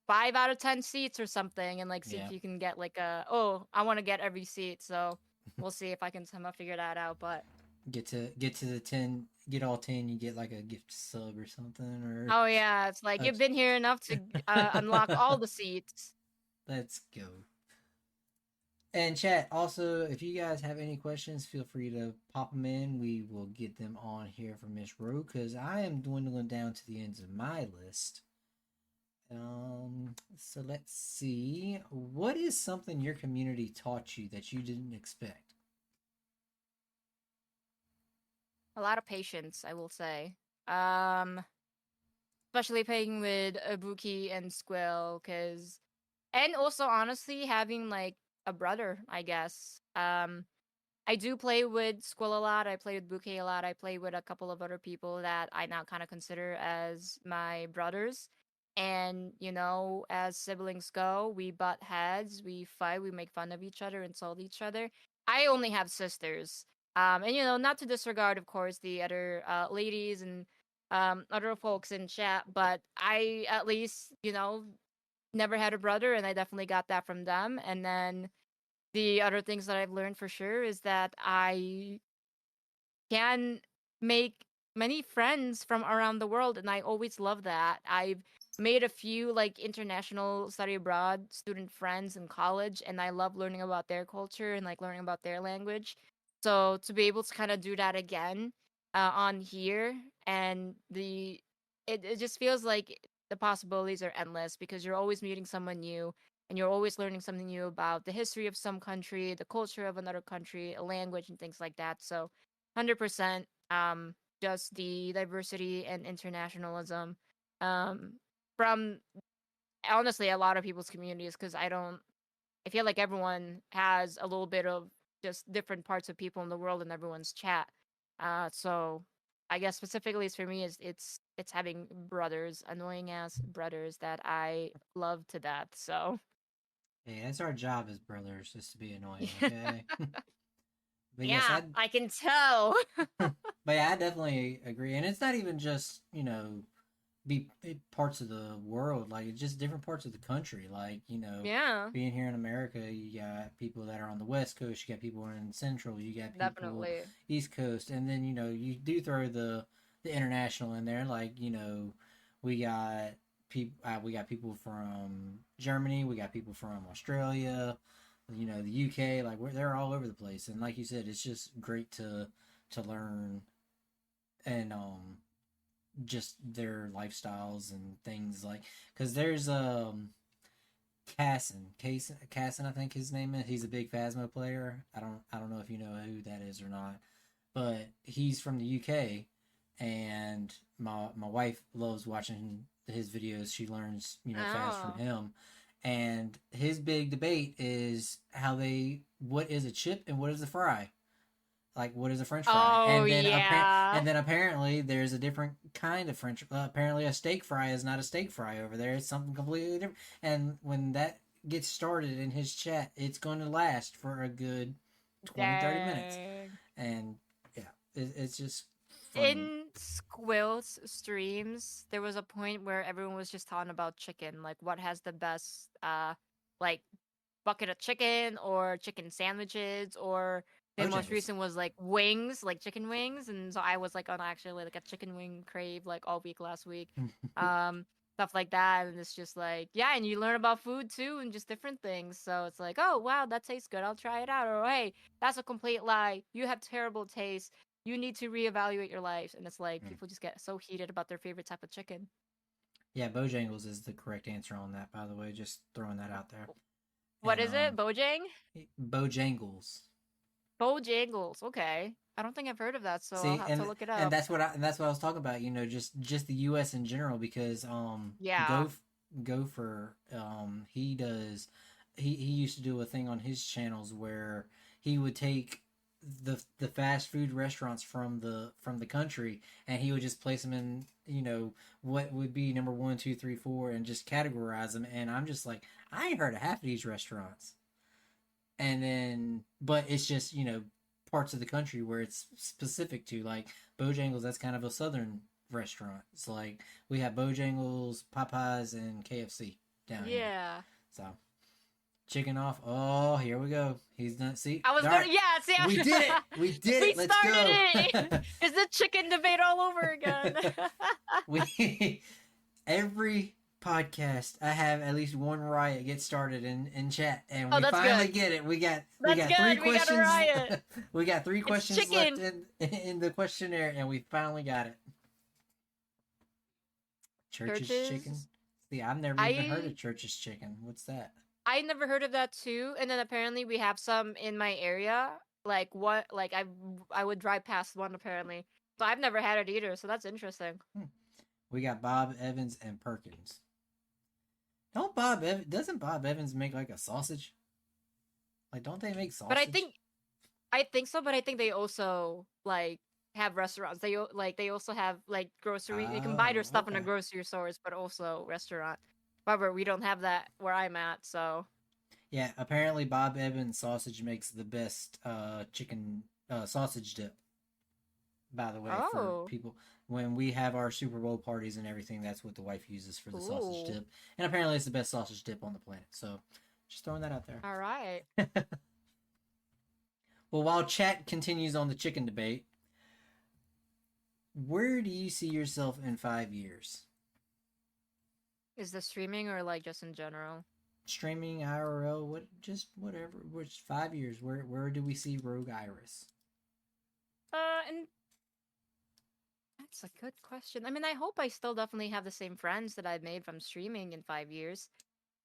5 out of 10 seats or something, and like see if you can get like I want to get every seat. So we'll see if I can somehow figure that out. But Get to the 10, get all 10, you get like a gift sub or something, or oh yeah, it's like you've been here enough to unlock all the seats. let's go. And chat, also, if you guys have any questions, feel free to pop them in. We will get them on here for Miss Rogue, because I am dwindling down to the ends of my list. So let's see. What is something your community taught you that you didn't expect? A lot of patience, I will say. Um, especially playing with Ibuki and Squill, and also honestly having like a brother, I guess. I do play with Squill a lot. I play with Buki a lot. I play with a couple of other people that I now kind of consider as my brothers. And, as siblings go, we butt heads, we fight, we make fun of each other, insult each other. I only have sisters. And, not to disregard, of course, the other ladies and other folks in chat, but I at least, never had a brother, and I definitely got that from them. And then the other things that I've learned for sure is that I can make many friends from around the world, and I always love that. I've made a few like international study abroad student friends in college, and I love learning about their culture and like learning about their language. So to be able to kind of do that again on here, and it just feels like the possibilities are endless because you're always meeting someone new, and you're always learning something new about the history of some country, the culture of another country, a language, and things like that. So 100% just the diversity and internationalism um from honestly a lot of people's communities, because I feel like everyone has a little bit of just different parts of people in the world in everyone's chat. So I guess specifically for me is it's having brothers, annoying ass brothers that I love to death. So Hey, that's our job as brothers, is to be annoying, okay? But yes, yeah, I can tell. but yeah, I definitely agree. And it's not even just, parts of the world, like it's just different parts of the country. Like, Yeah, being here in America, you got people that are on the West Coast, you got people in Central, you got people definitely. East Coast, and then, you do throw the international in there. Like, we got we got people from Germany, we got people from Australia, the UK. Like, they're all over the place, and like you said, it's just great to learn and just their lifestyles and things, like, because there's Casson, I think his name is. He's a big Phasmo player. I don't know if you know who that is or not, but he's from the UK, and my wife loves watching his videos. She learns fast from Oh. him, and his big debate is what is a chip and what is a fry. Like, what is a French fry? Oh yeah. And then apparently there's a different kind of French. Apparently, a steak fry is not a steak fry over there. It's something completely different. And when that gets started in his chat, it's going to last for a good 20-30 minutes. Dang. And yeah, it's just funny. In Squill's streams, there was a point where everyone was just talking about chicken, like what has the best like bucket of chicken or chicken sandwiches, or the most Bojangles. recent was like wings, like chicken wings. And so I was like on actually like a chicken wing crave like all week last week. Stuff like that. And it's just like, yeah, and you learn about food too and just different things. So it's like, oh wow, that tastes good, I'll try it out. Or hey, that's a complete lie, you have terrible taste, you need to reevaluate your life. And it's like people just get so heated about their favorite type of chicken. Yeah, Bojangles is the correct answer on that, by the way. Just throwing that out there. What And is it? Bojang? Bojangles. Bojangles. Okay. I don't think I've heard of that, so I'll See, have to and look it and up. that's what I was talking about. Just the U.S. in general, because Yeah. Gopher, he used to do a thing on his channels where he would take the fast food restaurants from the country, and he would just place them in, what would be number 1, 2, 3, 4, and just categorize them. And I'm just like, I ain't heard of half of these restaurants. And then, but it's just, parts of the country where it's specific to, like, Bojangles. That's kind of a southern restaurant. It's like we have Bojangles, Popeyes, and KFC down here. Yeah. So chicken off. Oh, here we go. He's done. See, I was All gonna, right. yeah. See, We did it. We did we it. Let's started go. it. It's the chicken debate all over again. we every podcast I have at least one riot get started in chat, and Oh, we that's finally good. get it. We got That's three good. We got a questions. riot. We got three questions left chicken. in the questionnaire, and we finally got it. Church's chicken. Churches. See, I've never even heard I of Church's chicken. What's that? I never heard of that too. And then apparently we have some in my area. Like what? Like I would drive past one apparently. So I've never had it either. So that's interesting. We got Bob Evans and Perkins. Doesn't Bob Evans make like a sausage? Like, don't they make sausage? But I think so. But I think they also like have restaurants. They also have like grocery. You can buy their stuff in the okay. grocery stores, but also restaurant. However, we don't have that where I'm at. So Yeah, apparently Bob Evans sausage makes the best chicken sausage dip. By the way, for Oh. people, when we have our Super Bowl parties and everything, that's what the wife uses for the sausage Ooh. dip. And apparently it's the best sausage dip on the planet. So just throwing that out there. All right. Well, while chat continues on the chicken debate, where do you see yourself in 5 years? Is this streaming or like just in general? Streaming, IRL, just whatever. Which 5 years? Where do we see RogueAiris? And that's a good question. I mean, I hope I still definitely have the same friends that I've made from streaming in 5 years.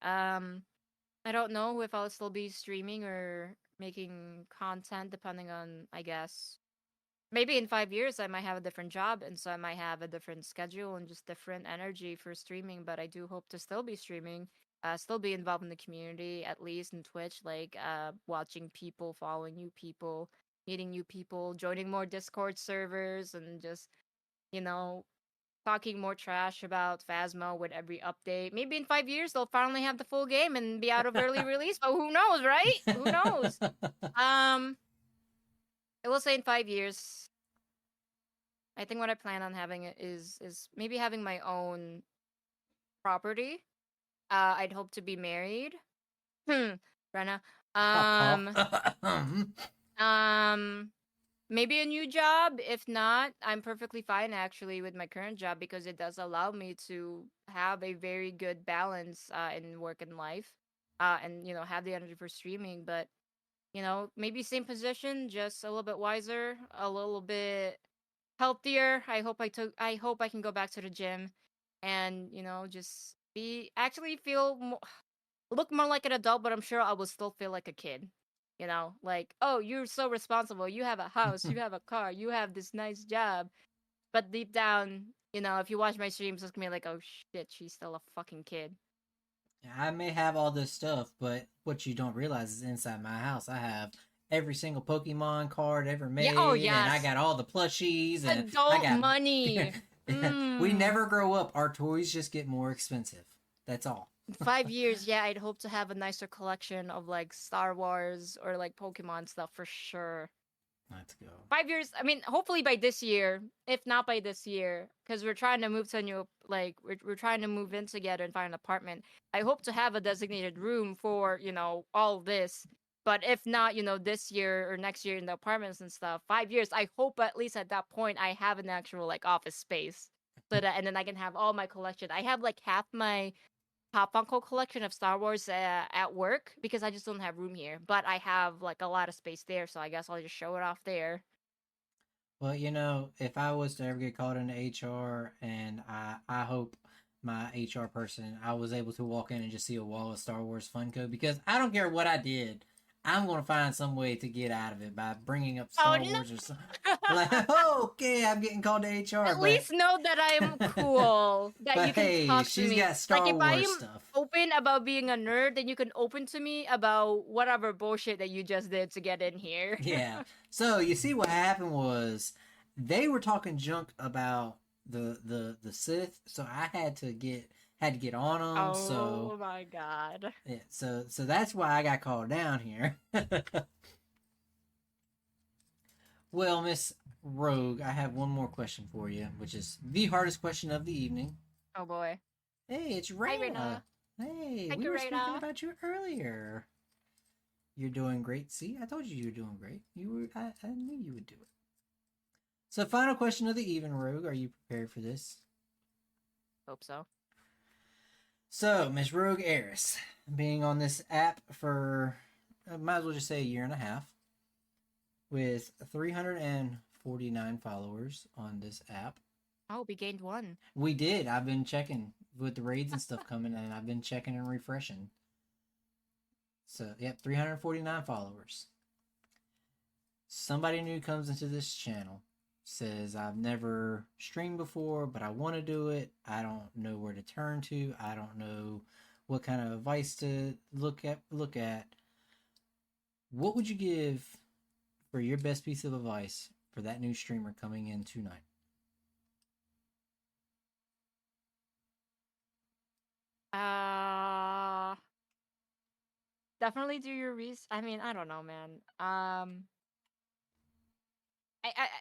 I don't know if I'll still be streaming or making content, depending on, I guess. Maybe in 5 years I might have a different job, and so I might have a different schedule and just different energy for streaming. But I do hope to still be streaming, still be involved in the community, at least in Twitch, like watching people, following new people, meeting new people, joining more Discord servers, and just talking more trash about Phasmo with every update. Maybe in 5 years they'll finally have the full game and be out of early release. But who knows, right? Who knows? I will say in 5 years, I think what I plan on having is maybe having my own property. I'd hope to be married. Brenna. Maybe a new job. If not, I'm perfectly fine actually with my current job because it does allow me to have a very good balance in work and life, and have the energy for streaming. But maybe same position, just a little bit wiser, a little bit healthier. I hope I can go back to the gym, and just look more like an adult, but I'm sure I will still feel like a kid. Like, oh, you're so responsible. You have a house, you have a car, you have this nice job. But deep down, if you watch my streams, it's gonna be like, oh shit, she's still a fucking kid. I may have all this stuff, but what you don't realize is inside my house, I have every single Pokemon card ever made, Yeah, oh, and I yes. got all the plushies, and Adult I got money. We never grow up. Our toys just get more expensive. That's all. 5 years, yeah, I'd hope to have a nicer collection of like Star Wars or like Pokemon stuff for sure. Let's go. 5 years, I mean, hopefully by this year, if not by this year, because we're trying to move to a new, like, we're trying to move in together and find an apartment. I hope to have a designated room for, all this. But if not, this year or next year in the apartments and stuff, 5 years, I hope at least at that point I have an actual, like, office space. And then I can have all my collection. I have, like, half my Pop Funko collection of Star Wars at work because I just don't have room here. But I have like a lot of space there, so I guess I'll just show it off there. Well, if I was to ever get called into HR, and I hope my HR person, I was able to walk in and just see a wall of Star Wars Funko, because I don't care what I did, I'm going to find some way to get out of it by bringing up Star Wars or something. Like, okay, I'm getting called to HR. At least know that I am cool. That but you can hey, talk to she's me. got Star like if I Wars am stuff. open about being a nerd, then you can open to me about whatever bullshit that you just did to get in here. Yeah. So you see what happened was they were talking junk about the Sith, so I had to get on them. Oh So my god. yeah, so that's why I got called down here. Well, Miss Rogue, I have one more question for you, which is the hardest question of the evening. Oh boy. Hey, it's Hi, Raina. Raina. Hey, Hi, we were speaking Raina. about you earlier. You're doing great. See, I told you you were doing great. I knew you would do it. So, final question of the evening, Rogue. Are you prepared for this? Hope so. So, Miss RogueAiris, being on this app for, might as well just say a year and a half, with 349 followers on this app. Oh, we gained one. We did. I've been checking with the raids and stuff coming in. I've been checking and refreshing. So, yep, 349 followers. Somebody new comes into this channel, says, I've never streamed before, but I want to do it. I don't know where to turn to. I don't know what kind of advice to look at. What would you give for your best piece of advice for that new streamer coming in tonight? Definitely do your research. I mean, I don't know, man.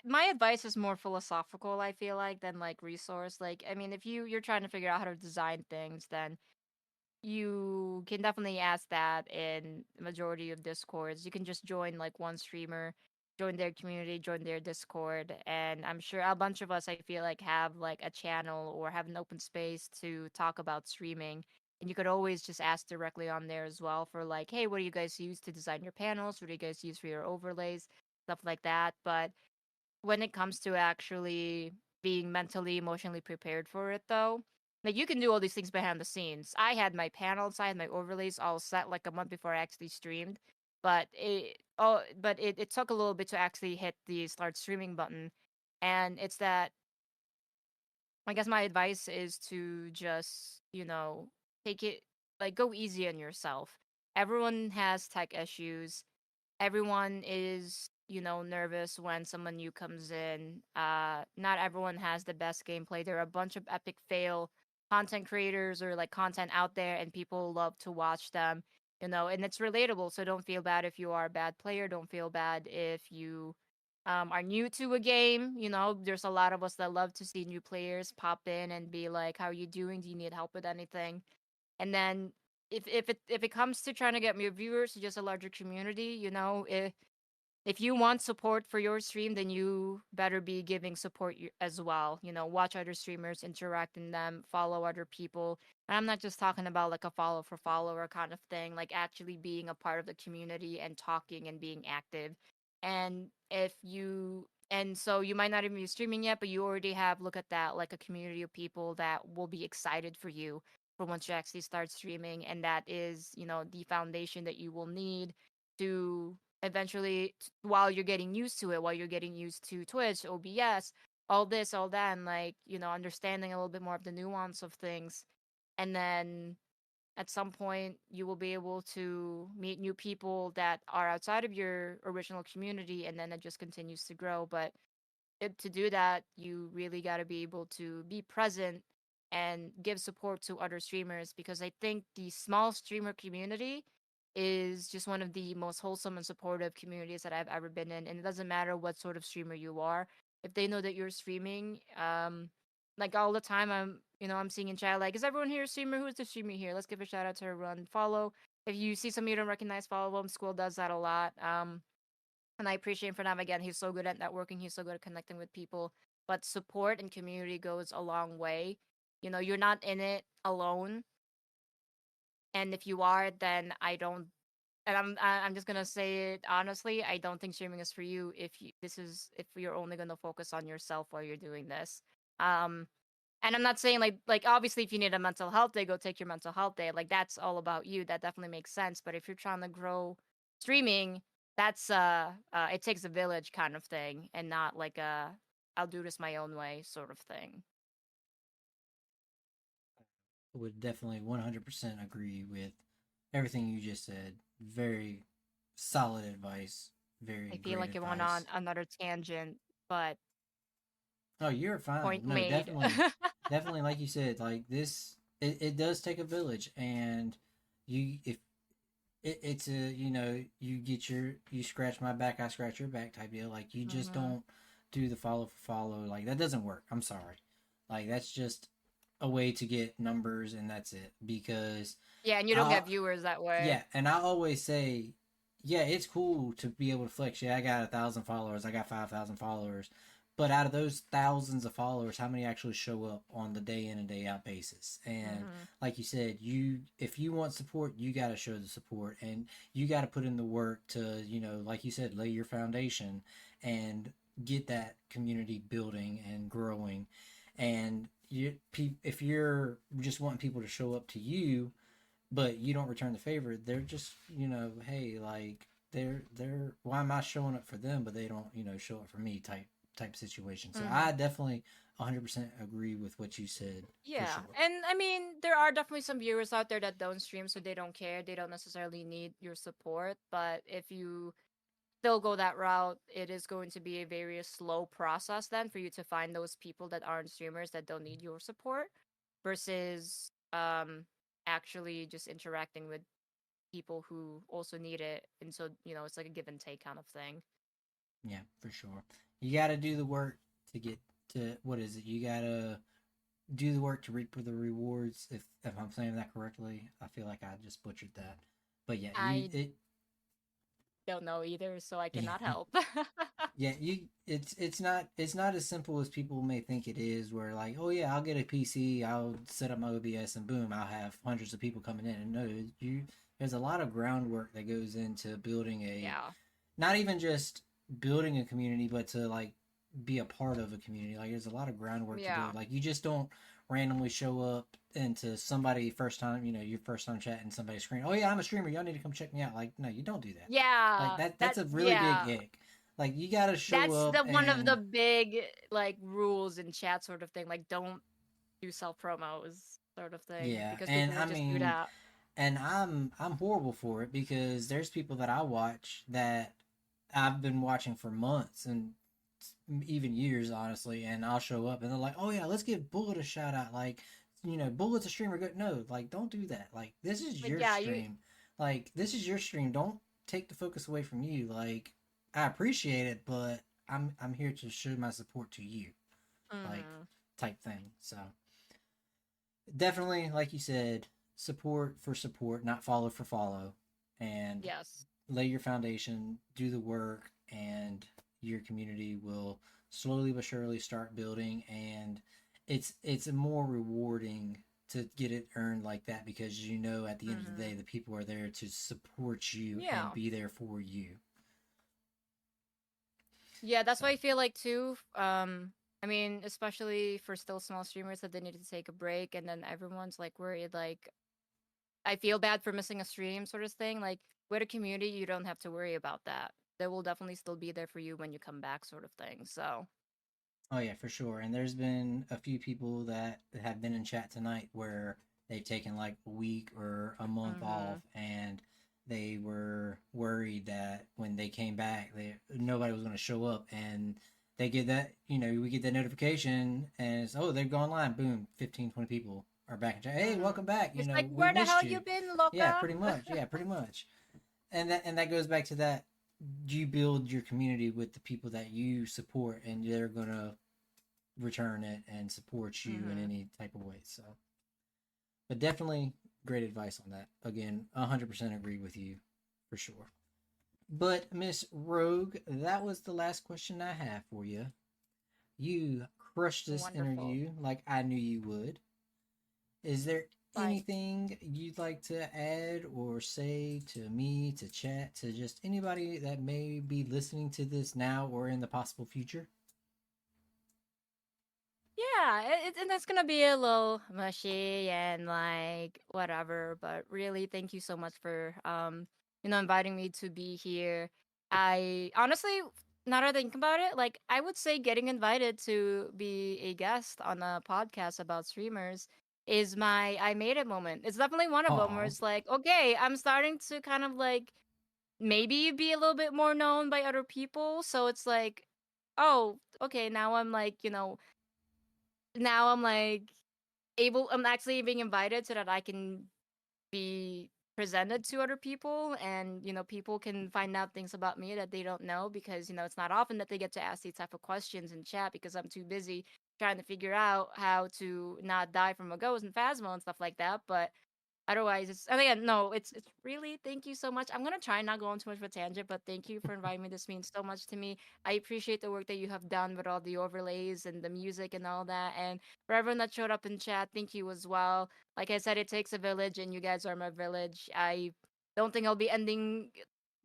My advice is more philosophical, I feel like, than like resource. Like, I mean, if you're trying to figure out how to design things, then you can definitely ask that in the majority of discords. You can just join like one streamer, join their community, join their discord, and I'm sure a bunch of us, I feel like, have like a channel or have an open space to talk about streaming. And you could always just ask directly on there as well for like, hey, what do you guys use to design your panels? What do you guys use for your overlays? Stuff like that. But when it comes to actually being mentally, emotionally prepared for it, though, like you can do all these things behind the scenes. I had my panels, I had my overlays all set like a month before I actually streamed, but it took a little bit to actually hit the start streaming button, and it's that. I guess my advice is to just take it like go easy on yourself. Everyone has tech issues. Everyone is nervous when someone new comes in. Not everyone has the best gameplay. There are a bunch of epic fail content creators or like content out there, and people love to watch them. And it's relatable, so don't feel bad if you are a bad player. Don't feel bad if you are new to a game. There's a lot of us that love to see new players pop in and be like, how are you doing? Do you need help with anything? And then if it comes to trying to get more viewers to just a larger community, if you want support for your stream, then you better be giving support as well. Watch other streamers, interact in them, follow other people. And I'm not just talking about like a follow for follower kind of thing, like actually being a part of the community and talking and being active. And so you might not even be streaming yet, but you already have, look at that, like a community of people that will be excited for you for once you actually start streaming. And that is, the foundation that you will need to eventually, while you're getting used to it, while you're getting used to Twitch, OBS, all this, all that, and like, understanding a little bit more of the nuance of things. And then at some point, you will be able to meet new people that are outside of your original community, and then it just continues to grow. But to do that, you really got to be able to be present and give support to other streamers, because I think the small streamer community is just one of the most wholesome and supportive communities that I've ever been in. And it doesn't matter what sort of streamer you are. If they know that you're streaming, like all the time I'm seeing in chat, like, is everyone here a streamer? Who's the streamer here? Let's give a shout out to everyone. Follow. If you see somebody you don't recognize, follow them. Squirrel does that a lot. And I appreciate him for that. Again, he's so good at networking. He's so good at connecting with people. But support and community goes a long way. You're not in it alone. And if you are, then I don't. And I'm just gonna say it honestly. I don't think streaming is for you if you're only gonna focus on yourself while you're doing this. And I'm not saying like obviously if you need a mental health day, go take your mental health day. Like that's all about you. That definitely makes sense. But if you're trying to grow streaming, that's it takes a village kind of thing, and not like a I'll do this my own way sort of thing. Would definitely 100% agree with everything you just said. Very solid advice. Very I feel like it went advice. on another tangent, but Oh, you're fine. point No, made. definitely, like you said, like this, it does take a village, and if it's a you scratch my back, I scratch your back type deal. Like you just don't do the follow for follow. Like that doesn't work. I'm sorry. Like that's just a way to get numbers, and that's it. Because Yeah, and you don't get viewers that way. yeah, and I always say, yeah, it's cool to be able to flex. Yeah, I got 1,000 followers. I got 5,000 followers. But out of those thousands of followers, how many actually show up on the day in and day out basis? And Mm-hmm. like you said, if you want support, you got to show the support, and you got to put in the work to, like you said, lay your foundation and get that community building and growing. And if you're just wanting people to show up to you, but you don't return the favor, they're just, hey, like they're why am I showing up for them, but they don't, show up for me type situation. So Mm-hmm. I definitely 100% agree with what you said for Yeah, sure. and I mean, there are definitely some viewers out there that don't stream, so they don't care. They don't necessarily need your support. But if you still go that route, it is going to be a very slow process then for you to find those people that aren't streamers that don't need your support versus actually just interacting with people who also need it. And so, it's like a give and take kind of thing. Yeah, for sure. You got to do the work to get to, what is it, you got to do the work to reap the rewards, if I'm saying that correctly. I feel like I just butchered that, but yeah, I don't know either, so I yeah. cannot help. Yeah, it's not as simple as people may think it is. Where like, oh yeah, I'll get a PC, I'll set up my OBS, and boom, I'll have hundreds of people coming in. And no, there's a lot of groundwork that goes into building Yeah. not even just building a community, but to like be a part of a community. Like there's a lot of groundwork to Yeah. build. Like you just don't randomly show up into somebody first time, your first time chatting somebody's screen. Oh yeah, I'm a streamer. Y'all need to come check me out. Like no, you don't do that. Like Yeah. that's a really big Yeah. ick. Like you gotta show That's up the one of the and big like rules in chat sort of thing. Like don't do self promos sort of thing yeah, because and people I will just do mean, that. and I'm horrible for it because there's people that I watch that I've been watching for months and even years, honestly, and I'll show up and they're like, "Oh yeah, let's give Bullet a shout out." Like, Bullet's a streamer. Good, no, like don't do that. Like this is But your yeah, you stream. Like this is your stream. Don't take the focus away from you. Like I appreciate it, but I'm here to show my support to you, like mhm. type thing. So definitely, like you said, support for support, not follow for follow, and Yes. lay your foundation, do the work, and your community will slowly but surely start building. And it's more rewarding to get it earned like that because at the end of the day Mhm. the people are there to support you and Yeah. be there for you. Yeah, that's So why I feel like too. I mean, especially for still small streamers that they need to take a break, and then everyone's like worried, like I feel bad for missing a stream, sort of thing. Like with a community, you don't have to worry about that. They will definitely still be there for you when you come back, sort of thing. So oh yeah, for sure. And there's been a few people that have been in chat tonight where they've taken like a week or a month off, mhm. and they were worried that when they came back, nobody was going to show up, and they get that, we get that notification, and it's, oh, they've gone live. Boom, 15, 20 people are back in chat. Hey, welcome Mhm. back. It's like, We where the missed hell you you. been, Yeah, Loca? pretty much. Yeah, pretty much. And that goes back to that. You build your community with the people that you support, and they're gonna return it and support you in Mhm. any type of way. So, but definitely great advice on that. Again, 100% agree with you for sure. But Miss Rogue, that was the last question I have for you. You crushed this Wonderful. interview like I knew you would. Is there Like, anything you'd like to add or say to me, to chat, to just anybody that may be listening to this now or in the possible future? yeah, and it's gonna be a little mushy and like whatever, but really, thank you so much for inviting me to be here. I honestly, now that I think about it, like I would say getting invited to be a guest on a podcast about streamers is my I made it moment. It's definitely one of them where Oh, it's like, okay, I'm starting to kind of like maybe be a little bit more known by other people, so it's like, oh, okay, now I'm like, now I'm like I'm actually being invited so that I can be presented to other people and people can find out things about me that they don't know because it's not often that they get to ask these type of questions in chat because I'm too busy trying to figure out how to not die from a ghost and phasma and stuff like that. But Otherwise, it's and again, no, it's really thank you so much. I'm gonna try and not go on too much of a tangent, but thank you for inviting me. This means so much to me. I appreciate the work that you have done with all the overlays and the music and all that. And for everyone that showed up in chat, thank you as well. Like I said, it takes a village, and you guys are my village. I don't think I'll be ending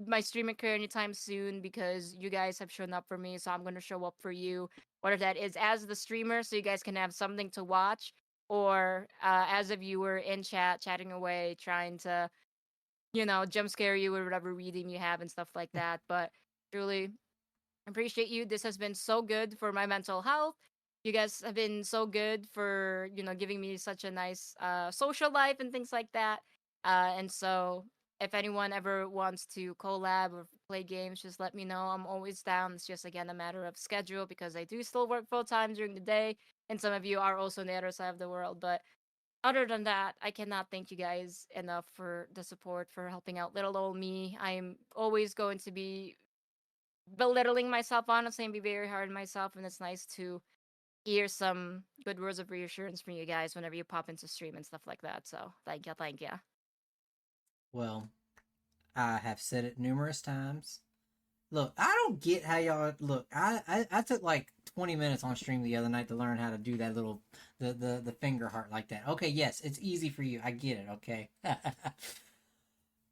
my streaming career anytime soon because you guys have shown up for me. So I'm gonna show up for you, whether that is as the streamer, so you guys can have something to watch, or as a viewer in chat, chatting away, trying to, jump scare you with whatever reading you have and stuff like that. But truly appreciate you. This has been so good for my mental health. You guys have been so good for, giving me such a nice social life and things like that. And so if anyone ever wants to collab or play games, just let me know. I'm always down. It's just, again, a matter of schedule because I do still work full time during the day. And some of you are also on the other side of the world. But other than that, I cannot thank you guys enough for the support, for helping out little old me. I'm always going to be belittling myself, honestly, and be very hard on myself. And it's nice to hear some good words of reassurance from you guys whenever you pop into stream and stuff like that. So thank you, thank you. Well, I have said it numerous times. Look, I don't get how y'all look. I took like 20 minutes on stream the other night to learn how to do that little the finger heart like that. Okay, yes, it's easy for you. I get it, okay?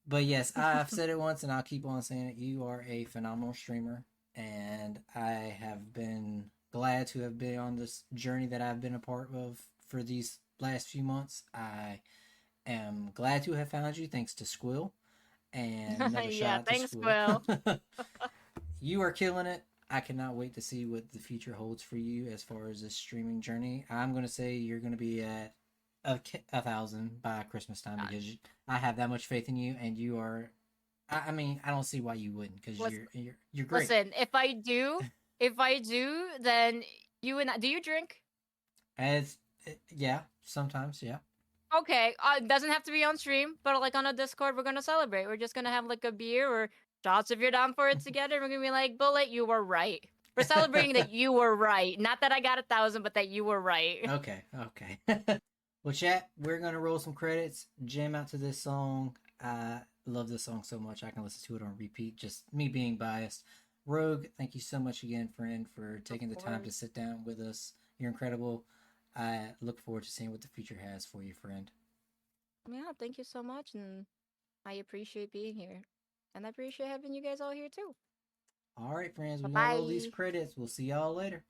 But yes, I've said it once and I'll keep on saying it. You are a phenomenal streamer, and I have been glad to have been on this journey that I've been a part of for these last few months. I am glad to have found you thanks to Squill. And another Yeah, shout out to thanks, Squill. You are killing it. I cannot wait to see what the future holds for you as far as this streaming journey. I'm going to say you're going to be at 1,000 by Christmas time because I have that much faith in you, and you are. I mean, I don't see why you wouldn't because you're great. Listen, if I do, then you and do you drink? Yeah, sometimes, yeah. Okay, it doesn't have to be on stream, but like on a Discord, we're gonna celebrate. We're just gonna have like a beer or shots if you're down for it together. We're gonna be like, Bullet, you were right. We're celebrating that you were right. Not that I got 1,000, but that you were right. Okay. Well, chat, we're gonna roll some credits, jam out to this song. I love this song so much I can listen to it on repeat. Just me being biased. Rogue, thank you so much again, friend, for taking the time to sit down with us. You're incredible. I look forward to seeing what the future has for you, friend. Yeah, thank you so much, and I appreciate being here, and I appreciate having you guys all here too. All right, friends, we're gonna roll these credits. We'll see y'all later.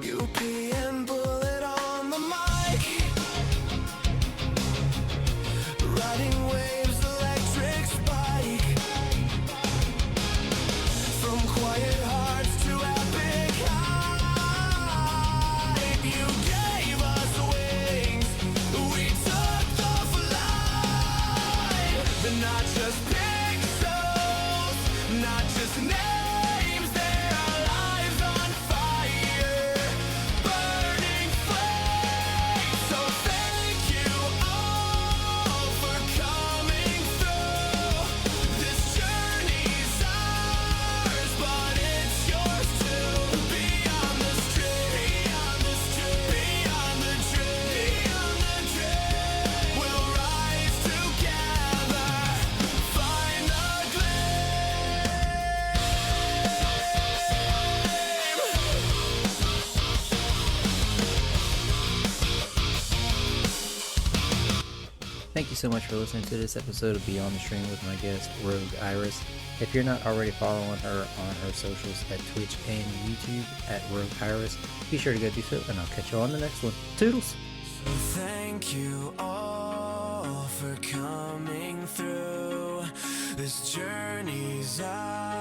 UP and Bullet on the mic, riding waves, electric spike, from quiet hearts to epic hype. You gave us wings, we took the flight. They're not just pixels, not just names, they are lives on fire, burning flames. So thank you all for coming through. This journey's ours, but it's yours too. Beyond the street, beyond the street, beyond the dream, beyond the dream. We'll rise together, find the gleam. Thank you so much for listening to this episode of Beyond the Stream with my guest, RogueAiris. If you're not already following her on her socials at Twitch and YouTube at RogueAiris, be sure to go do so, and I'll catch you on the next one. Toodles! So thank you all for coming through. This journey's ours.